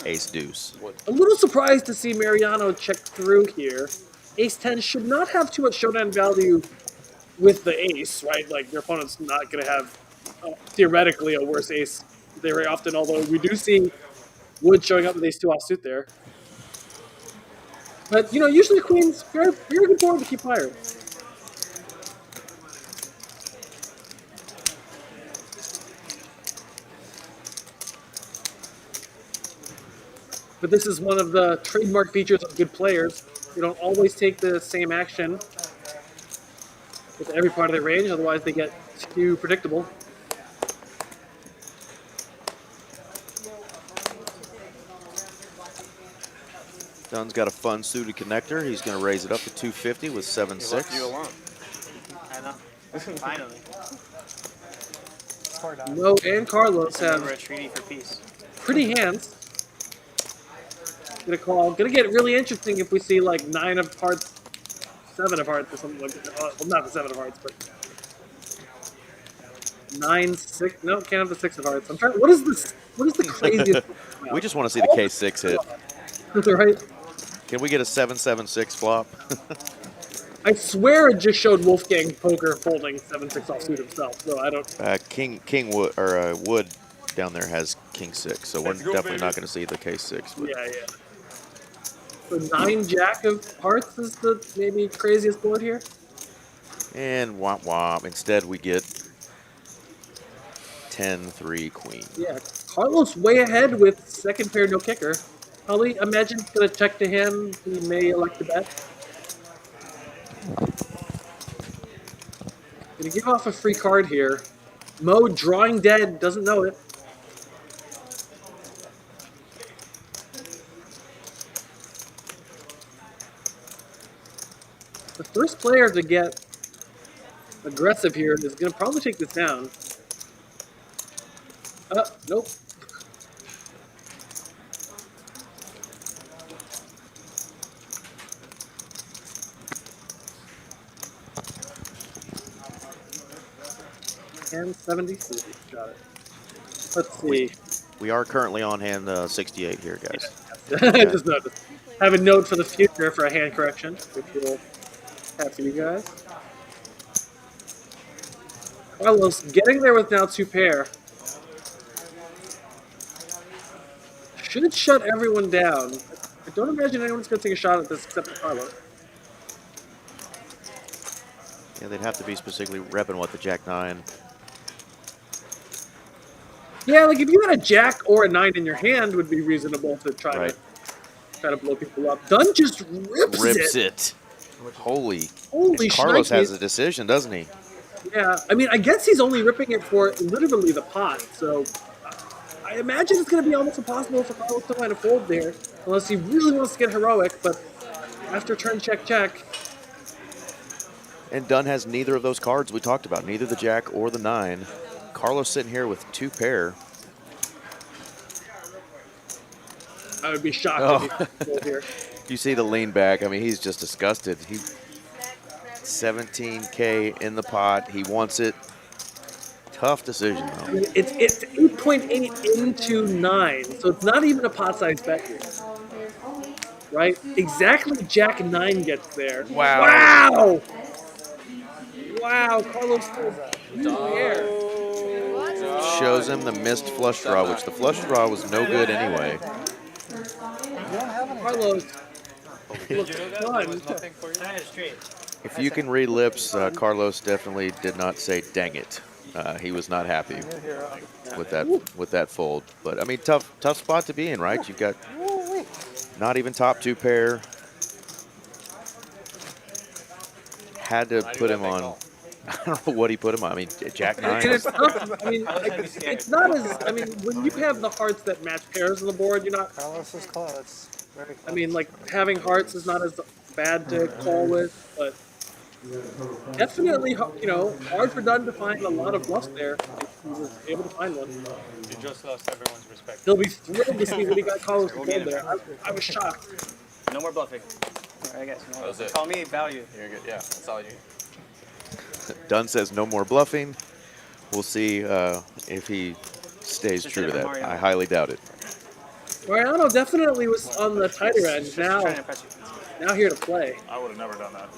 ace deuce. A little surprised to see Mariano check through here. Ace 10 should not have too much showdown value with the ace, right? Like, your opponent's not going to have, theoretically, a worse ace very often, although we do see Wood showing up with ace 2 offsuit there. But, you know, usually queens, very good board to keep higher. But this is one of the trademark features of good players. You don't always take the same action with every part of their range, otherwise they get too predictable. Dunn's got a fun suited connector. He's going to raise it up to 250 with 7-6. You alone. I know. Finally. Mo and Carlos have a treaty for peace. pretty hands. Gonna get really interesting if we see like 9 of hearts, 7 of hearts, or something like that. Well, not the 7 of hearts, but 9, 6. No, can't have the 6 of hearts. I'm trying. What is this? What is the craziest? We just want to see the K6 hit. Right. Can we get a 7-7-6 flop? I swear it just showed Wolfgang Poker folding 7-6 offsuit himself. So I don't. King Wood or Wood down there has King 6, so we're definitely not going to see the K6. But. Yeah, yeah. So 9 Jack of hearts is the maybe craziest board here. And womp womp. Instead, we get 10-3 queen. Yeah, Carlos way ahead with second pair no kicker. Probably imagine it's gonna check to him. He may elect to bet. Gonna give off a free card here. Mo drawing dead, doesn't know it. The first player to get aggressive here is going to probably take this down. Nope. And 76. Got it. Let's see. We are currently on hand 68 here, guys. I just noticed. Have a note for the future for a hand correction, which will have for you guys. Carlos getting there with now 2 pair. Should shut everyone down. I don't imagine anyone's going to take a shot at this except for Carlos. Yeah, they'd have to be specifically repping what the Jack-9. Yeah, like if you had a Jack or a 9 in your hand, would be reasonable to try to blow people up. Dunn just rips it. Holy shnikes. Carlos has a decision, doesn't he? Yeah, I mean, I guess he's only ripping it for literally the pot, so I imagine it's going to be almost impossible for Carlos to find a fold there, unless he really wants to get heroic, but after turn check, check. And Dunn has neither of those cards we talked about, neither the Jack or the 9. Carlos sitting here with 2 pair. I would be shocked if he fold here. You see the lean back. I mean, he's just disgusted. 17K in the pot. He wants it. Tough decision, though. I mean, it's 8.8 into 9, so it's not even a pot size bet here. right? Exactly Jack 9 gets there. Wow. Wow! Wow, Carlos pulled two pair. Shows him the missed flush draw, which the flush draw was no good anyway. Carlos Did looks you know that? There fun. was nothing for you? I had it straight. If you can read lips, Carlos definitely did not say "dang it." He was not happy with that fold. But I mean, tough spot to be in, right? You've got not even top 2 pair. Had to put him on. I don't know what he put him on. I mean, Jack 9. And it's tough. I mean, it's not as. I mean, when you have the hearts that match pairs on the board, you're not. Carlos is close. Very close. I mean, like having hearts is not as bad to call with, but definitely, you know, hard for Dunn to find a lot of bluffs there. He was able to find one. You just lost everyone's respect. He'll be thrilled to see what he got Carlos to fold there. I was shocked. No more bluffing. I guess. No That was it. Call me value. You're good. Yeah, that's all you. Dunn says no more bluffing. We'll see if he stays true to that. I highly doubt it. Mariano definitely was on the tighter end. Now here to play. I would have never done that.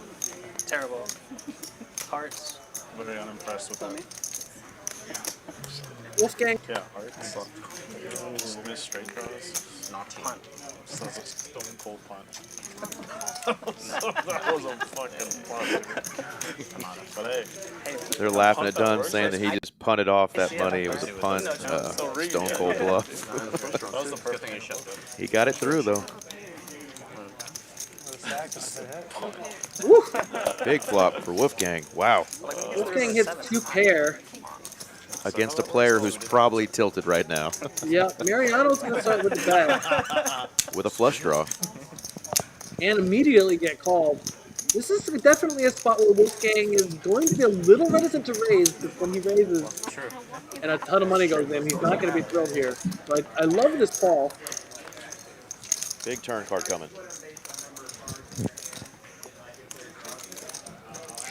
Terrible. Hearts. Literally unimpressed with that. Wolfgang. Yeah, hearts. Just missed straight draws. Not Punt. Sounds like stone cold punt. That was a fucking punt. But hey. They're laughing at Dunn, saying that he just punted off that money. It was a punt, stone cold bluff. That was the first thing he showed. He got it through though. Big flop for Wolfgang. Wow. Wolfgang hits 2 pair. Against a player who's probably tilted right now. Yeah, Mariano's going to start with the bet. With a flush draw. And immediately get called. This is definitely a spot where Wolfgang is going to be a little reticent to raise, because when he raises and a ton of money goes in, he's not going to be thrilled here. But I love this call. Big turn card coming.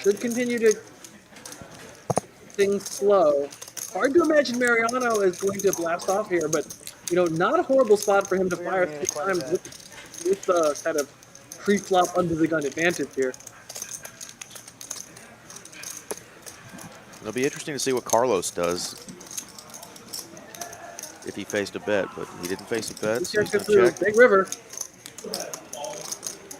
Should continue to things slow. Hard to imagine Mariano is going to blast off here, but you know, not a horrible spot for him to fire 3 times with the kind of pre-flop under the gun advantage here. It'll be interesting to see what Carlos does if he faced a bet, but he didn't face a bet. So he's gonna check. Big River.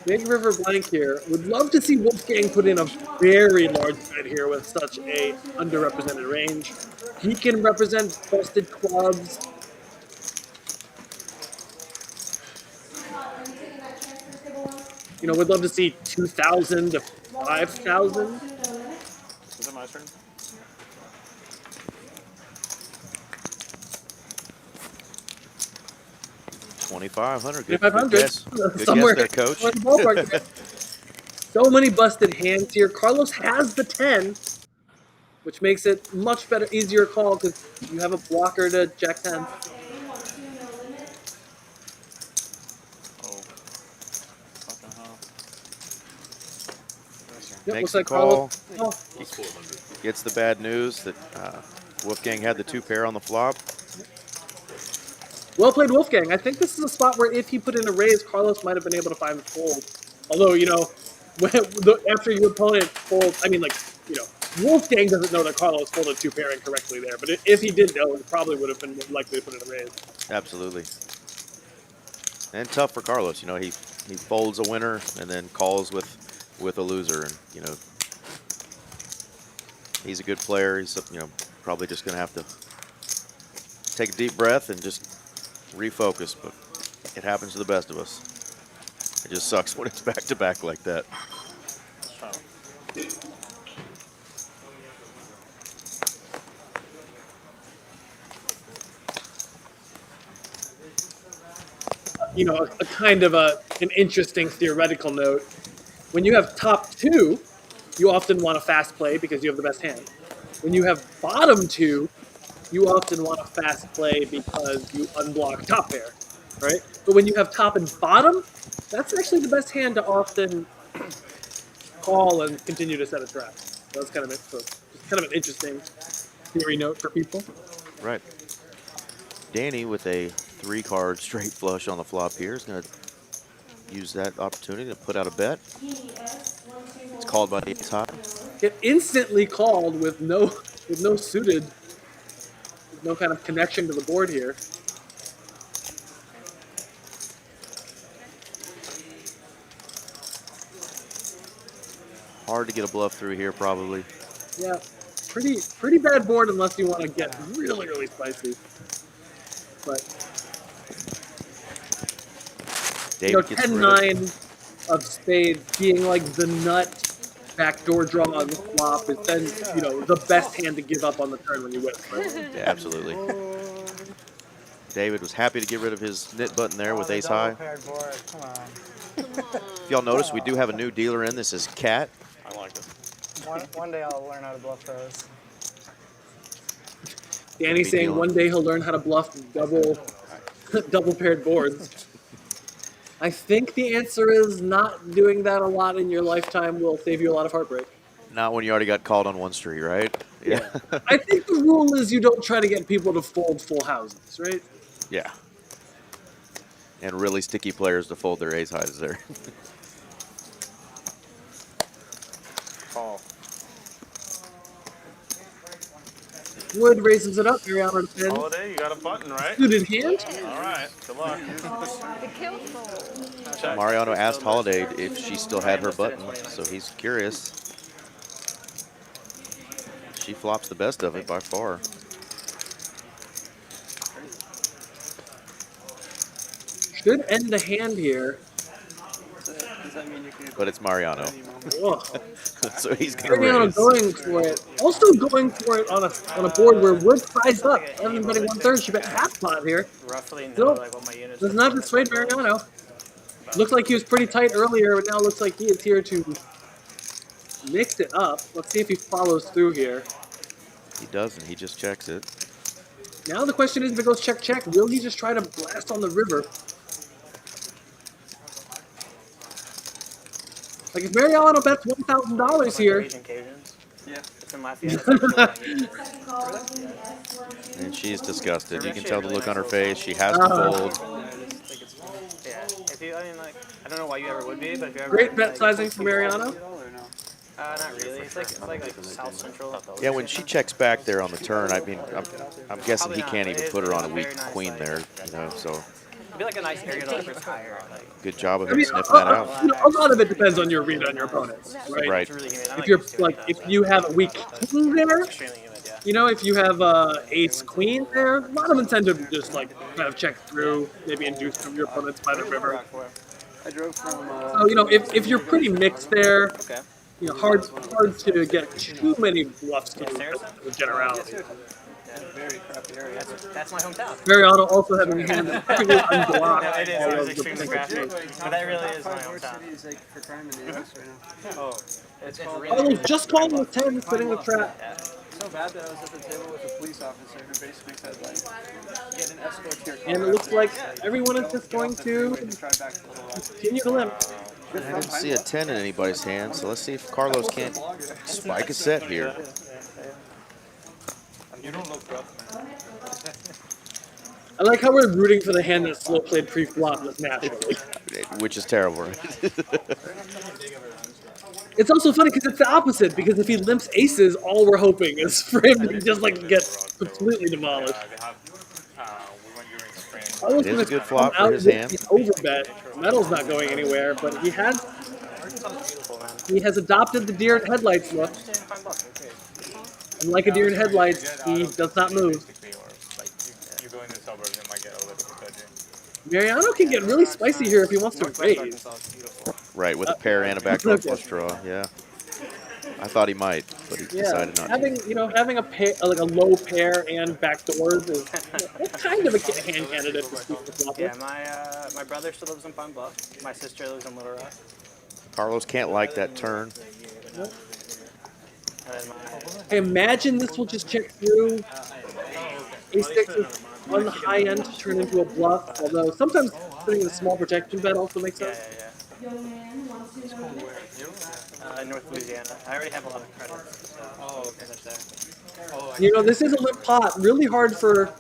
Big River blank here. Would love to see Wolfgang put in a very large bet here with such a underrepresented range. He can represent busted clubs. You know, would love to see 2,000 to 5,000. Is it my turn? $2,500. Good 2,500. guess. Good Somewhere guess there, Coach. in the ballpark. So many busted hands here. Carlos has the 10, which makes it much better, easier call because you have a blocker to Jack 10. Yep, Makes looks the like call. Carlos. Gets the bad news that Wolfgang had the 2 pair on the flop. Well played, Wolfgang. I think this is a spot where if he put in a raise, Carlos might have been able to find the fold. Although, you know, after your opponent folds, I mean, like, you know, Wolfgang doesn't know that Carlos folded 2 pair incorrectly there, but if he did know, it probably would have been likely to put in a raise. Absolutely. And tough for Carlos. You know, he folds a winner and then calls with a loser, and you know, he's a good player. He's, you know, probably just going to have to take a deep breath and just refocus, but it happens to the best of us. It just sucks when it's back-to-back like that. You know, a kind of an interesting theoretical note. When you have top 2, you often want a fast play because you have the best hand. When you have bottom 2, you often want a fast play because you unblock top pair, right? But when you have top and bottom, that's actually the best hand to often call and continue to set a trap. So that's kind of an interesting theory note for people. Right. Danny with a 3-card straight flush on the flop here is going to use that opportunity to put out a bet. It's called by the ace high. It instantly called with no suited, with no kind of connection to the board here. Hard to get a bluff through here, probably. Yeah, pretty bad board unless you want to get really spicy. But David gets rid of 10-9 of spades being like the nut backdoor draw on the flop is then the best hand to give up on the turn when you win. Right? Yeah, absolutely. David was happy to get rid of his knit button there with ace high. Come on. If y'all notice, we do have a new dealer in. This is Cat. I like it. One day I'll learn how to bluff those. Danny's saying one day he'll learn how to bluff double paired boards. I think the answer is not doing that a lot in your lifetime will save you a lot of heartbreak. Not when you already got called on one street, right? Yeah. I think the rule is you don't try to get people to fold full houses, right? Yeah. And really sticky players to fold their ace highs there. Call. Wood raises it up, Mariano to 10. Holiday, you got a button, right? Suited hand. All right. Good luck. Be Mariano asked Holiday if she still had her button, so he's curious. She flops the best of it by far. Should end the hand here. Does that mean you can But it's Mariano. Whoa. So he's going to Mariano raise. going for it. Also going for it on a board where Wood sized up. Rather than betting 1/3, she bet half pot here. Roughly know Still like what my units. does not persuade Mariano. Looked like he was pretty tight earlier, but now looks like he is here to mix it up. Let's see if he follows through here. He doesn't. He just checks it. Now the question is, if it goes check, will he just try to blast on the river? Like, if Mariano bets $1,000 here, Yeah. It's in Lafayette. And she's disgusted. You can tell the look on her face. She has to fold. Yeah. If you, I mean, like, I don't know why you ever would be, but if you ever. great bet sizing for Mariano. Not really. It's like South Central. Yeah, when she checks back there on the turn, I mean, I'm guessing he can't even put her on a weak queen there, you know, so It'd be like a nice area to like retire. Like, good job of I him mean, sniffing that out. a lot of it depends on your read on your opponent, right? Right. If you're like, if you have a weak king there, if you have ace queen there, a lot of them tend to just like kind of check through, maybe induce from your opponents by the river. I drove from. So if you're pretty mixed there, hard to get too many bluffs to the generality. Very crappy area. That's my hometown. Mariano also having a hand that's pretty unblocked. Yeah, it is. all It of was the extremely potential. crappy. But that really is my hometown. City is like for crime in the US right now. Oh, it's Oh, really. just calling with 10, setting the trap. So bad that I was at the table with a police officer who basically said like, get an escort to your car. And it looks like everyone is just going to Try back a little while. continue to limp. I didn't see a 10 in anybody's hand, so let's see if Carlos can't spike a set here. You don't look rough, man. I like how we're rooting for the hand that slow played pre-flop just naturally. Which is terrible, right? It's also funny because it's the opposite, because if he limps aces, all we're hoping is for him to just like get completely demolished. It is a good flop for his hand. Overbet. Metal's not going anywhere, but he has adopted the deer in headlights look. And like a deer in headlights, he does not move. You go in the suburbs, it might get a little bit dodgy. Mariano can get really spicy here if he wants to raise. Right, with a pair and a backdoor flush draw, yeah. I thought he might, but he decided not to. Having a pair, like a low pair and backdoors is kind of a hand candidate for Steve flop. Yeah, my brother still lives in Pine Bluff. My sister lives in Little Rock. Carlos can't like that turn. I imagine this will just check through. Ace-6 is on the high end to turn into a bluff, although sometimes putting in a small protection bet also makes sense. North Louisiana. I already have a lot of credits. So This is a limp pot. Really hard for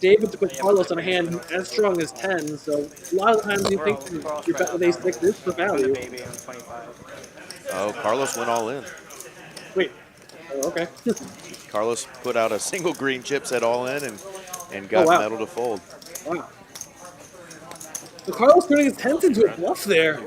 David to put Carlos on a hand as strong as 10, so a lot of the times you think your bet with ace 6 is for value. Baby on 25. Oh, Carlos went all in. Wait. Oh, okay. Carlos put out a single green chip set all in and Oh, got wow. metal to fold. Wow. So Carlos turning his tens into a bluff there.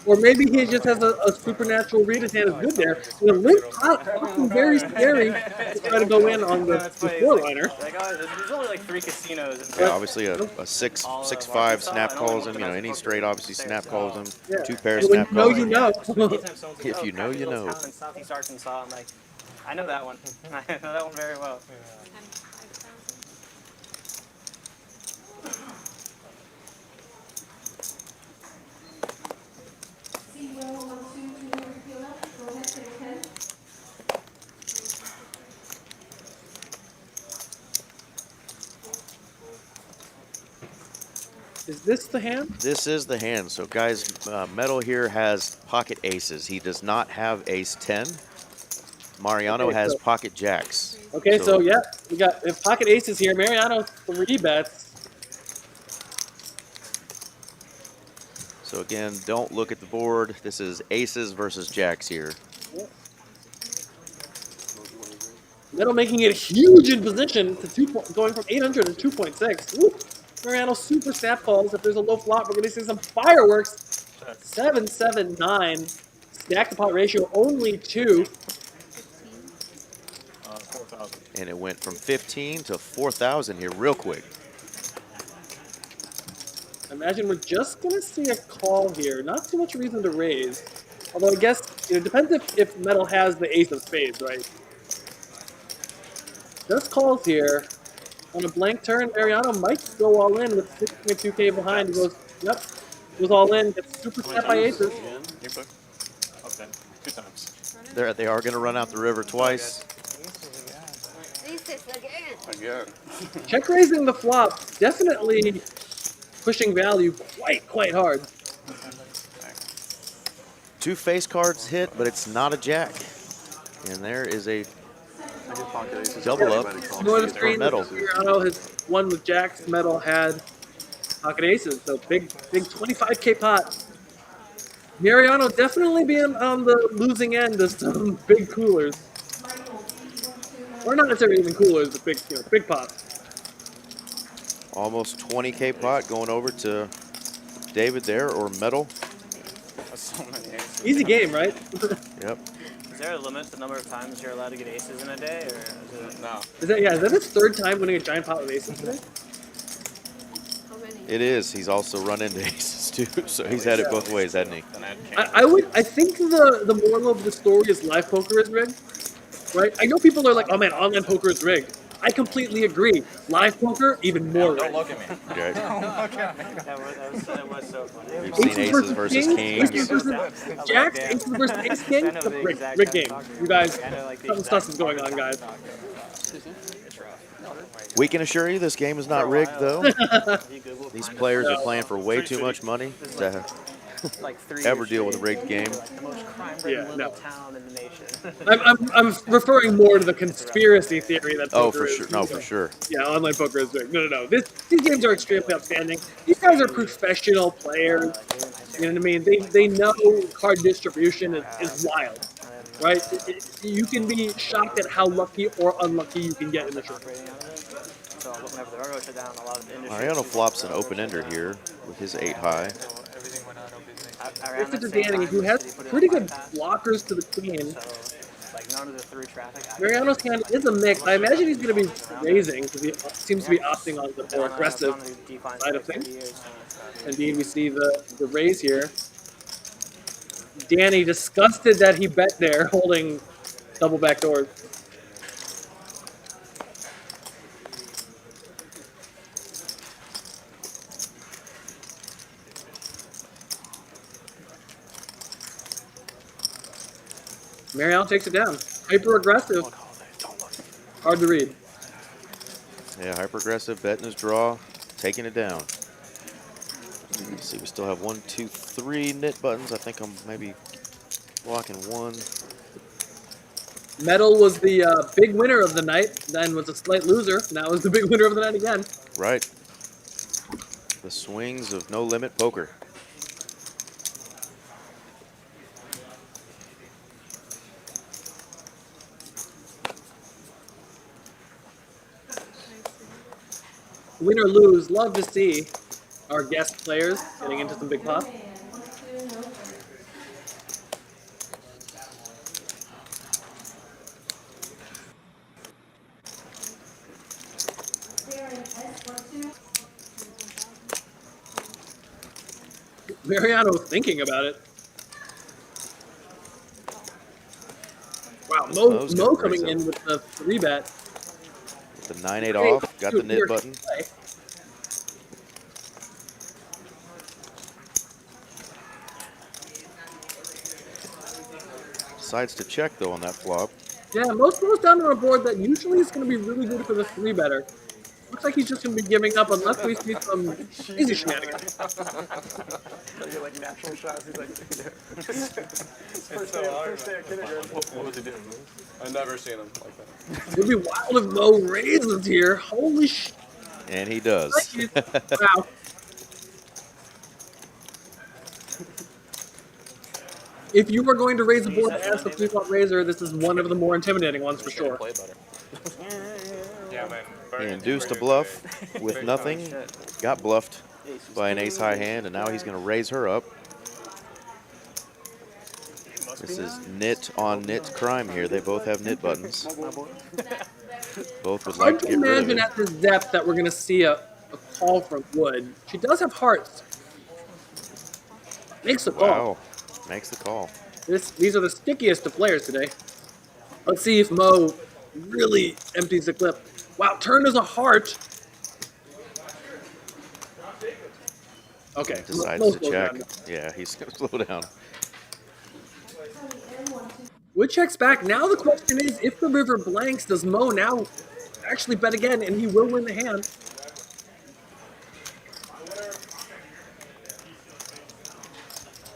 Or maybe he just has a supernatural read his hand is good there. And a limp pot, often very scary to try to go in on the four liner. Like, oh, there's only like 3 casinos. Yeah, obviously a 6-5 snap calls him. You know, any straight obviously snap calls him. Yeah. 2 pairs And when snap you know, calls you him. know. If you know, you know. In Southeast Arkansas, I'm like, I know that one. I know that one very well. Is this the hand? This is the hand. So, guys, Metal here has pocket aces. He does not have ace 10. Mariano Okay, has so- pocket jacks. Okay, so yeah, we got pocket aces here. Mariano 3 bets. So again, don't look at the board. This is aces versus jacks here. Metal making it huge in position to going from 800 to 2.6. Woo. Mariano super snap calls. If there's a low flop, we're going to see some fireworks. 7-7-9. Stack to pot ratio only 2. 4,000. And it went from 15 to 4,000 here real quick. I imagine we're just going to see a call here. Not too much reason to raise. Although I guess it depends if Metal has the ace of spades, right? Just calls here. On a blank turn, Mariano might go all in with 6.2k behind. He goes, yep, goes all in, gets super snap by aces. You book? Okay, 2 times. They are going to run out the river twice. Aces again. Again. Check raising the flop, definitely pushing value quite hard. 2 face cards hit, but it's not a jack. And there is a double up Ignore the for screen. Metal. Mariano has won with jacks. Metal had pocket aces, so big 25k pot. Mariano definitely being on the losing end of some big coolers. Or not necessarily even coolers, but big pots. Almost 20k pot going over to David there, or Metal. That's so many aces. Easy game, right? Yep. Is there a limit to the number of times you're allowed to get aces in a day, or is it no? Is that his 3rd time winning a giant pot with aces today? It is. He's also run into aces too, so he's had it both ways, hasn't he? I think the moral of the story is live poker is rigged, right? I know people are like, oh man, online poker is rigged. I completely agree. Live poker, even more rigged. Don't look at me. Okay. Don't look at me. That was so funny. We've seen aces versus kings. Aces versus jacks, aces versus ace king. It's a rigged game. You guys, something sus is going on, guys. We can assure you this game is not rigged, though. These players are playing for way too much money to ever deal with a rigged game. The most crime-ridden little town in the nation. I'm referring more to the conspiracy theory that Oh, poker for is sure. No, for sure. Yeah, online poker is rigged. No. These games are extremely outstanding. These guys are professional players. You know what I mean? They know card distribution is wild, right? You can be shocked at how lucky or unlucky you can get in the short. Mariano flops an open-ender here with his 8 high. Next to Danny, who has pretty good blockers to the queen. Mariano's hand is a mix. I imagine he's going to be raising because he seems to be opting on the more aggressive side of things. Indeed, we see the raise here. Danny disgusted that he bet there, holding double back doors. Mariano takes it down. Hyper aggressive. Hard to read. Yeah, hyper aggressive, betting his draw, taking it down. Let's see, we still have 1, 2, 3 knit buttons. I think I'm maybe blocking 1. Metal was the big winner of the night, then was a slight loser. Now is the big winner of the night again. Right. The swings of no limit poker. Win or lose, love to see our guest players getting into some big pots. Mariano thinking about it. Wow, Mo coming in with the 3-bet. With the 9-8 off, got the nit button. Decides to check though on that flop. Yeah, most goes down to a board that usually is going to be really good for the 3-better. Looks like he's just going to be giving up unless we see some easy shenanigans. Get like natural shots. He's like, first day of kindergarten. What would they do? I've never seen him like that. It'd be wild if Mo raises here. Holy sh! And he does. Wow. If you were going to raise a board as the pre-flop raiser, this is one of the more intimidating ones for sure. Yeah, man. He induced a bluff with nothing, got bluffed by an ace-high hand, and now he's going to raise her up. This is nit on nit crime here. They both have nit buttons. Both would like to get rid of Imagine it. at this depth that we're going to see a call from Wood. She does have hearts. Makes the call. Wow, makes the call. These are the stickiest of players today. Let's see if Mo really empties the clip. Wow, turn is a heart. Okay. Decides to check. Yeah, he's going to slow down. Wood checks back. Now the question is, if the river blanks, does Mo now actually bet again, and he will win the hand?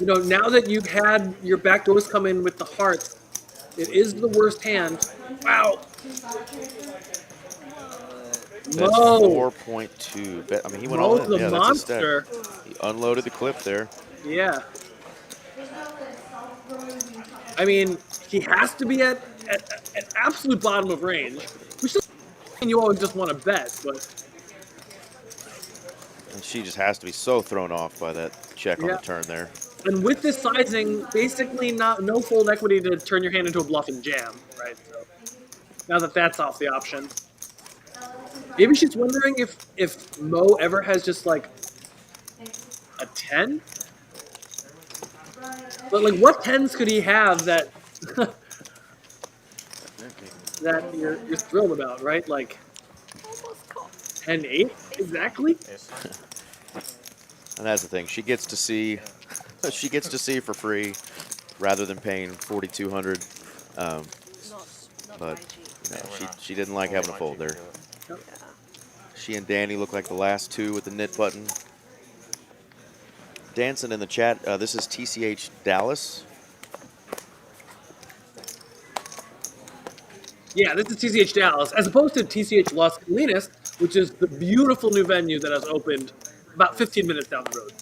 You know, now that you've had your backdoors come in with the hearts, it is the worst hand. Wow. That's Mo. 4.2. I mean, he went all in. The Yeah, monster. that's a stack. He unloaded the clip there. Yeah. I mean, he has to be at absolute bottom of range. Which doesn't mean you always just want to bet, but And she just has to be so thrown off by that check on the turn there. and with this sizing, basically no fold equity to turn your hand into a bluff and jam, right? So now that that's off the option. Maybe she's wondering if Mo ever has just like a 10? But like what 10s could he have that that you're thrilled about, right? Like 10-8 exactly? And that's the thing. She gets to see for free rather than paying $4,200. But you know, she didn't like having a fold there. She and Danny look like the last two with the nit button. Dancing in the chat, this is TCH Dallas. Yeah, this is TCH Dallas, as opposed to TCH Las Colinas, which is the beautiful new venue that has opened about 15 minutes down the road.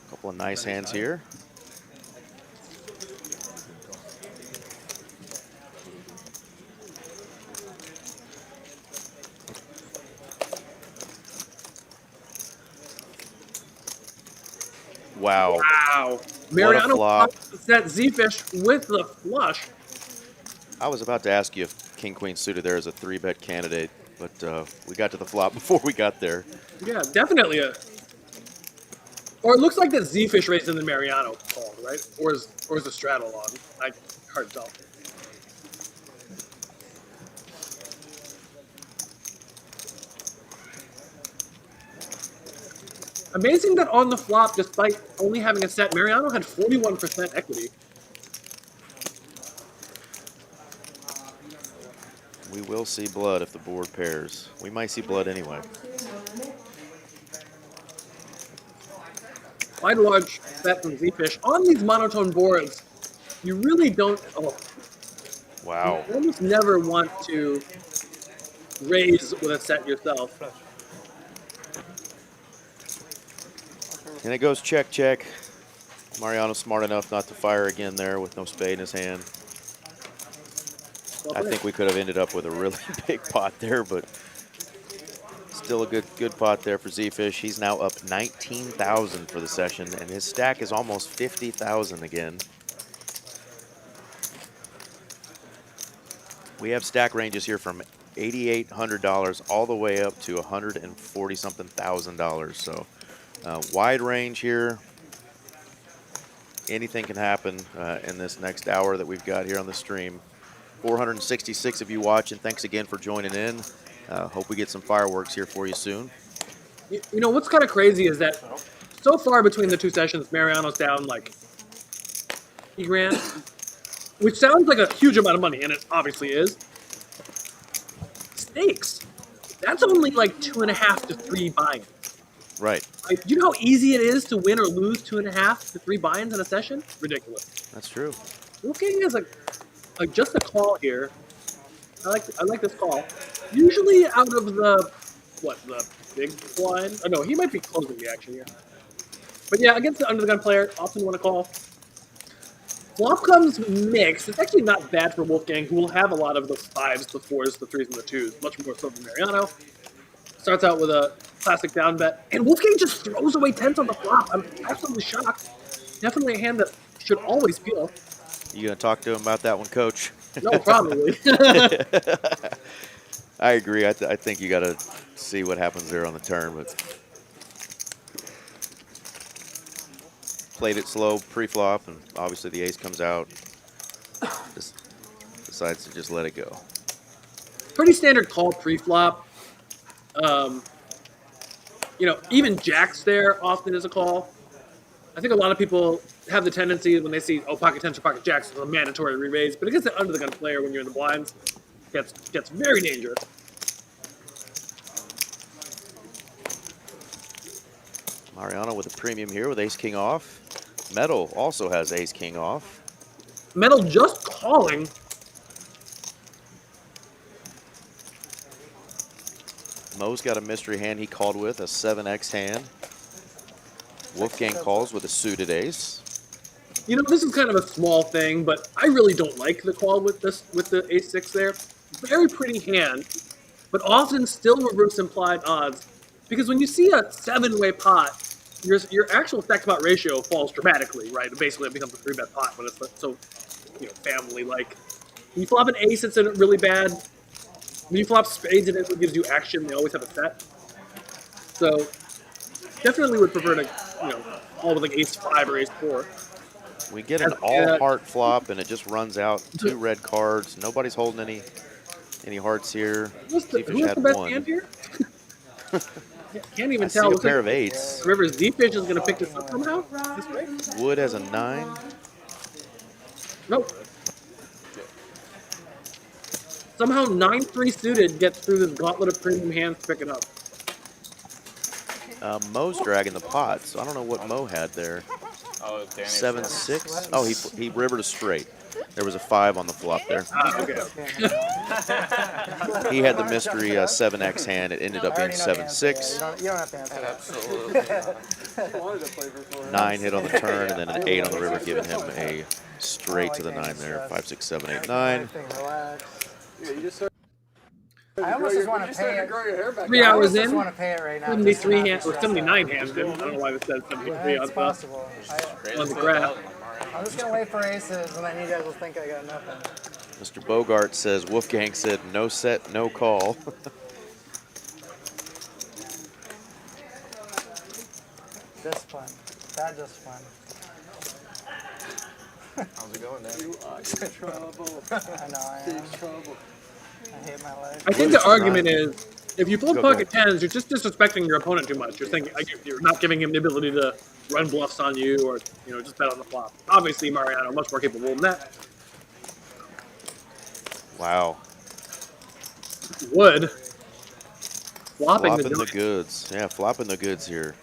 Couple of nice hands here. Wow. Wow. Mariano flop. set Z-Fish with the flush. I was about to ask you if King Queen suited there as a 3-bet candidate, but we got to the flop before we got there. Yeah, definitely a. Or it looks like that Z-Fish raised in the Mariano called, right? Or is the straddle on? Hard to tell. Amazing that on the flop, despite only having a set, Mariano had 41% equity. We will see blood if the board pairs. We might see blood anyway. quite a large bet from Z-Fish. On these monotone boards, you really don't, Wow. you almost never want to raise with a set yourself. And it goes check, check. Mariano's smart enough not to fire again there with no spade in his hand. I think we could have ended up with a really big pot there, but still a good pot there for Z-Fish. He's now up 19,000 for the session, and his stack is almost 50,000 again. We have stack ranges here from $8,800 all the way up to $140-something thousand. So wide range here. Anything can happen in this next hour that we've got here on the stream. 466 of you watching. Thanks again for joining in. Hope we get some fireworks here for you soon. You know, what's kind of crazy is that so far between the two sessions, Mariano's down like $3,000, which sounds like a huge amount of money, and it obviously is. Stakes, that's only like 2.5 to 3 buy-ins. Right. Like, do you know how easy it is to win or lose 2.5 to 3 buy-ins in a session? Ridiculous. That's true. Wolfgang is like just a call here. I like this call. Usually out of the big blind? Oh no, he might be closing the action here. But yeah, against the under the gun player, often want to call. Flop comes mixed. It's actually not bad for Wolfgang, who will have a lot of the 5s, the 4s, the 3s, and the 2s, much more so than Mariano. Starts out with a classic down bet, and Wolfgang just throws away 10s on the flop. I'm absolutely shocked. Definitely a hand that should always peel. You gonna talk to him about that one, Coach? No, probably. I agree. I think you got to see what happens there on the turn, but played it slow pre-flop, and obviously the ace comes out. Just decides to just let it go. Pretty standard call pre-flop. You know, even jacks there often is a call. I think a lot of people have the tendency when they see, pocket tens or pocket jacks, it's a mandatory re-raise, but against the under the gun player when you're in the blinds, gets very dangerous. Mariano with a premium here with ace-king off. Metal also has ace-king off. Metal just calling. Mo's got a mystery hand he called with, a 7x hand. Wolfgang calls with a suited ace. You know, this is kind of a small thing, but I really don't like the call with the ace-6 there. Very pretty hand, but often still reverse implied odds. Because when you see a 7-way pot, your actual stack pot ratio falls dramatically, right? Basically, it becomes a 3-bet pot when it's so, family-like. When you flop an ace, it's really bad. When you flop spades, it gives you action. They always have a set. So, definitely would prefer to, call with like ace-5 or ace-4. We get an all-heart flop, and it just runs out. 2 red cards. Nobody's holding any hearts here. Who's the best hand here? Can't even tell. See a pair of 8s. Rivers D-Fish is going to pick this up somehow? Wood has a 9. Nope. Somehow 9-3 suited gets through this gauntlet of premium hands to pick it up. Mo's dragging the pot, so I don't know what Mo had there. Oh, 7-6. Oh, he rivered a straight. There was a 5 on the flop there. Okay. He had the mystery 7x hand. It ended up being 7-6. You don't have to answer that. Absolutely. 9 hit on the turn, and then an 8 on the river, giving him a straight to the 9 there. 5, 6, 7, 8, 9. I almost just want to pay it. 3 hours in. I want to pay it right now. 73 hands, or 79 hands in. I don't know why this says 73 on It's possible. the graph. I'm just going to wait for aces, and then you guys will think I got nothing. Mr. Bogart says, Wolfgang said, no set, no call. Just fun. That just fun. How's it going, Dan? You are in trouble. I know I am. Big trouble. I hate my life. I think the argument is, if you fold pocket tens, you're just disrespecting your opponent too much. You're thinking you're not giving him the ability to run bluffs on you, or just bet on the flop. Obviously, Mariano much more capable than that. Wow. Would flopping the goods. Yeah, flopping the goods here.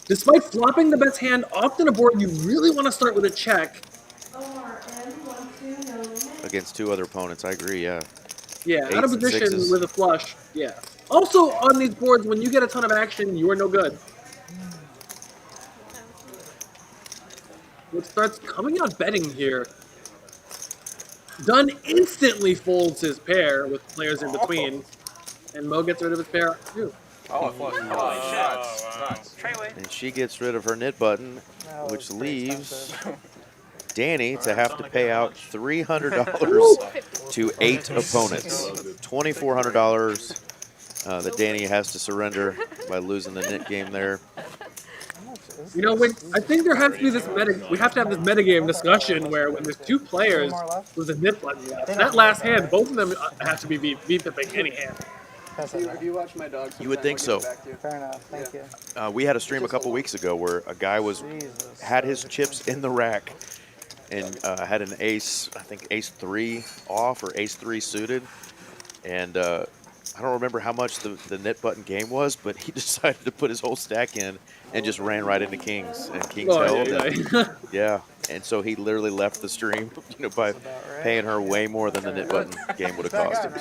Despite flopping the best hand, often a board you really want to start with a check. Against two other opponents, I agree, yeah. Yeah, out of Eights and position sixes. with a flush. Yeah. Also, on these boards, when you get a ton of action, you are no good. What starts coming out betting here. Dunn instantly folds his pair with players in between, and Mo gets rid of his pair too. Oh, a flush. Oh, nuts. And she gets rid of her knit button, which leaves Danny to have to pay out $300 to 8 opponents. $2,400 that Danny has to surrender by losing the knit game there. You know, I think there has to be this we have to have this metagame discussion where when there's two players with a knit button left, that last hand, both of them have to be V-pipping any hand. If you watch my dog, You would think so. Fair enough. Thank you. We had a stream a couple weeks ago where a guy had his chips in the rack and had an ace, I think ace 3 off or ace 3 suited, and I don't remember how much the knit button game was, but he decided to put his whole stack in and just ran right into kings, and kings held. Yeah, and so he literally left the stream, by paying her way more than the knit button game would have cost him.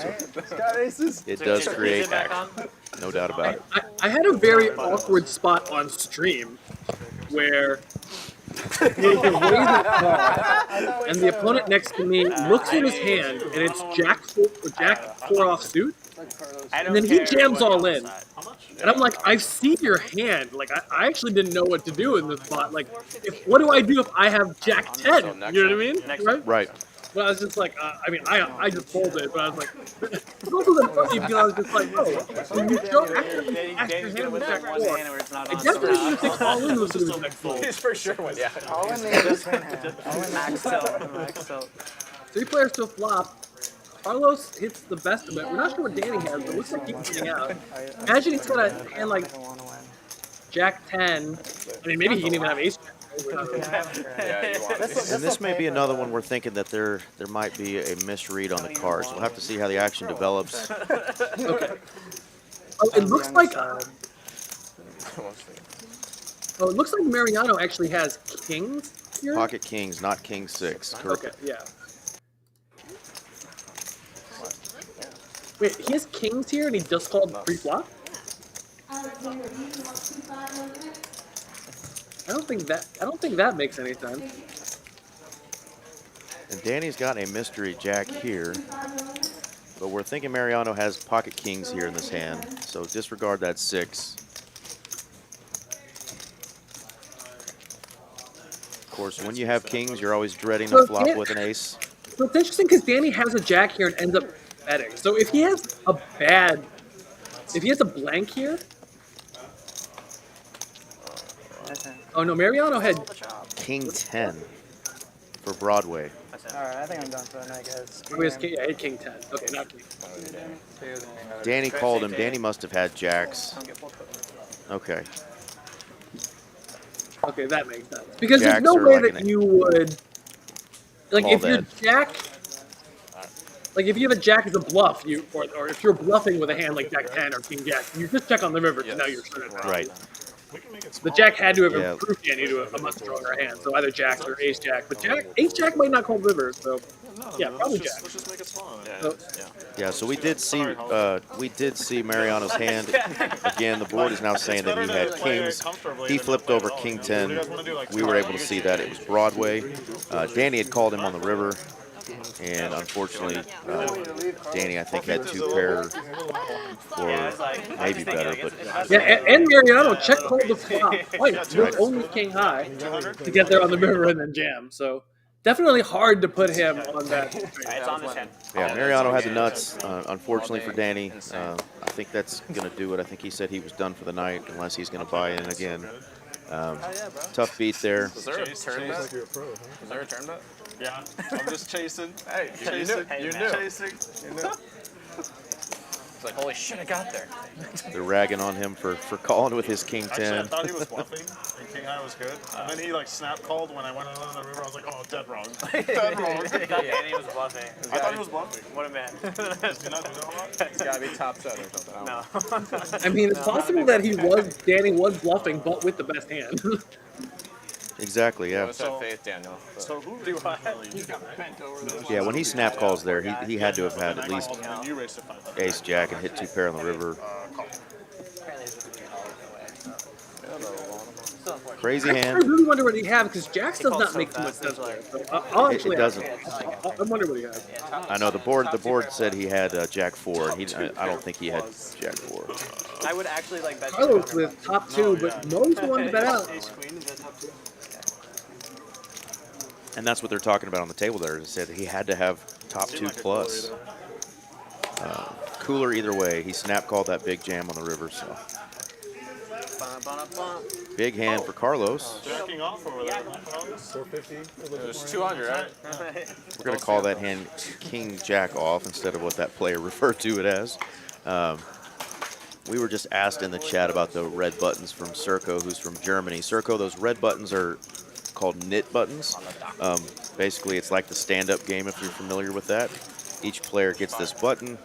So it does create action, no doubt about it. I had a very awkward spot on stream where you can raise a call, and the opponent next to me looks at his hand, and it's Jack 4 off suit, and then he jams all in. And I'm like, I've seen your hand. Like, I actually didn't know what to do in this spot. Like, what do I do if I have Jack 10? You know what I mean? Right. But I was just like, I just folded, but I was like, it's also that funny because I was just like, oh, when you show after your hand with Jack 4, I definitely would think all in was going to be next fold. He's for sure was. Yeah. All in there just win hand. All in Max out. 3 players still flop. Carlos hits the best of it. We're not sure what Danny has, but it looks like he's getting out. Imagine he's got a hand like Jack 10. I mean, maybe he can even have ace Jack. And this may be another one we're thinking that there might be a misread on the cards. We'll have to see how the action develops. Okay. Oh, it looks like Mariano actually has kings here. Pocket kings, not king 6. Correct. Okay, yeah. Wait, he has kings here and he just called pre-flop? I don't think that makes any sense. And Danny's got a mystery jack here, but we're thinking Mariano has pocket kings here in this hand, so disregard that 6. Of course, when you have kings, you're always dreading the flop with an ace. So it's interesting because Danny has a jack here and ends up betting. So if he has a blank here. Oh no, Mariano had king 10 for Broadway. Alright, I think I'm done for the night, guys. Oh, he had king 10. Okay, not king. Danny called him. Danny must have had jacks. Okay. Okay, that makes sense. Because there's no way that you would, like, if your jack, like, if you have a jack as a bluff, or if you're bluffing with a hand like Jack 10 or King Jack, you just check on the river, so now you're certain. Right. The jack had to have improved hand into a much stronger hand, so either jacks or ace jack. But ace jack might not call river, so yeah, probably jack. Let's just make it fun. Yeah, so we did see Mariano's hand. Again, the board is now saying that he had kings. He flipped over king 10. We were able to see that it was Broadway. Danny had called him on the river, and unfortunately, Danny, I think, had 2 pair or maybe better. But yeah, and Mariano check called the flop twice with only king high to get there on the river and then jam. So definitely hard to put him on that. Yeah, Mariano had the nuts. Unfortunately for Danny, I think that's going to do it. I think he said he was done for the night unless he's going to buy in again. Tough beat there. Is there a turn bet? Is there a turn bet? Yeah, I'm just chasing. Hey, chasing. You knew. Chasing. You knew. It's like, holy shit, I got there. They're ragging on him for calling with his king Actually, I 10. thought he was bluffing, and king high was good. And then he like snap called when I went on the river. I was like, oh, dead wrong. Dead wrong. I thought Danny was bluffing. I thought he was bluffing. What a man. Does he not do that a lot? It's gotta be top set or something. I don't know. No. I mean, it's possible that Danny was bluffing, but with the best hand. Exactly, You yeah. always have faith, Daniel. but- So who do I really? Yeah, when he snap calls there, he had to have had at least And you raised to 500. ace jack and hit 2 pair on the river. Crazy I hand. really wonder what he had because Jax does not make too much sense there. So I'll It actually doesn't. I wonder what he has. I know the board said he had jack 4, and I don't think he had jack 4. I would actually like bet Carlos with top 2, but Mo's the one to bet out. Ace queen, is that top 2? And that's what they're talking about on the table there. It said he had to have top 2 plus. Cooler either way. He snap called that big jam on the river, so. Big hand for Carlos. Jacking off over there. 450. It was 200, right? We're going to call that hand king jack off instead of what that player referred to it as. We were just asked in the chat about the red buttons from Serco, who's from Germany. Serco, those red buttons are called knit buttons. Basically, it's like the stand-up game, if you're familiar with that. Each player gets this button.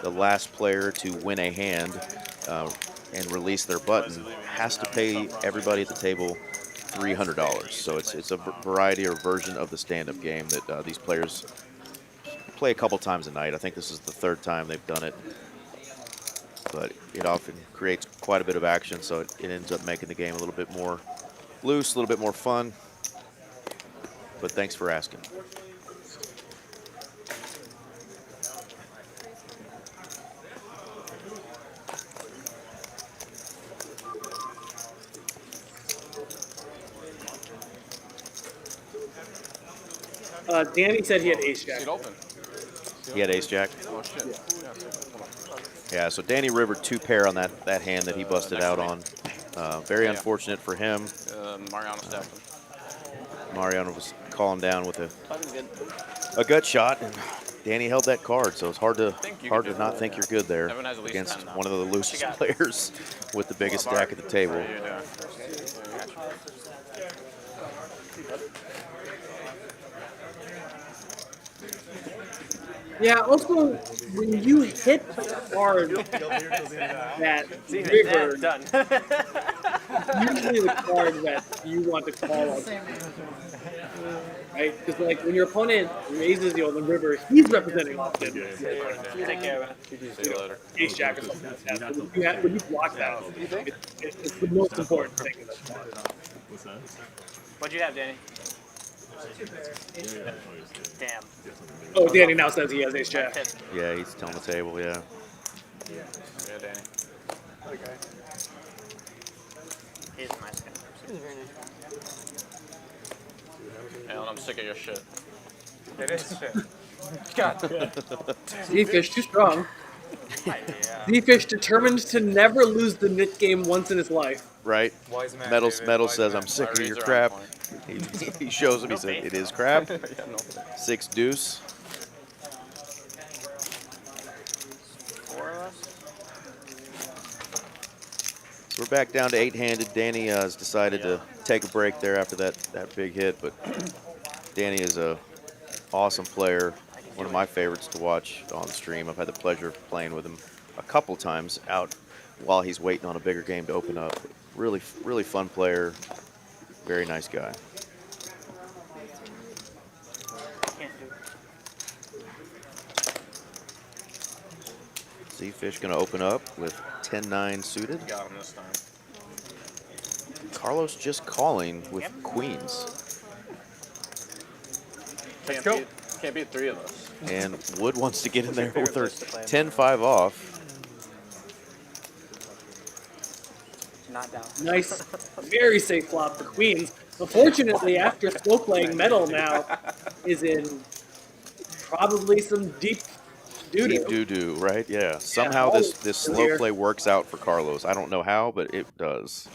The last player to win a hand and release their button has to pay everybody at the table $300. So it's a variety or version of the stand-up game that these players play a couple times a night. I think this is the 3rd time they've done it. But it often creates quite a bit of action, so it ends up making the game a little bit more loose, a little bit more fun. But thanks for asking. Danny said he had ace jack. Seat open. He had ace jack. Oh, shit. Yeah, so Danny River 2 pair on that hand that he busted out on. Very unfortunate for him. Mariano stepped him. Mariano was calling down with a gut shot, and Danny held that card, so it's hard to not think you're good there against one of the loosest players with the biggest stack at the table. Yeah, also, when you hit the card that river, done. usually the card that you want to call on, right? Because like when your opponent raises you on the river, he's representing often. Take care, man. See you later. Ace jack or something like that. When you block that, it's the most important thing in that spot. What'd you have, Danny? Damn. Oh, Danny now says he has ace jack. Yeah, he's telling the table, yeah. Yeah, Danny. Okay. He's a nice guy. He's very nice. Alan, I'm sick of your shit. It is shit. God. Z-Fish too strong. Z-Fish determined to never lose the knit game once in his life. Right? Wise man, Metals David, wise says, man. I'm sick of your Razor crap. on He shows him, he said, it is crap. Yeah, no. 6 deuce. 4 of us. So we're back down to 8-handed. Danny has decided to take a break there after that big hit, but Danny is a awesome player, one of my favorites to watch on stream. I've had the pleasure of playing with him a couple times out while he's waiting on a bigger game to open up. Really, really fun player, very nice guy. Can't do it. Z-Fish going to open up with 10-9 suited. Got him this time. Carlos just calling with queens. Can't beat 3 of us. And Wood wants to get in there with her 10-5 off. Not down. Nice, very safe flop for queens. Unfortunately, after slow playing, Metal now is in probably some deep doo-doo. Deep doo-doo, right? Yeah. Somehow this slow play works out for Carlos. I don't know how, but it does.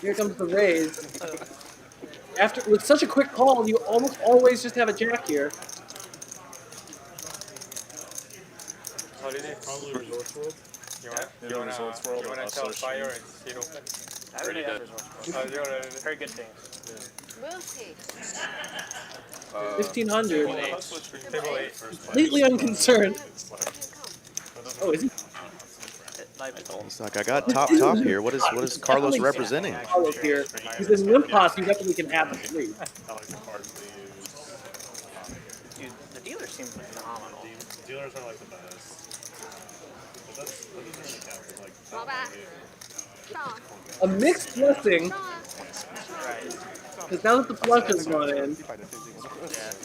Here comes the raise. After with such a quick call, you almost always just have a jack here. How did it? Probably Resorts World. You want to tell Fire and Seed Open? I already have Resorts World. Very good things. We'll see. 1500. Table 8. Completely unconcerned. Oh, is he? It's like I got top here. What is Carlos representing? Carlos here. He's in limp pot. He definitely can have a three. Dude, the dealers seem phenomenal. Dealers are like the best. But that doesn't really count. Like, A mixed blessing. Because now that the flush has gone in,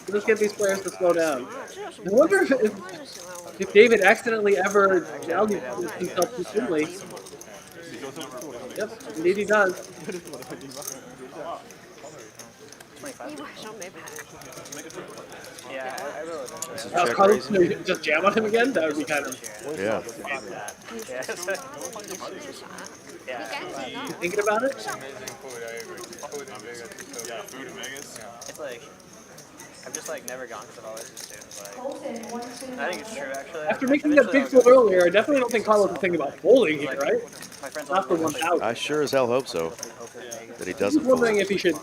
let's get these players to slow down. I wonder if David accidentally ever valued himself too soonly. Yep, indeed he does. 25. Yeah, I really enjoy it. Carlos, just jam on him again? That would be kind of... Yeah. You thinking about it? yeah, food in Vegas. It's like, I've just like never gone because I've always assumed like, I think it's true actually. After making that big fold earlier, I definitely don't think Carlos is thinking about folding here, right? Not for 1,000. I sure as hell hope so. That he I'm doesn't. just wondering if he should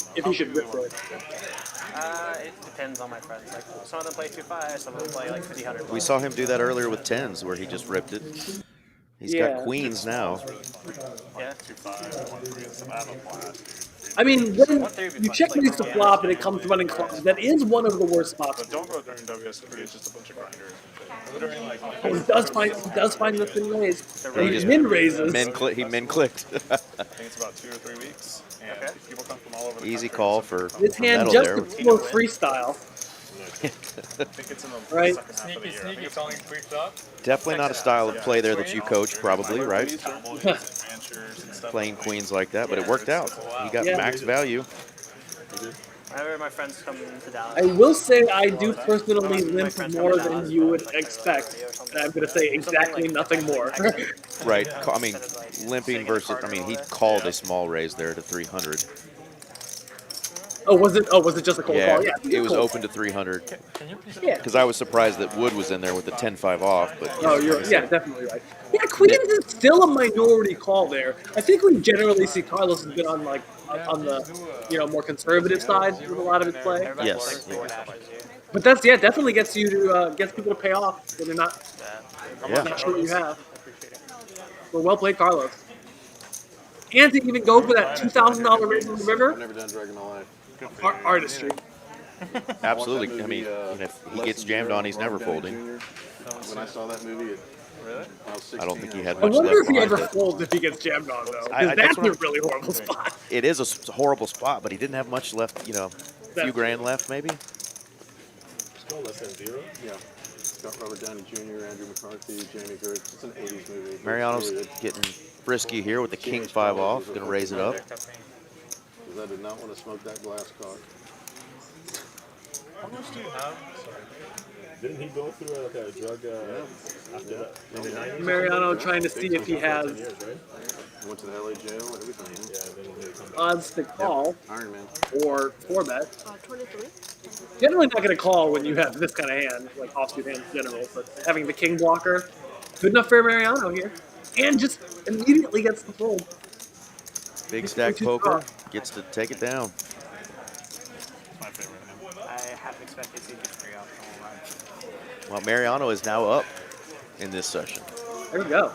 rip for it. It depends on my friends. Like some of them play 2-5, some of them play like 50-100. We saw him do that earlier with tens, where he just ripped it. He's got queens now. Yeah. 2-5, 1-3, I mean, when you check raise to flop and it comes running clubs, that is one of the worst spots. But don't go during WS3, it's just a bunch of grinders. Literally like... Oh, he does find the thin raise. And he min raises. He min clicked. I think it's about 2 or 3 weeks. And people come from all over the Easy call for This hand metal just there. to flow freestyle. Right? Sneaky calling pre-flop. Definitely not a style of play there that you coach, probably, right? Playing queens like that, but it worked out. He got max value. Whenever my friends come to Dallas, I will say I do personally limp more than you would expect. And I'm going to say exactly nothing more. Right. I mean, limping versus, I mean, he called a small raise there to 300. Oh, was it just a cold call? Yeah, it was open to 300. Yeah. Because I was surprised that Wood was in there with the 10-5 off. But you're definitely right. Yeah, Queens is still a minority call there. I think we generally see Carlos has been on the more conservative side with a lot of his play. Yes. But that's definitely gets you to gets people to pay off when they're not sure what you have. Well, well played, Carlos. And to even go for that $2,000 raise on the river. I've never done drag in my life. Artistry. Absolutely. I mean, if he gets jammed on, he's never folding. When I saw that movie, I don't think he had I much wonder left if he ever behind it. folds if he gets jammed on, though. I- Because that's that's what a I'm- really horrible spot. It is a horrible spot, but he didn't have much left, a few grand left, maybe? Still less than 0? Yeah. Got Robert Downey Jr., Andrew McCarthy, Jamie Gertz. It's an 80s movie. Mariano's getting frisky here with the king-5 off. Going to raise it up. Because I did not want to smoke that glass cock. How much do you have? Didn't he go through like a drug after that? In the 90s? Mariano trying to see if he has Went to the LA jail, everything. odds to call Iron Man. or 4-bet. 23. Generally not going to call when you have this kind of hand, like offsuit hands in general, but having the king blocker, good enough for Mariano here. And just immediately gets the fold. Big stack poker gets to take it down. I half expected to get 3 off the whole line. Well, Mariano is now up in this session. There we go.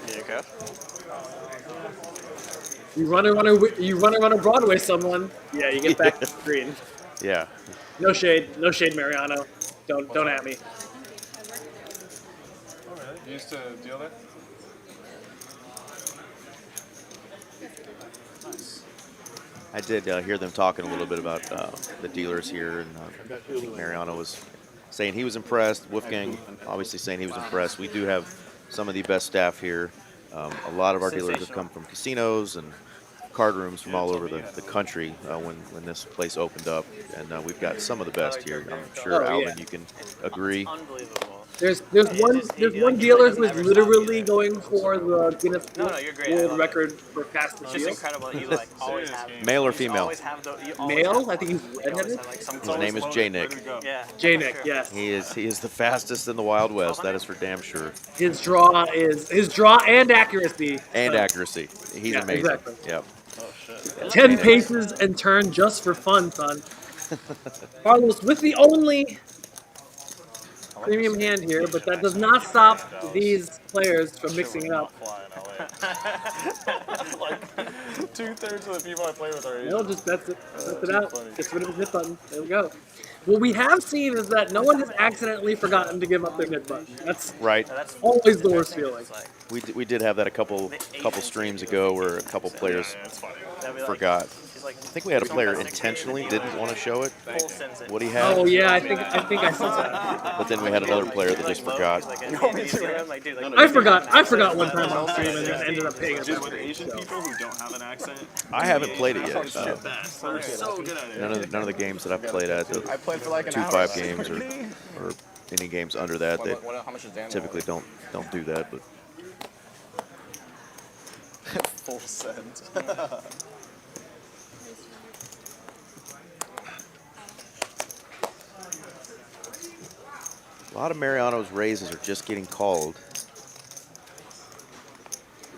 There you go. You run a Broadway someone. Yeah, you get back to the screen. Yeah. No shade, Mariano. Don't at me. Alright, you used to deal that? I did hear them talking a little bit about the dealers here, and I think Mariano was saying he was impressed. Wolfgang obviously saying he was impressed. We do have some of the best staff here. A lot of our dealers have come from casinos and card rooms from all over the country when this place opened up, and we've got some of the best here. I'm sure, Alvin, you can agree. Unbelievable. There's He one just- he, there's one like, dealer doesn't who's ever stop literally either. going for the Guinness No, you're great. I World love it. record for fastest It's just deal. incredible that you like always have Male or you female? Always have you always Male? have I think he's one. You always redheaded. have, like, some His name is J Nick. Yeah. J Nick, yes. He is the fastest in the Wild West. That is for damn sure. His draw and accuracy. And So, accuracy. He's yeah, amazing. exactly. Yep. Oh shit. 10 paces and turn just for fun, son. Carlos with the only premium hand here, but that does not stop these players from mixing it up. Like 2/3 of the people I play with are Asian. No, just bets it out. Gets rid of his nit button. There we go. What we have seen is that no one has accidentally forgotten to give up their nit button. That's Right. always the worst feeling. We did have that a couple streams ago where a couple players forgot. I think we had a player intentionally didn't want to show it what he had. Oh yeah, I think I saw that. But then we had another player that just forgot. I forgot one time on stream and then ended up paying it Dude, back. with Asian people who don't have an accent, I haven't played it yet. We're so good at it. None of the games that I've played at, the I played for like an 2-5 hour. games or any games under that, they How much is Dan? typically don't do that. But Full send. a lot of Mariano's raises are just getting called.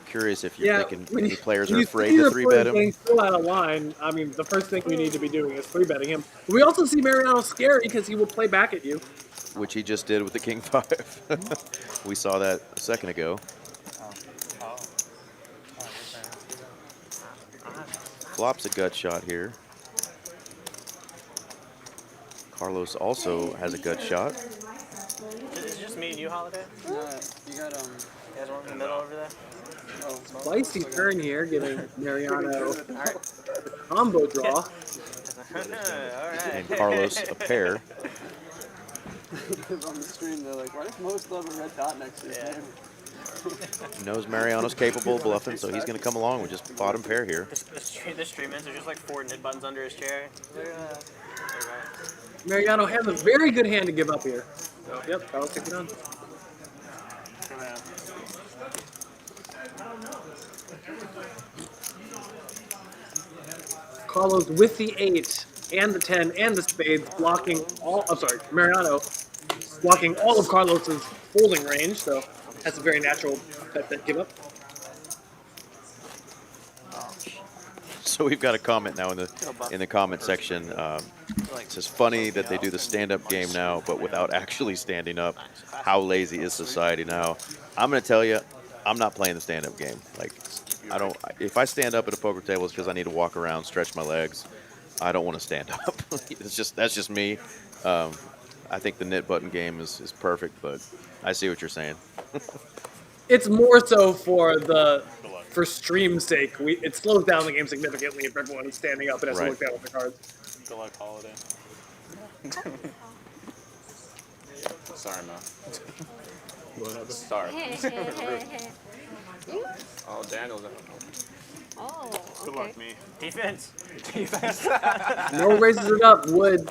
Curious if you're thinking any players are afraid to 3-bet him. Getting so out of line, I mean, the first thing you need to be doing is 3-betting him. We also see Mariano scary because he will play back at you. Which he just did with the King 5. We saw that a second ago. Flops a gut shot here. Carlos also has a gut shot. Is it just me and you, Holiday? You got You guys want in the middle over there? Spicy turn here, giving Mariano the combo draw. And Carlos a pair. Because on the stream they're like, why does most love a red dot next to his name? Knows Mariano's capable of bluffing, so he's going to come along with just bottom pair here. The stream ends, there's just like 4 nit buttons under his chair. Mariano has a very good hand to give up here. So, yep, Carlos takes it on. Carlos with the 8 and the 10 and the spades blocking all. I'm sorry, Mariano blocking all of Carlos's folding range. So that's a very natural bet give up. So we've got a comment now in the comment section. It says funny that they do the stand-up game now, but without actually standing up. How lazy is society now? I'm going to tell you, I'm not playing the stand-up game. Like, I don't. If I stand up at a poker table, it's because I need to walk around, stretch my legs. I don't want to stand up. That's just me. I think the nit button game is perfect, but I see what you're saying. It's more so for stream's sake. It slows down the game significantly if everyone is standing up and has to look down at the cards. Good luck, Holiday. Sorry, man. Sorry. Oh, Daniel's in. Oh, Good luck, me. Defense. No raises it up. Wood.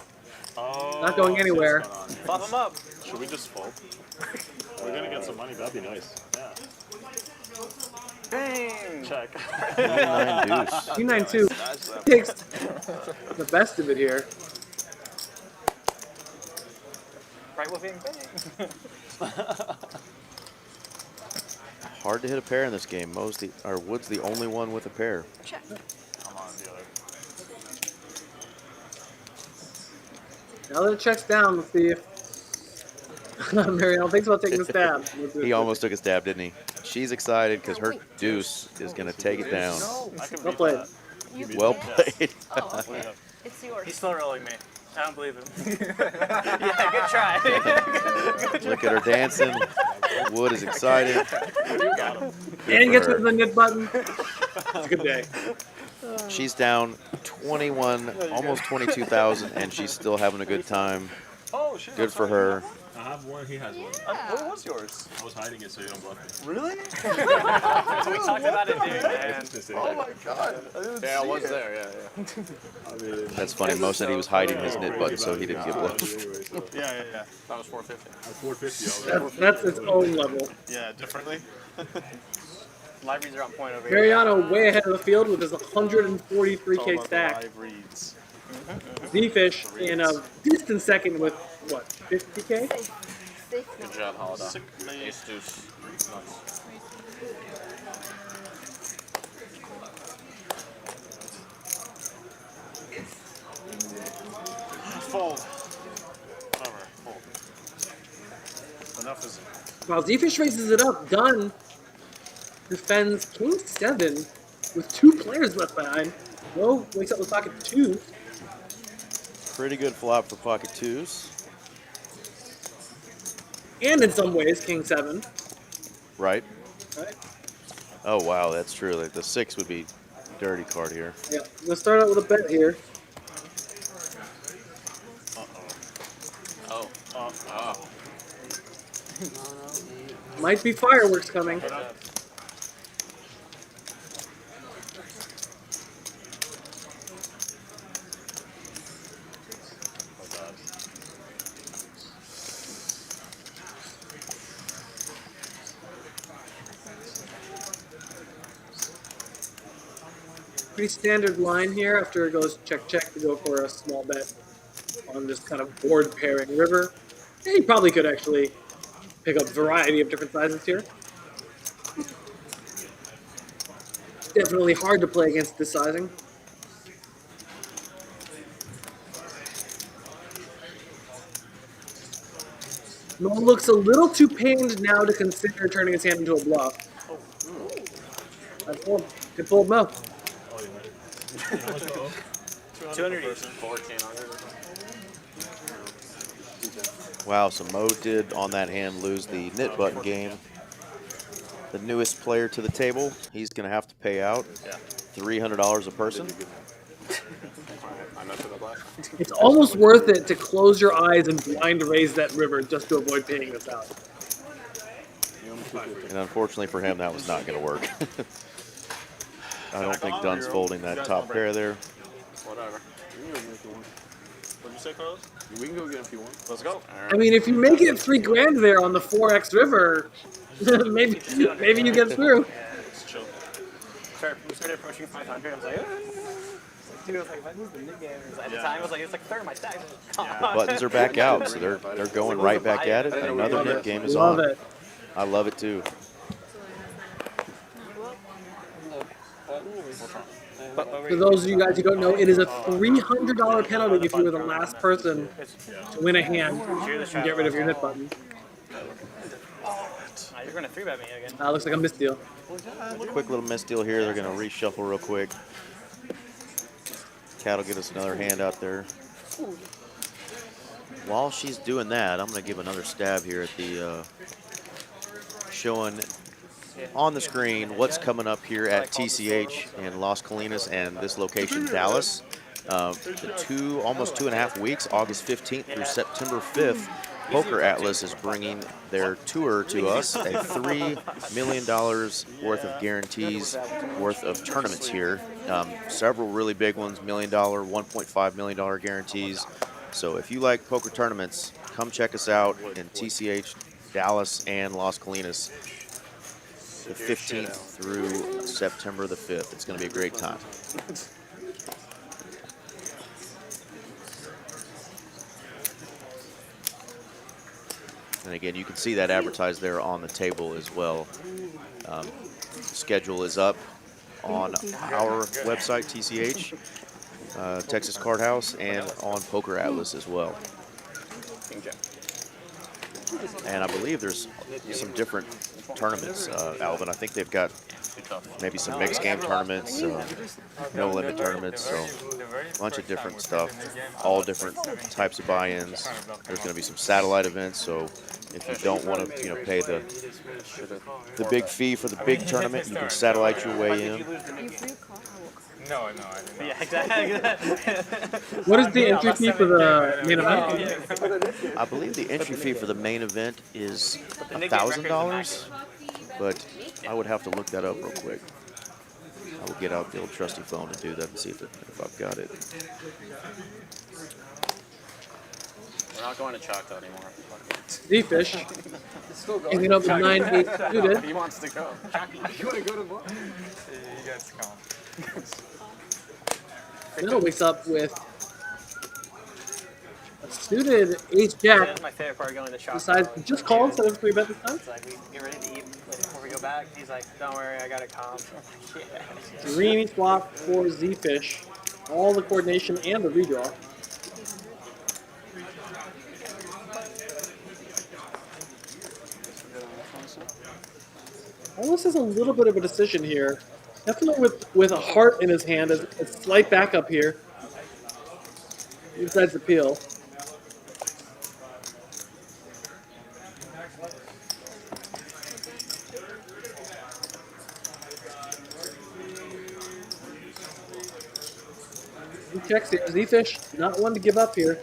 Not going anywhere. Flop him up. Should we just fold? We're gonna get some money. That'd be nice. Yeah. Bang. Check. 9 deuce. 292 takes the best of it here. Right Wolfgang, bang. Hard to hit a pair in this game. Wood's the only one with a pair. Check. Come on, dealer. Now that it checks down, let's see if Mariano thinks about taking the stab. He almost took a stab, didn't he? She's excited because her deuce is going to take it down. Well played. Well played. Oh, okay. It's yours. He's still rolling me. I don't believe him. Yeah, good try. Look at her dancing. Wood is excited. And gets rid of the nit button. It's a good day. She's down 21, almost 22,000, and she's still having a good time. Good for her. have one. He has one. What was yours? I was hiding it so you don't bluff me. Really? So we talked about it, dude, man. Oh my god. I didn't Yeah, I see was it. there. Yeah. I mean, That's funny. Mo said he was hiding his knit button so he didn't get bluffed. anyway, so. Yeah. That was 450. I was 450. I was That's its own level. Yeah, differently. Live reads are on point over here. Mariano way ahead of the field with his 143k stack. Live reads. Z-Fish in a distant second with, what, 50k? Good job, Holiday. Ace deuce. Nuts. Fold. Whatever. Fold. Enough is. While Z-Fish raises it up, Dunn defends King 7 with 2 players left behind. Mo wakes up with pocket 2. Pretty good flop for pocket 2s. And in some ways, King 7. Right. Right? Oh, wow, that's true. Like the 6 would be dirty card here. Yeah, let's start out with a bet here. Oh. Might be fireworks coming. Pretty standard line here after it goes check check to go for a small bet on this kind of board pairing river. And you probably could actually pick up a variety of different sizes here. Definitely hard to play against this sizing. Noel looks a little too pained now to consider turning his hand into a bluff. That's fold. Good fold, Mo. 200 each. 1400. Wow, so Mo did on that hand lose the knit button game. The newest player to the table, he's going to have to pay out $300 a person. I messed it up last. It's almost worth it to close your eyes and blind raise that river just to avoid paying this out. And unfortunately for him, that was not going to work. I don't think Dunn's folding that top pair there. Whatever. What'd you say, Carlos? We can go get him if you want. Let's go. I mean, if you make it $3 grand there on the 4x river, maybe you get through. Let's chill. We started approaching 500. I was like, dude, I was like, if I lose the mid game, at the time, I was like, it's like third of my stack. Buttons are back out, so they're going right back at it. Another knit game is Love on. it. I love it too. For those of you guys who don't know, it is a $300 penalty if you were the last person to win a hand and get rid of your knit button. You're going to 3-bet me again. Looks like a misdeal. Quick little misdeal here. They're going to reshuffle real quick. Cat will get us another hand out there. While she's doing that, I'm going to give another stab here at the showing on the screen what's coming up here at TCH in Las Colinas and this location, Dallas. The almost 2.5 weeks, August 15th through September 5th, Poker Atlas is bringing their tour to us, a $3 million worth of guarantees, worth of tournaments here. Several really big ones, $1 million, $1.5 million guarantees. So if you like poker tournaments, come check us out in TCH, Dallas, and Las Colinas, the 15th through September the 5th. It's going to be a great time. And again, you can see that advertised there on the table as well. Schedule is up on our website, TCH, Texas Card House, and on Poker Atlas as well. And I believe there's some different tournaments, Alvin. I think they've got maybe some mixed game tournaments, no limit tournaments, so a bunch of different stuff, all different types of buy-ins. There's going to be some satellite events, so if you don't want to, pay the big fee for the big tournament, you can satellite your way in. No, I didn't. Yeah, exactly. What is the entry fee for the main event? I believe the entry fee for the main event is $1,000, but I would have to look that up real quick. I will get out the old trusty phone and do that and see if I've got it. We're not going to Choctaw anymore. Z-Fish. Ending up with 9-8 suited. He wants to go. You want to go tomorrow? He gets calm. Now wakes up with a suited ace-jack. That's my favorite part going to shop. Decides to just call instead of 3-bet this time. It's like, we get ready to eat before we go back. He's like, don't worry, I got a comp. I'm like, yeah. Dreamy flop for Z-Fish. All the coordination and the redraw. Almost has a little bit of a decision here. Definitely with a heart in his hand, a slight backup here. He decides to peel. He checks here. Z-Fish, not one to give up here.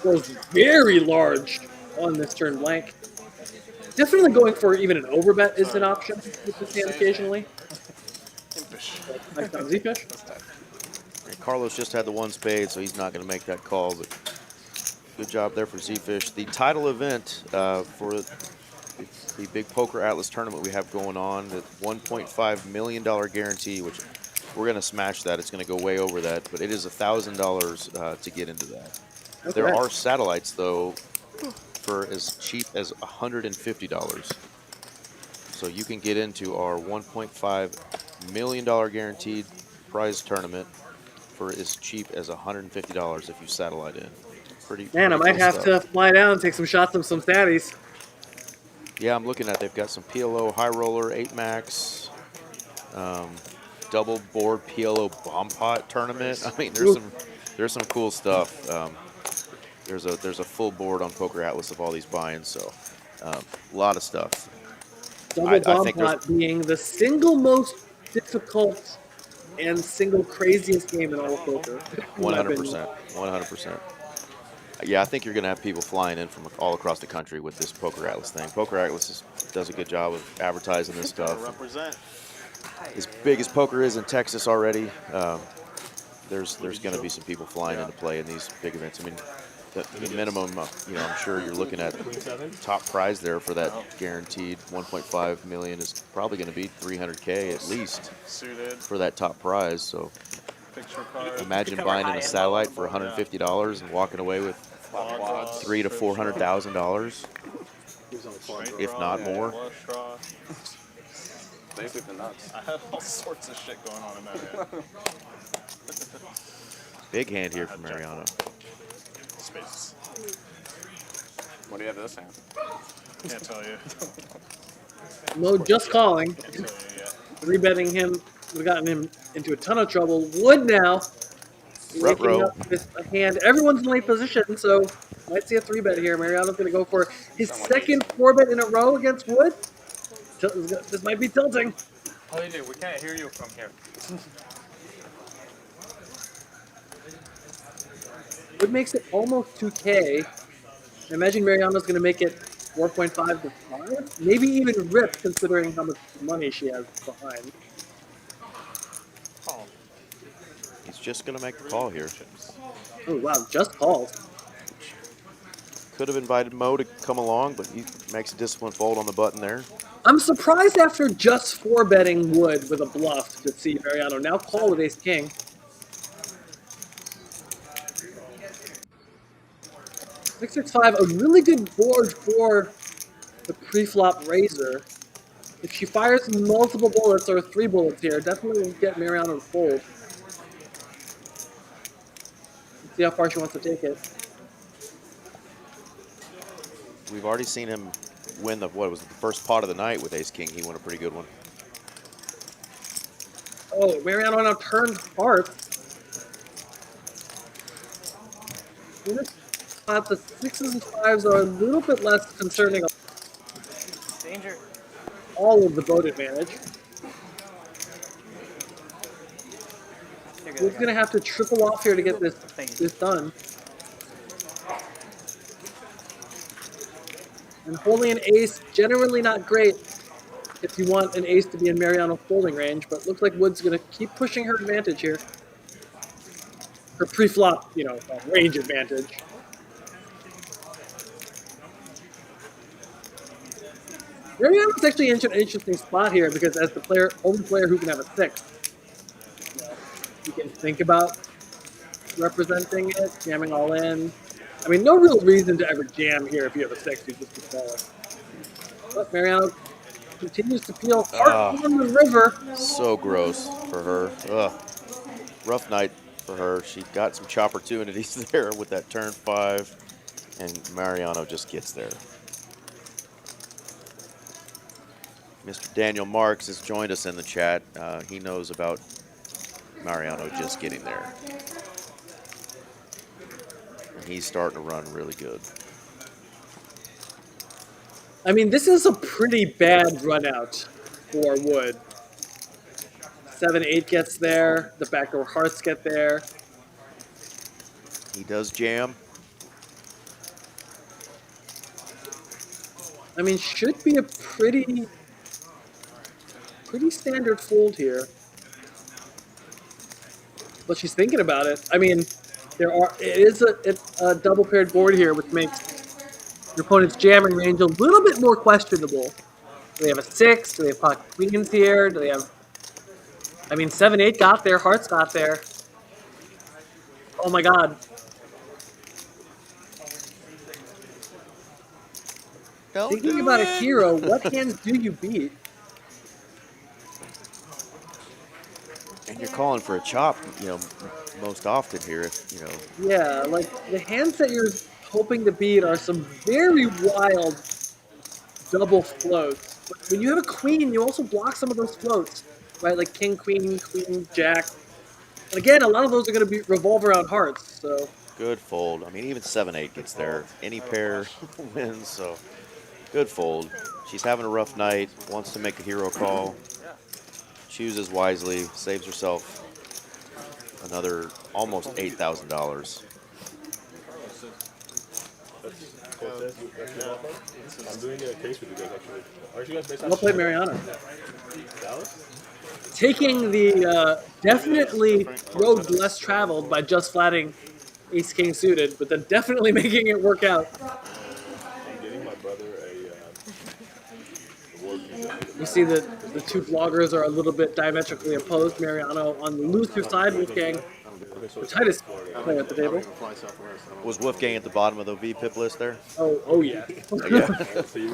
Goes very large on this turn blank. Definitely going for even an overbet is an option with this hand occasionally. Nice time, Z-Fish. Carlos just had the one spade, so he's not going to make that call, but good job there for Z-Fish. The title event for the Big Poker Atlas tournament we have going on, the $1.5 million guarantee, which we're going to smash that. It's going to go way over that, but it is $1,000 to get into that. Okay. There are satellites, though, for as cheap as $150. So you can get into our $1.5 million guaranteed prize tournament for as cheap as $150 if you satellite in. Man, I might have to fly down and take some shots of some statties. Yeah, I'm looking at. They've got some PLO high roller 8 max, double board PLO bomb pot tournament. I mean, there's some cool stuff. There's a full board on Poker Atlas of all these buy-ins, so a lot of stuff. Double bomb pot being the single most difficult and single craziest game in all of poker. 100%. 100%. Yeah, I think you're going to have people flying in from all across the country with this Poker Atlas thing. Poker Atlas does a good job of advertising this stuff. Represent. As big as poker is in Texas already, there's going to be some people flying into play in these big events. I mean, the minimum, I'm sure you're looking at top prize there for that guaranteed 1.5 million is probably going to be 300K at least for that top prize. So imagine buying in a satellite for $150 and walking away with $300,000 to $400,000, if not more. Basically the nuts. I had all sorts of shit going on in that hand. Big hand here from Mariano. Spaces. What do you have this hand? Can't tell you. No, just calling. 3-betting him would have gotten him into a ton of trouble. Would now. Waking up with a hand. Everyone's in late position, so might see a 3-bet here. Mariano's going to go for his second 4-bet in a row against Wood. This might be tilting. Holiday, we can't hear you from here. Wood makes it almost 2K. I imagine Mariano's going to make it 4.5 to 5. Maybe even rip, considering how much money she has behind. He's just going to make the call here. Oh, wow, just calls. Could have invited Mo to come along, but he makes a disciplined fold on the button there. I'm surprised after just 4-betting Wood with a bluff to see Mariano now call with ace-king. $6-6-5, a really good board for the pre-flop raiser. If she fires multiple bullets or 3 bullets here, definitely will get Mariano to fold. Let's see how far she wants to take it. We've already seen him win the first pot of the night with ace-king. He won a pretty good one. Oh, Mariano now turned hearts. The 6s and 5s are a little bit less concerning. Danger. All of the boat advantage. We're gonna have to triple off here to get this done. And holding an ace, generally not great if you want an ace to be in Mariano's folding range, but looks like Wood's gonna keep pushing her advantage here. Her pre-flop, range advantage. Mariano's actually in an interesting spot here because as the only player who can have a 6, you can think about representing it, jamming all in. I mean, no real reason to ever jam here if you have a 6, you just keep calling. But Mariano continues to peel hard on the river. So gross for her. Ugh. Rough night for her. She got some opportunities there with that turn 5, and Mariano just gets there. Mr. Daniel Marks has joined us in the chat. He knows about Mariano just getting there. And he's starting to run really good. I mean, this is a pretty bad run out for Wood. 7-8 gets there. The backdoor hearts get there. He does jam. I mean, should be a pretty standard fold here. But she's thinking about it. I mean, it is a double paired board here, which makes your opponent's jamming range a little bit more questionable. Do they have a 6? Do they have pocket queens here? Do they have... I mean, 7-8 got there. Hearts got there. Oh my god. Thinking about a hero, what hands do you beat? And you're calling for a chop, most often here, Yeah, like the hands that you're hoping to beat are some very wild double floats. But when you have a queen, you also block some of those floats, right? Like king, queen, jack. And again, a lot of those are going to revolve around hearts. So good fold. I mean, even 7-8 gets there. Any pair wins, so good fold. She's having a rough night, wants to make a hero call. Chooses wisely, saves herself another almost $8,000. I'm doing a case with you guys actually. Aren't you guys based out well played, Mariano. Dallas? Taking the definitely road less traveled by just flatting ace king suited, but then definitely making it work out. I'm getting my brother a award. You see that the two bloggers are a little bit diametrically opposed. Mariano on the loser side, Wolfgang, the tightest player at the table. Was Wolfgang at the bottom of the VPIP list there? Oh yeah.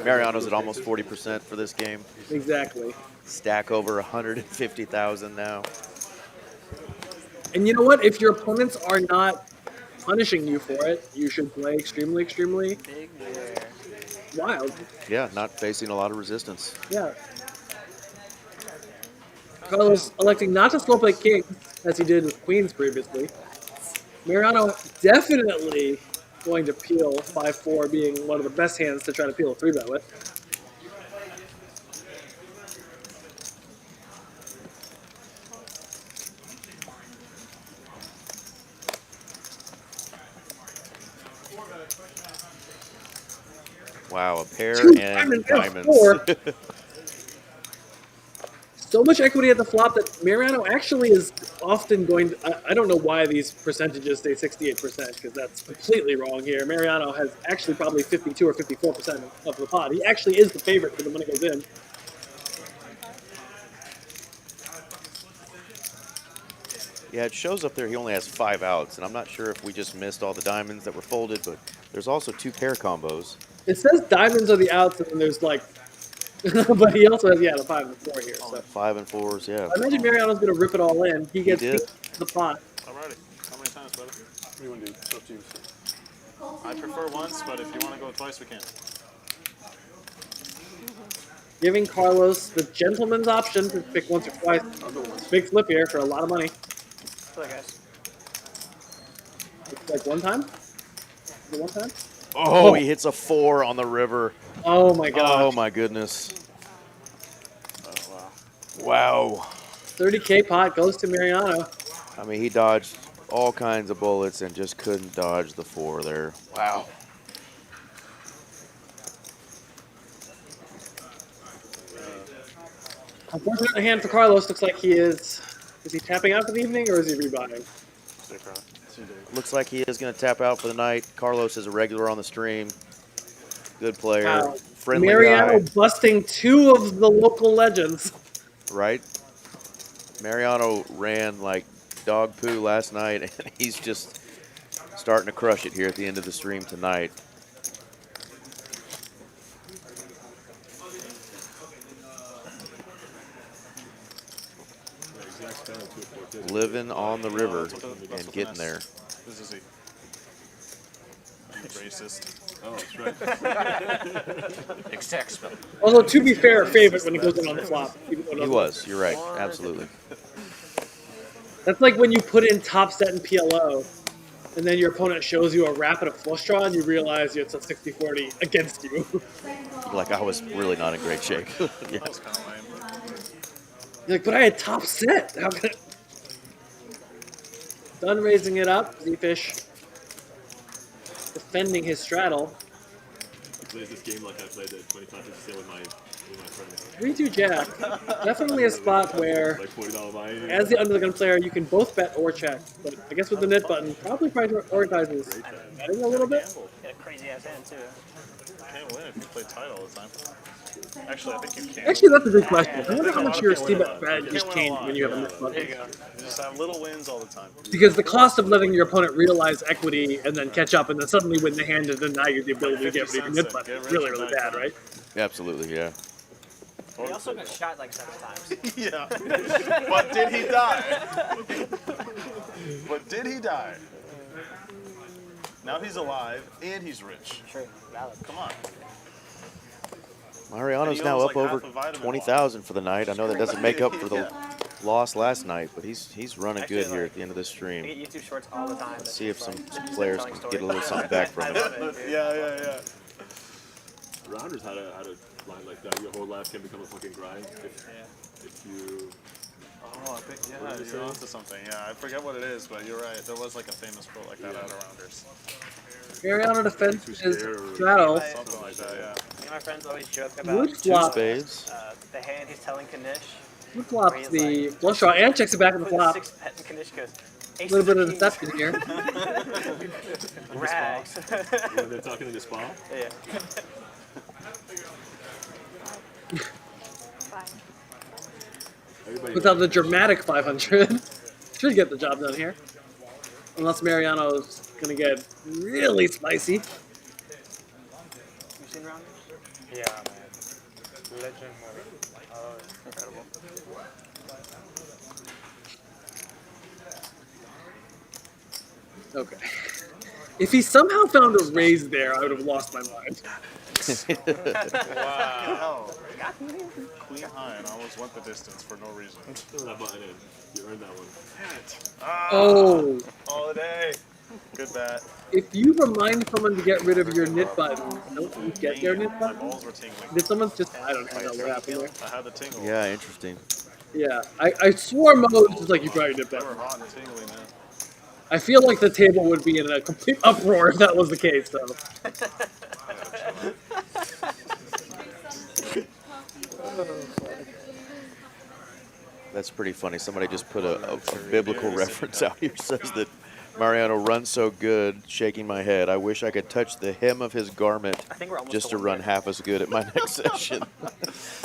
Mariano's at almost 40% for this game. Exactly. Stack over 150,000 now. And you know what? If your opponents are not punishing you for it, you should play extremely wild. Yeah, not facing a lot of resistance. Yeah. Carlos electing not to slow play king, as he did with queens previously. Mariano definitely going to peel 5-4, being one of the best hands to try to peel a 3-bet with. Wow, a pair Two and diamonds. 4. So much equity at the flop that Mariano actually is often going to... I don't know why these percentages say 68%, because that's completely wrong here. Mariano has actually probably 52 or 54% of the pot. He actually is the favorite when the money goes in. Yeah, it shows up there he only has 5 outs, and I'm not sure if we just missed all the diamonds that were folded, but there's also 2 pair combos. It says diamonds are the outs, and then there's like... but he also has, the 5 and 4 here. So 5 and 4s, yeah. I imagine Mariano's going to rip it all in. He gets the pot. Alrighty. How many times, brother? What do you want to do? It's up to you. I prefer once, but if you want to go twice, we can. Giving Carlos the gentleman's option to pick once or twice. Big flip here for a lot of money. It's like one time? Is it one time? Oh, he hits a 4 on the river. Oh my god. Oh my goodness. Oh, wow. Wow. 30K pot goes to Mariano. I mean, he dodged all kinds of bullets and just couldn't dodge the 4 there. Wow. Unfortunate hand for Carlos. Looks like he is. Is he tapping out for the evening or is he rebuying? Looks like he is going to tap out for the night. Carlos is a regular on the stream. Good player. Wow. Friendly Mariano guy. busting 2 of the local legends. Right? Mariano ran like dog poo last night, and he's just starting to crush it here at the end of the stream tonight. Living on the river and getting there. This is he. Racist. Oh, that's right. Exactly. Although, to be fair, favorite when he goes in on the flop. He was. You're right. Absolutely. That's like when you put in top set in PLO, and then your opponent shows you a rapid of flush draw, and you realize it's a 60-40 against you. Like, I was really not in great shape. Yeah. That was kind of lame. You're like, but I had top set. How could Done raising it up. Z-Fish defending his straddle. He plays this game like I played it 25 to say with my friends. 3-2 jack. Definitely a spot where, Like $40 buy. as the under the gun player, you can both bet or check. But I guess with the knit button, probably prioritizes betting a little bit. Yeah, crazy ass hand too. You can't win if you play tight all the time. Actually, I think you can. Actually, that's a good question. I wonder how much your C-bet strategies change when you have a knit There button. you go. You just have little wins all the time. Because the cost of letting your opponent realize equity and then catch up and then suddenly win the hand and deny you the ability to get rid of your knit button is really, really bad, right? Absolutely, yeah. He also got shot like 7 times. Yeah. But did he die? But did he die? Now he's alive and he's rich. Sure, valid. Come on. Mariano's And he now owns up like over half a vitamin 20,000 for the night. I know that doesn't make up for the loss last night, but he's running Actually, good here like, at the end of this I stream. get YouTube shorts all the time. Let's see if some players can get a little something back from I it. love it, dude. Yeah. Rounders had a line like that. Your whole life can become a fucking grind if you. Oh, I think, yeah, you're onto something. Yeah, I forget what it is, but you're right. There was like a famous quote like that out of Rounders. Mariano defends his straddle. Something like that, yeah. Me and my friends always joke Would about flop. the hand he's telling Kanish. Would flops the flush draw and checks it back in the Put flop. 6 bet and Kanish goes. A little bit of deception here. Rags. When they're talking in the spa. Yeah. Without the dramatic 500. Should get the job done here. Unless Mariano's going to get really spicy. You seen Rounders? Yeah, man. Legend movie. Oh, it's incredible. Okay. If he somehow found a raise there, I would have lost my mind. Wow. Queen high and almost went the distance for no reason. Throw that button in. You earned that one. Oh. All day. Good bat. If you remind someone to get rid of your knit button, don't you get their knit My button? balls were tingling. Did someone just, I don't know what happened there. I had the tingle. Yeah, interesting. Yeah, I swore Mo was like, you brought your knit They were button. hot and tingly, man. I feel like the table would be in a complete uproar if that was the case, though. That's pretty funny. Somebody just put a biblical reference out here. Says that Mariano runs so good, shaking my head. I wish I could touch the hem of his garment just to run half as good at my next session.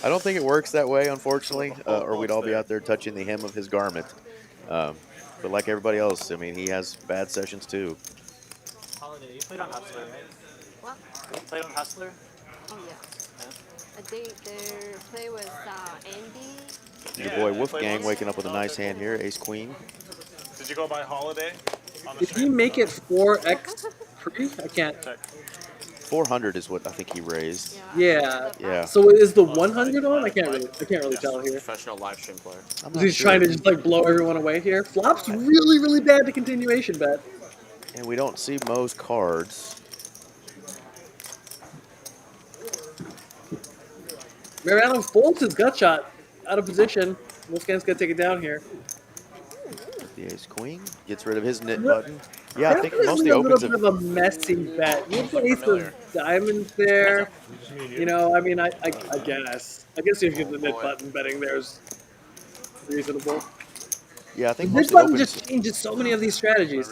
I don't think it works that way, unfortunately, or we'd all be out there touching the hem of his garment. But like everybody else, I mean, he has bad sessions too. Holiday, you played on Hustler, right? What? You played on Hustler? Oh, yeah. I think their play was Andy. Your boy Wolfgang waking up with a nice hand here, ace queen. Did you go by Holiday? Did he make it 4x pre? I can't. 400 is what I think he raised. Yeah. Yeah. So is the 100 on? I can't really tell here. Professional live stream player. He's trying to just like blow everyone away here. Flop's really, really bad to continuation bet. And we don't see Mo's cards. Mariano folds his gut shot out of position. Wolfgang's gonna take it down here. The ace queen gets rid of his nit button. Yeah, I think Definitely most of the a opens little have. bit of a messy bet. You have the ace of diamonds there. You know, I mean, I guess. I guess if you have the nit button, betting there's reasonable. Yeah, I The think most nit of the button opens. just changes so many of these strategies.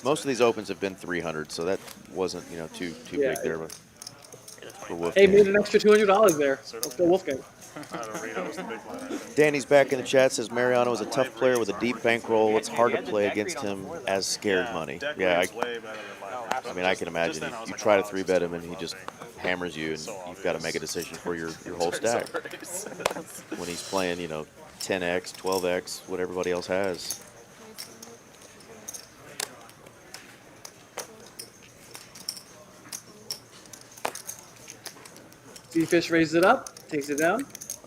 Most of these opens have been 300, so that wasn't too Yeah, big there. But for Hey, Wolfgang. made an extra $200 there. Let's go Wolfgang. Danny's back in the chat, says Mariano is a tough player with a deep bankroll. It's hard to play against him as scared money. Yeah, I mean, I can imagine. You try to 3-bet him and he just hammers you, and you've got to make a decision for your whole stack. When he's playing, 10x, 12x, what everybody else has. Fish raises it up, takes it down.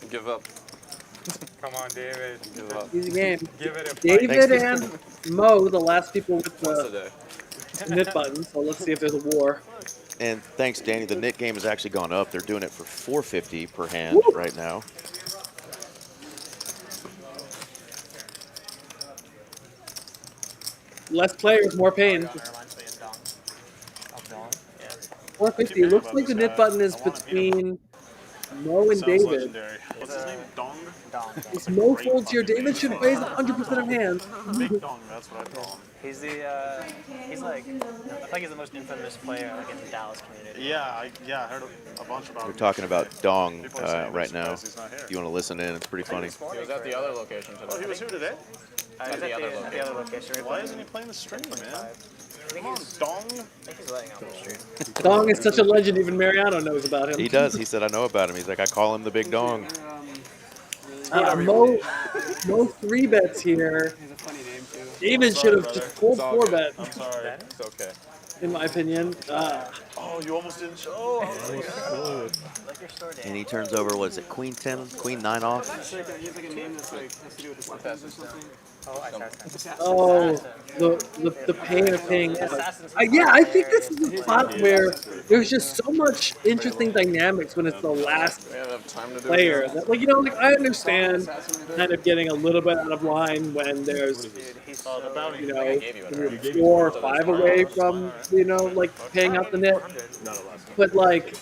Give up. Come on, David. Give up. Easy game. Give it a fight. David and Mo, the last people with Once a day. the nit button. So let's see if there's a war. And thanks, Danny. The nit game has actually gone up. They're doing it for $4.50 per hand right now. Less players, more pain. 450. Looks like the nit button is between Mo and David. What's his name? Dong? If Mo folds here, David should raise 100% of hands. Big Dong, that's what I call him. He's like, I think he's the most infamous player like in the Dallas community. Yeah, I heard a bunch about We're him. talking about Dong People are saying right they're now. surprised he's not here. If you want to listen in, it's pretty funny. He was at the other location today. Oh, he was here today? At the other location. Why isn't he playing the stream, man? Come on, Dong. I think he's letting out the street. Dong is such a legend, even Mariano knows about him. He does. He said, I know about him. He's like, I call him the Big Dong. Mo 3-bets here. He's a funny name too. David should have just pulled 4-bet, I'm sorry. It's okay. in my opinion. Oh, you almost didn't show. And he turns over, what is it, Queen 10, Queen 9 off? He has like a name that's like has to do with his weapons or something. Oh, the pain of paying out. Yeah, I think this is a spot where there's just so much interesting dynamics when it's the last We don't have time to do player. it. That, like, I understand kind of getting a little bit out of line when there's, when you're 4 or 5 away from, like paying out the net. But like,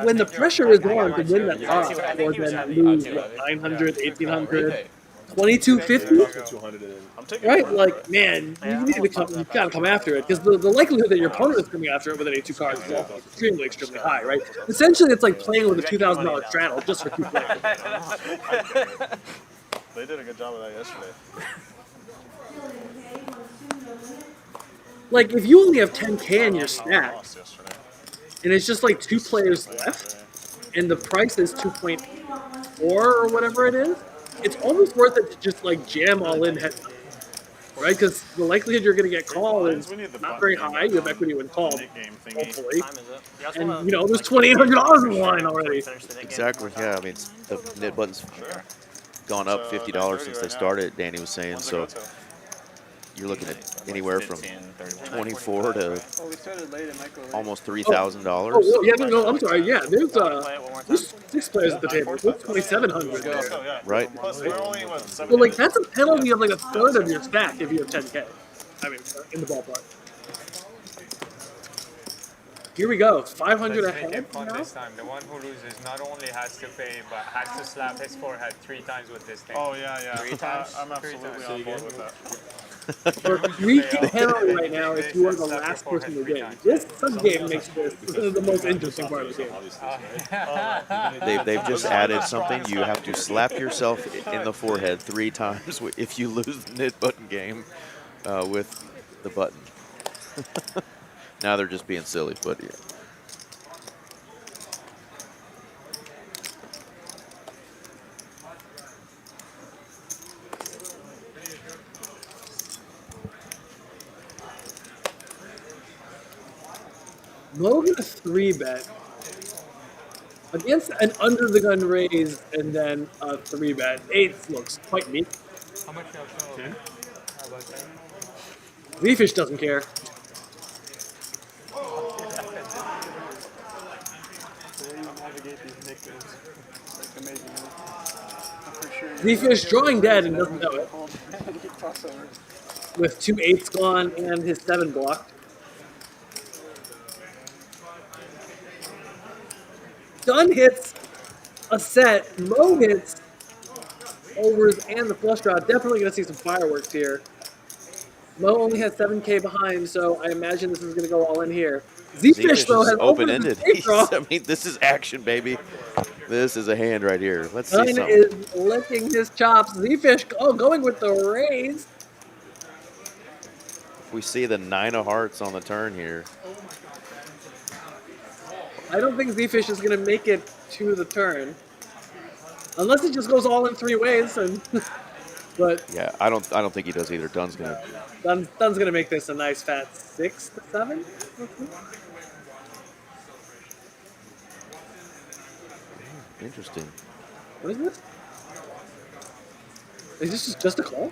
when the pressure is on to win that top, or then lose 900, 1800. 2250, right? Like, man, you gotta come after it because the likelihood that your opponent is coming after it with any 2 cards is extremely high, right? Essentially, it's like playing with a $2,000 straddle just for 2 players. They did a good job of that yesterday. Like, if you only have 10K in your stack, and it's just like 2 players left, and the price is 2.4 or whatever it is, it's almost worth it to just like jam all in head, right? Because the likelihood you're going to get called is not very high. You have equity when called, hopefully. And there's $2,800 in the line already. Exactly. Yeah, I mean, the nit button's gone up $50 since they started. Danny was saying so. You're looking at anywhere from 24 to almost $3,000. Oh, well, yeah, no, I'm sorry. Yeah, there's 6 players at the table. There's 2,700 there. Right. Well, like, that's a penalty of like a third of your stack if you have 10K. I mean, in the ballpark. Here we go. 500 Let's make ahead it fun now. this time. The one who loses not only has to pay, but has to slap his forehead 3 times with this thing. Oh, yeah. 3 times? I'm absolutely on board with that. For 3K penalty right now if you are the last person to win. This sub-game makes this the most interesting part of the game. They've just added something. You have to slap yourself in the forehead 3 times if you lose the nit button game with the button. Now they're just being silly, but yeah. Logan a 3-bet against an under the gun raise and then a 3-bet. 8 looks quite neat. How much you have? 10. How about that? Z-Fish doesn't care. Z-Fish drawing dead and doesn't know it. with 2 8s gone and his 7 blocked. Dunn hits a set. Mo hits overs and the flush draw. Definitely going to see some fireworks here. Mo only has 7K behind, so I imagine this is going to go all in here. Z-Fish, though, is has opened the open-ended. straight draw. I mean, this is action, baby. This is a hand right here. Let's see Dunn something. is licking his chops. Z-Fish going with the raise. If we see the 9 of hearts on the turn here. I don't think Z-Fish is going to make it to the turn. Unless it just goes all in 3 ways. And but Yeah, I don't think he does either. Dunn's gonna. Dunn's going to make this a nice fat 6 to 7. Interesting. What is this? Is this just a call?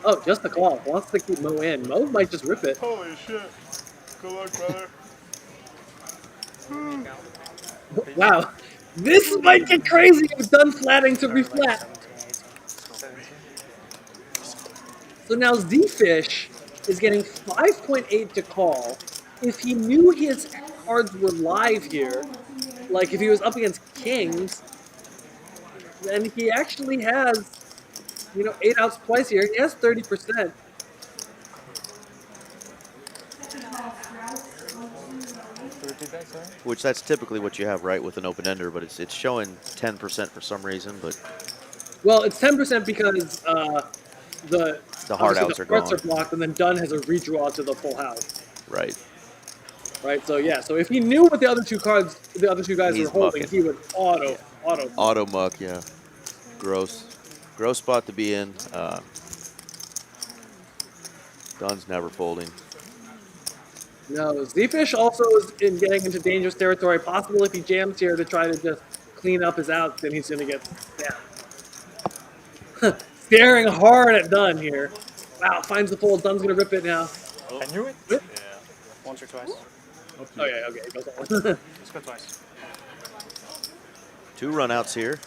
Oh, just a call. Wants to keep Mo in. Mo might just rip it. Holy shit. Good luck, brother. Wow. This might get crazy if Dunn flatting to reflat. So now Z-Fish is getting 5.8 to call. If he knew his cards were live here, like if he was up against kings, then he actually has, 8 outs twice here. He has 30%. Which that's typically what you have, right, with an open-ender, but it's showing 10% for some reason, but... Well, it's 10% because the hard outs are hearts gone. are blocked, and then Dunn has a redraw to the full house. Right. Right, so yeah, so if he knew what the other two guys He's were holding, mucking. he would auto muck, yeah. Gross spot to be in. Dunn's never folding. No, Z-Fish also is getting into dangerous territory. Possible if he jams here to try to just clean up his outs, then he's going to get stabbed. Staring hard at Dunn here. Wow, finds the fold. Dunn's going to rip it now. I knew it. Yeah. Once or twice. Oh, yeah, okay. It goes all. Let's go twice. 2 runouts here.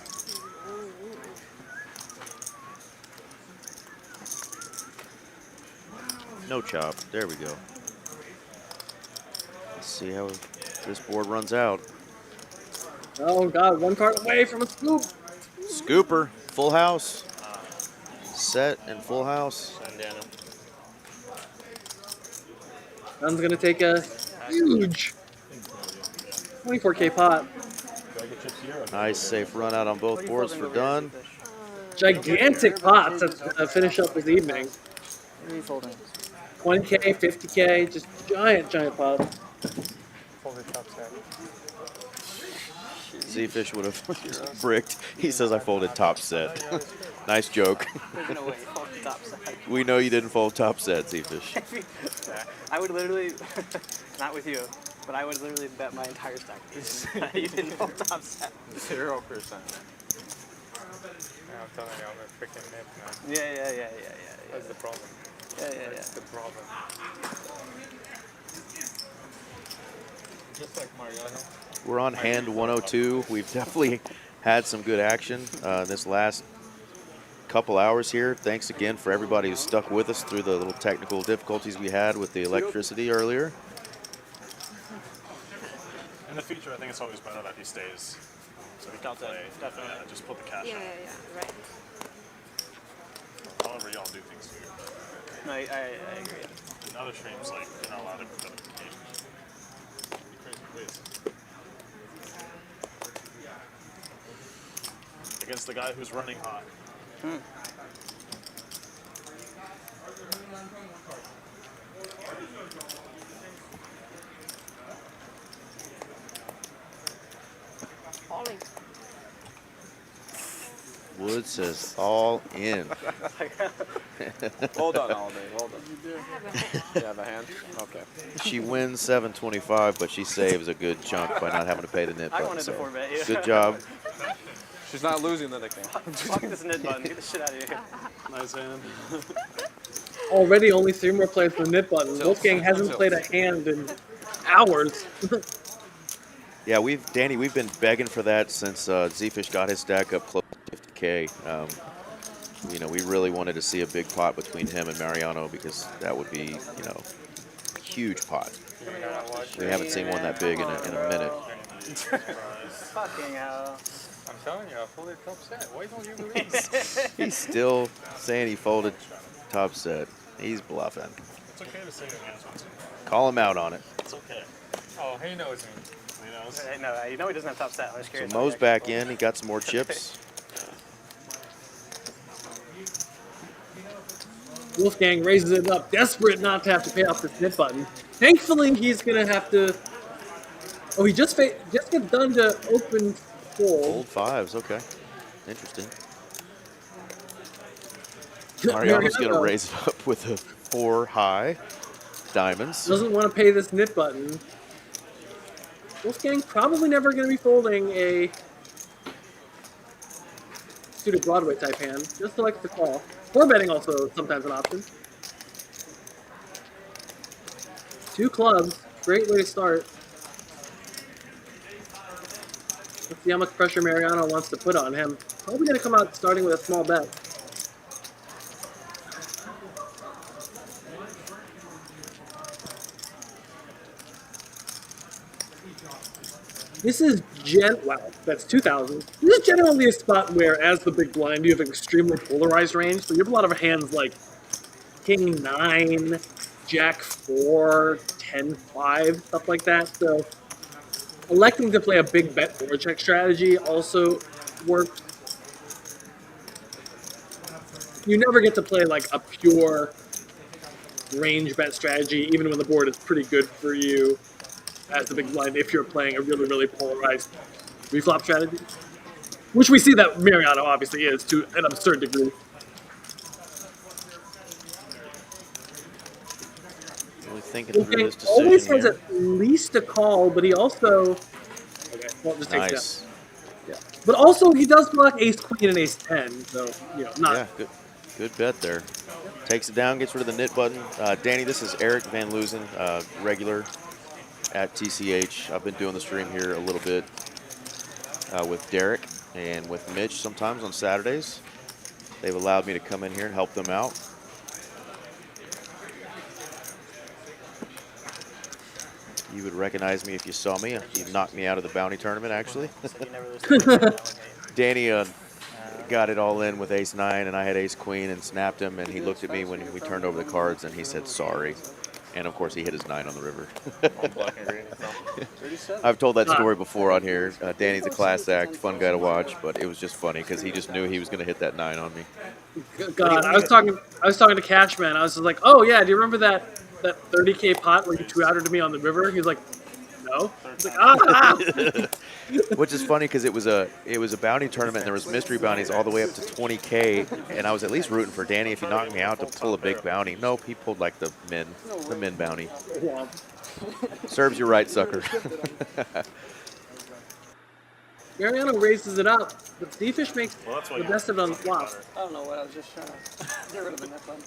No chop. There we go. Let's see how this board runs out. Oh, God. 1 card away from a scoop. Scooper. Full house. Set and full house. Dunn's going to take a huge 24K pot. Nice safe run out on both boards for Dunn. Gigantic pots to finish up this evening. 20K, 50K, just giant pots. Z-Fish would have bricked. He says I folded top set. Nice joke. There's no way you folded top set. We know you didn't fold top set, Z-Fish. I would literally, not with you, but I would literally bet my entire stack you didn't fold top set. 0%. Yeah, I'm telling you, I'm a freaking nip, man. Yeah. That's the problem. Yeah. That's the problem. Just like Mariano. We're on hand 102. We've definitely had some good action this last couple hours here. Thanks again for everybody who stuck with us through the little technical difficulties we had with the electricity earlier. In the future, I think it's always better that he stays. So he can play. Definitely. Yeah, just put the cash Yeah, out. right. However y'all do things here. No, I agree. In other streams, like, you're not allowed to put the game. Crazy quiz. Against the guy who's running hot. Falling. Wood says all in. Well done, Holiday. Well done. You have a hand? Okay. She wins 725, but she saves a good chunk by not having to pay the nit I button. wanted to So forbet you. good job. She's not losing the nickname. Fuck this nit button. Get the shit out of here. Nice hand. Already only 3 more players for the nit button. Wolfgang hasn't played a hand in hours. Yeah, Danny, we've been begging for that since Z-Fish got his stack up close to 50K. You know, we really wanted to see a big pot between him and Mariano because that would be, you know, a huge pot. We haven't seen one that big in a minute. Fucking hell. I'm telling you, I folded top set. Why don't you believe? He's still saying he folded top set. He's bluffing. It's okay to say your hands once. Call him out on it. It's okay. Oh, he knows me. He knows. No, you know he doesn't have top set. I was So curious. Mo's back in. He got some more chips. Wolfgang raises it up, desperate not to have to pay off the snip button. Thankfully, he's gonna have to. Oh, he just got done to open fold. Old fives, okay. Interesting. Mariano's gonna raise it up with a 4 high. Diamonds. Doesn't want to pay this nip button. Wolfgang probably never going to be folding a suited Broadway type hand. Just selects the call. 4-betting also sometimes an option. 2 clubs. Great way to start. Let's see how much pressure Mariano wants to put on him. Probably going to come out starting with a small bet. This is wow, that's 2,000. This is generally a spot where, as the big blind, you have an extremely polarized range. So you have a lot of hands like King 9, Jack 4, 10-5, stuff like that. So electing to play a big bet or check strategy also works. You never get to play like a pure range bet strategy, even when the board is pretty good for you as the big blind, if you're playing a really, really polarized reflop strategy. Which we see that Mariano obviously is to an absurd degree. Really thinking through this decision always has here. at least a call, but he also... Okay, well, just takes Nice. that. Yeah. But also, he does block ace queen and ace 10, so, you know, not... Yeah, good bet there. Takes it down, gets rid of the knit button. Danny, this is Eric Van Loozen, regular at TCH. I've been doing the stream here a little bit with Derek and with Mitch sometimes on Saturdays. They've allowed me to come in here and help them out. You would recognize me if you saw me. You knocked me out of the bounty tournament, actually. Danny got it all in with ace 9, and I had ace queen and snapped him, and he looked at me when we turned over the cards, and he said sorry. And of course, he hit his 9 on the river. I've told that story before on here. Danny's a class act, fun guy to watch, but it was just funny because he just knew he was going to hit that 9 on me. God, I was talking to Cashman. I was just like, oh yeah, do you remember that 30K pot where you 2-outed me on the river? He was like, no. He's like, ah! Which is funny because it was a bounty tournament and there was mystery bounties all the way up to 20K, and I was at least rooting for Danny if he knocked me out to pull a big bounty. Nope, he pulled like the min bounty. Serves you right, sucker. Mariano raises it up, but Steefish makes the best of it on the flop. I don't know what, I was just trying to get rid of the net button.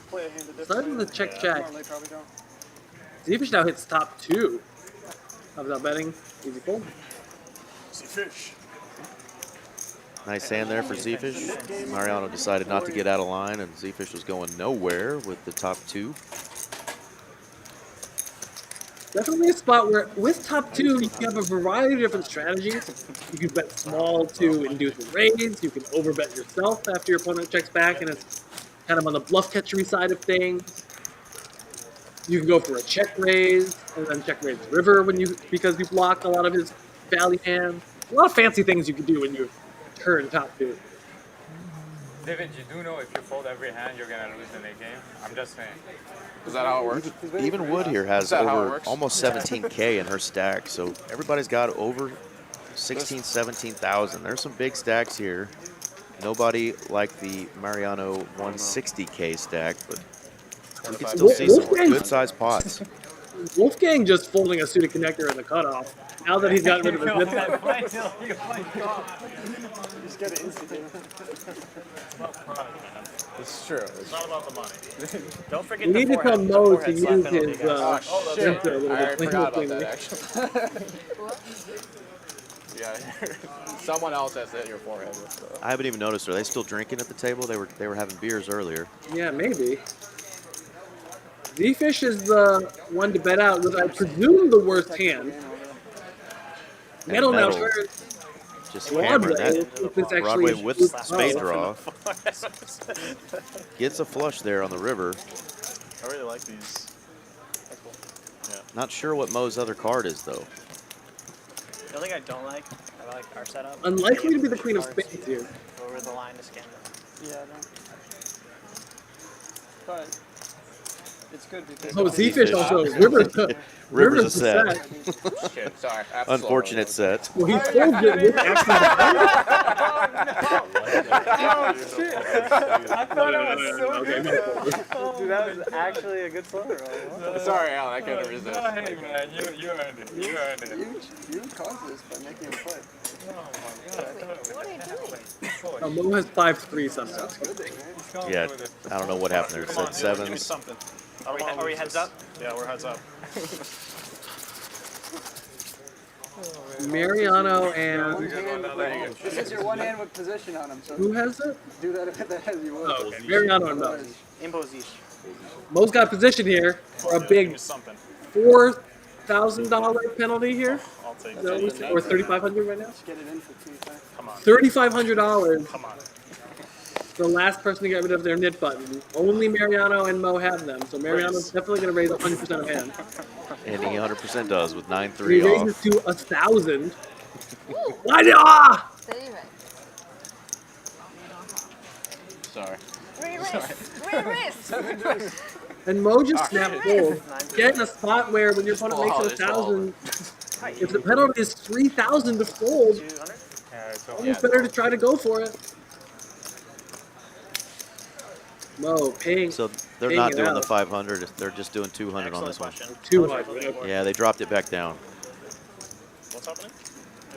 Play a hand of Starting with the check. Normally probably don't. Steefish now hits top 2. Without betting, easy fold. Z-Fish. Nice hand there for Z-Fish. Mariano decided not to get out of line, and Z-Fish was going nowhere with the top 2. Definitely a spot where, with top 2, you can have a variety of different strategies. You can bet small to induce a raise. You can overbet yourself after your opponent checks back, and it's kind of on the bluff catchery side of things. You can go for a check raise, and then check raise river because you blocked a lot of his value hands. A lot of fancy things you can do when you turn top 2. David, you do know if you fold every hand, you're gonna lose the late game. I'm just saying. Is that how it works? Even Wood here has over almost 17K in her stack, so everybody's got over 16, 17,000. There's some big stacks here. Nobody like the Mariano 160K stack, but we can still see some good-sized pots. Wolfgang just folding a suited connector in the cutoff. Now that he's gotten rid of his nip button. Just get it instantly. It's true. It's not about the money. Don't forget We the need to tell forehead. Mo The to forehead use slap penalty, his guys. Shit. I already forgot about cleanly. that, actually. Yeah. Someone else has to hit your forehead with the... I haven't even noticed. Are they still drinking at the table? They were having beers earlier. Yeah, maybe. Z-Fish is the one to bet out with, I presume, the worst hand. And Metal now Metal turns just hammering Broadway. that. If it's Broadway actually with smooth spade draw. draw. Gets a flush there on the river. I really like these. Not sure what Mo's other card is, though. The only thing I don't like, I like our setup. Unlikely to be the queen of spades here. Over the line to scam them. Yeah, I don't. But it's good because. Oh, Z-Fish also. River's a set. Shit, sorry. Unfortunate set. Well, he folded it with Oh shit! I thought it was so good. Dude, that was actually a good slow roll. Sorry, Alan, I couldn't resist. Oh, hey, man, you earned it. You earned it. You caused this by making him play. Oh, my God. I thought it was Oh, Mo has 5-3 somehow. That's good, right? Yeah, I don't know what happened there. It Come on, said give me sevens. something. Are we heads up? Yeah, we're heads up. Mariano and One hand, this is your one hand with position on him. So who has it? do that if that has you will. Oh, okay. Mariano and Mo. Imposition. Mo's got position here for a Give big me something. $4,000 penalty here. I'll take Is that what we it. said? Or $3,500 right now? Just get it in for 2 Come on. $3,500. Come on. The last person to get rid of their knit button. Only Mariano and Mo have them, so Mariano's definitely going to raise 100% of hand. And he 100% does with He 9-3 raises off. to 1,000. Why did Sorry. And Mo just snapped fold. Get in a spot where when your opponent makes it 1,000, if the penalty is 3,000 to fold, it's better to try to go for it. Mo paying. So they're paying not it doing out. the 500. They're just doing 200 on this one. 200. Yeah, they dropped it back down. What's happening?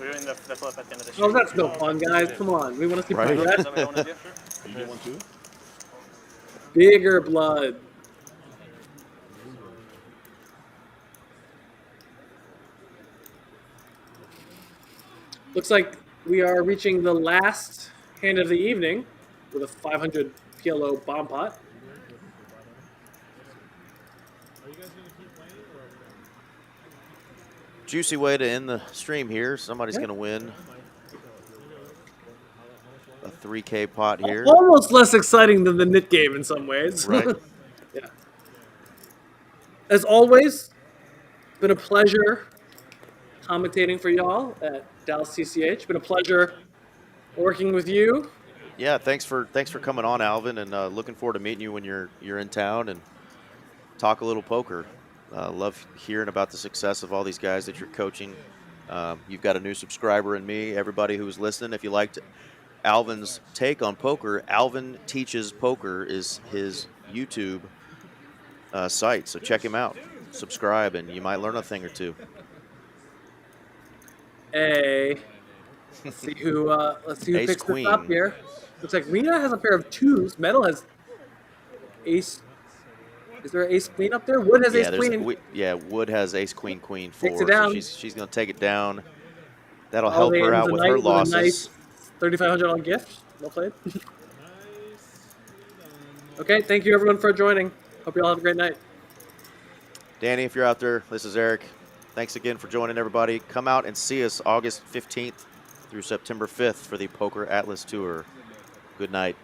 We're doing the flip at the end of the Oh, that's no fun, guys. Come on. We want to see Right. blood. Is that what you want to do? You get one too? Bigger blood. Looks like we are reaching the last hand of the evening with a 500 PLO bomb pot. Juicy way to end the stream here. Somebody's going to win a 3K pot here. Almost less exciting than the knit game in some ways. Right. Yeah. As always, been a pleasure commentating for y'all at Dallas TCH. Been a pleasure working with you. Yeah, thanks for coming on, Alvin, and looking forward to meeting you when you're in town and talk a little poker. Love hearing about the success of all these guys that you're coaching. You've got a new subscriber in me. Everybody who's listening, if you liked Alvin's take on poker, Alvin Teaches Poker is his YouTube site, so check him out. Subscribe, and you might learn a thing or two. Let's see who Ace picks queen. this up here. Looks like Rena has a pair of twos. Metal has ace. Is there an ace queen up there? Wood has ace queen. Wood has ace queen queen Takes 4. it down. So she's going to take it down. That'll All help her hands out with tonight her a losses. nice $3,500 gift. Well played. Okay, thank you everyone for joining. Hope you all have a great night. Danny, if you're out there, this is Eric. Thanks again for joining, everybody. Come out and see us August 15th through September 5th for the Poker Atlas Tour. Good night.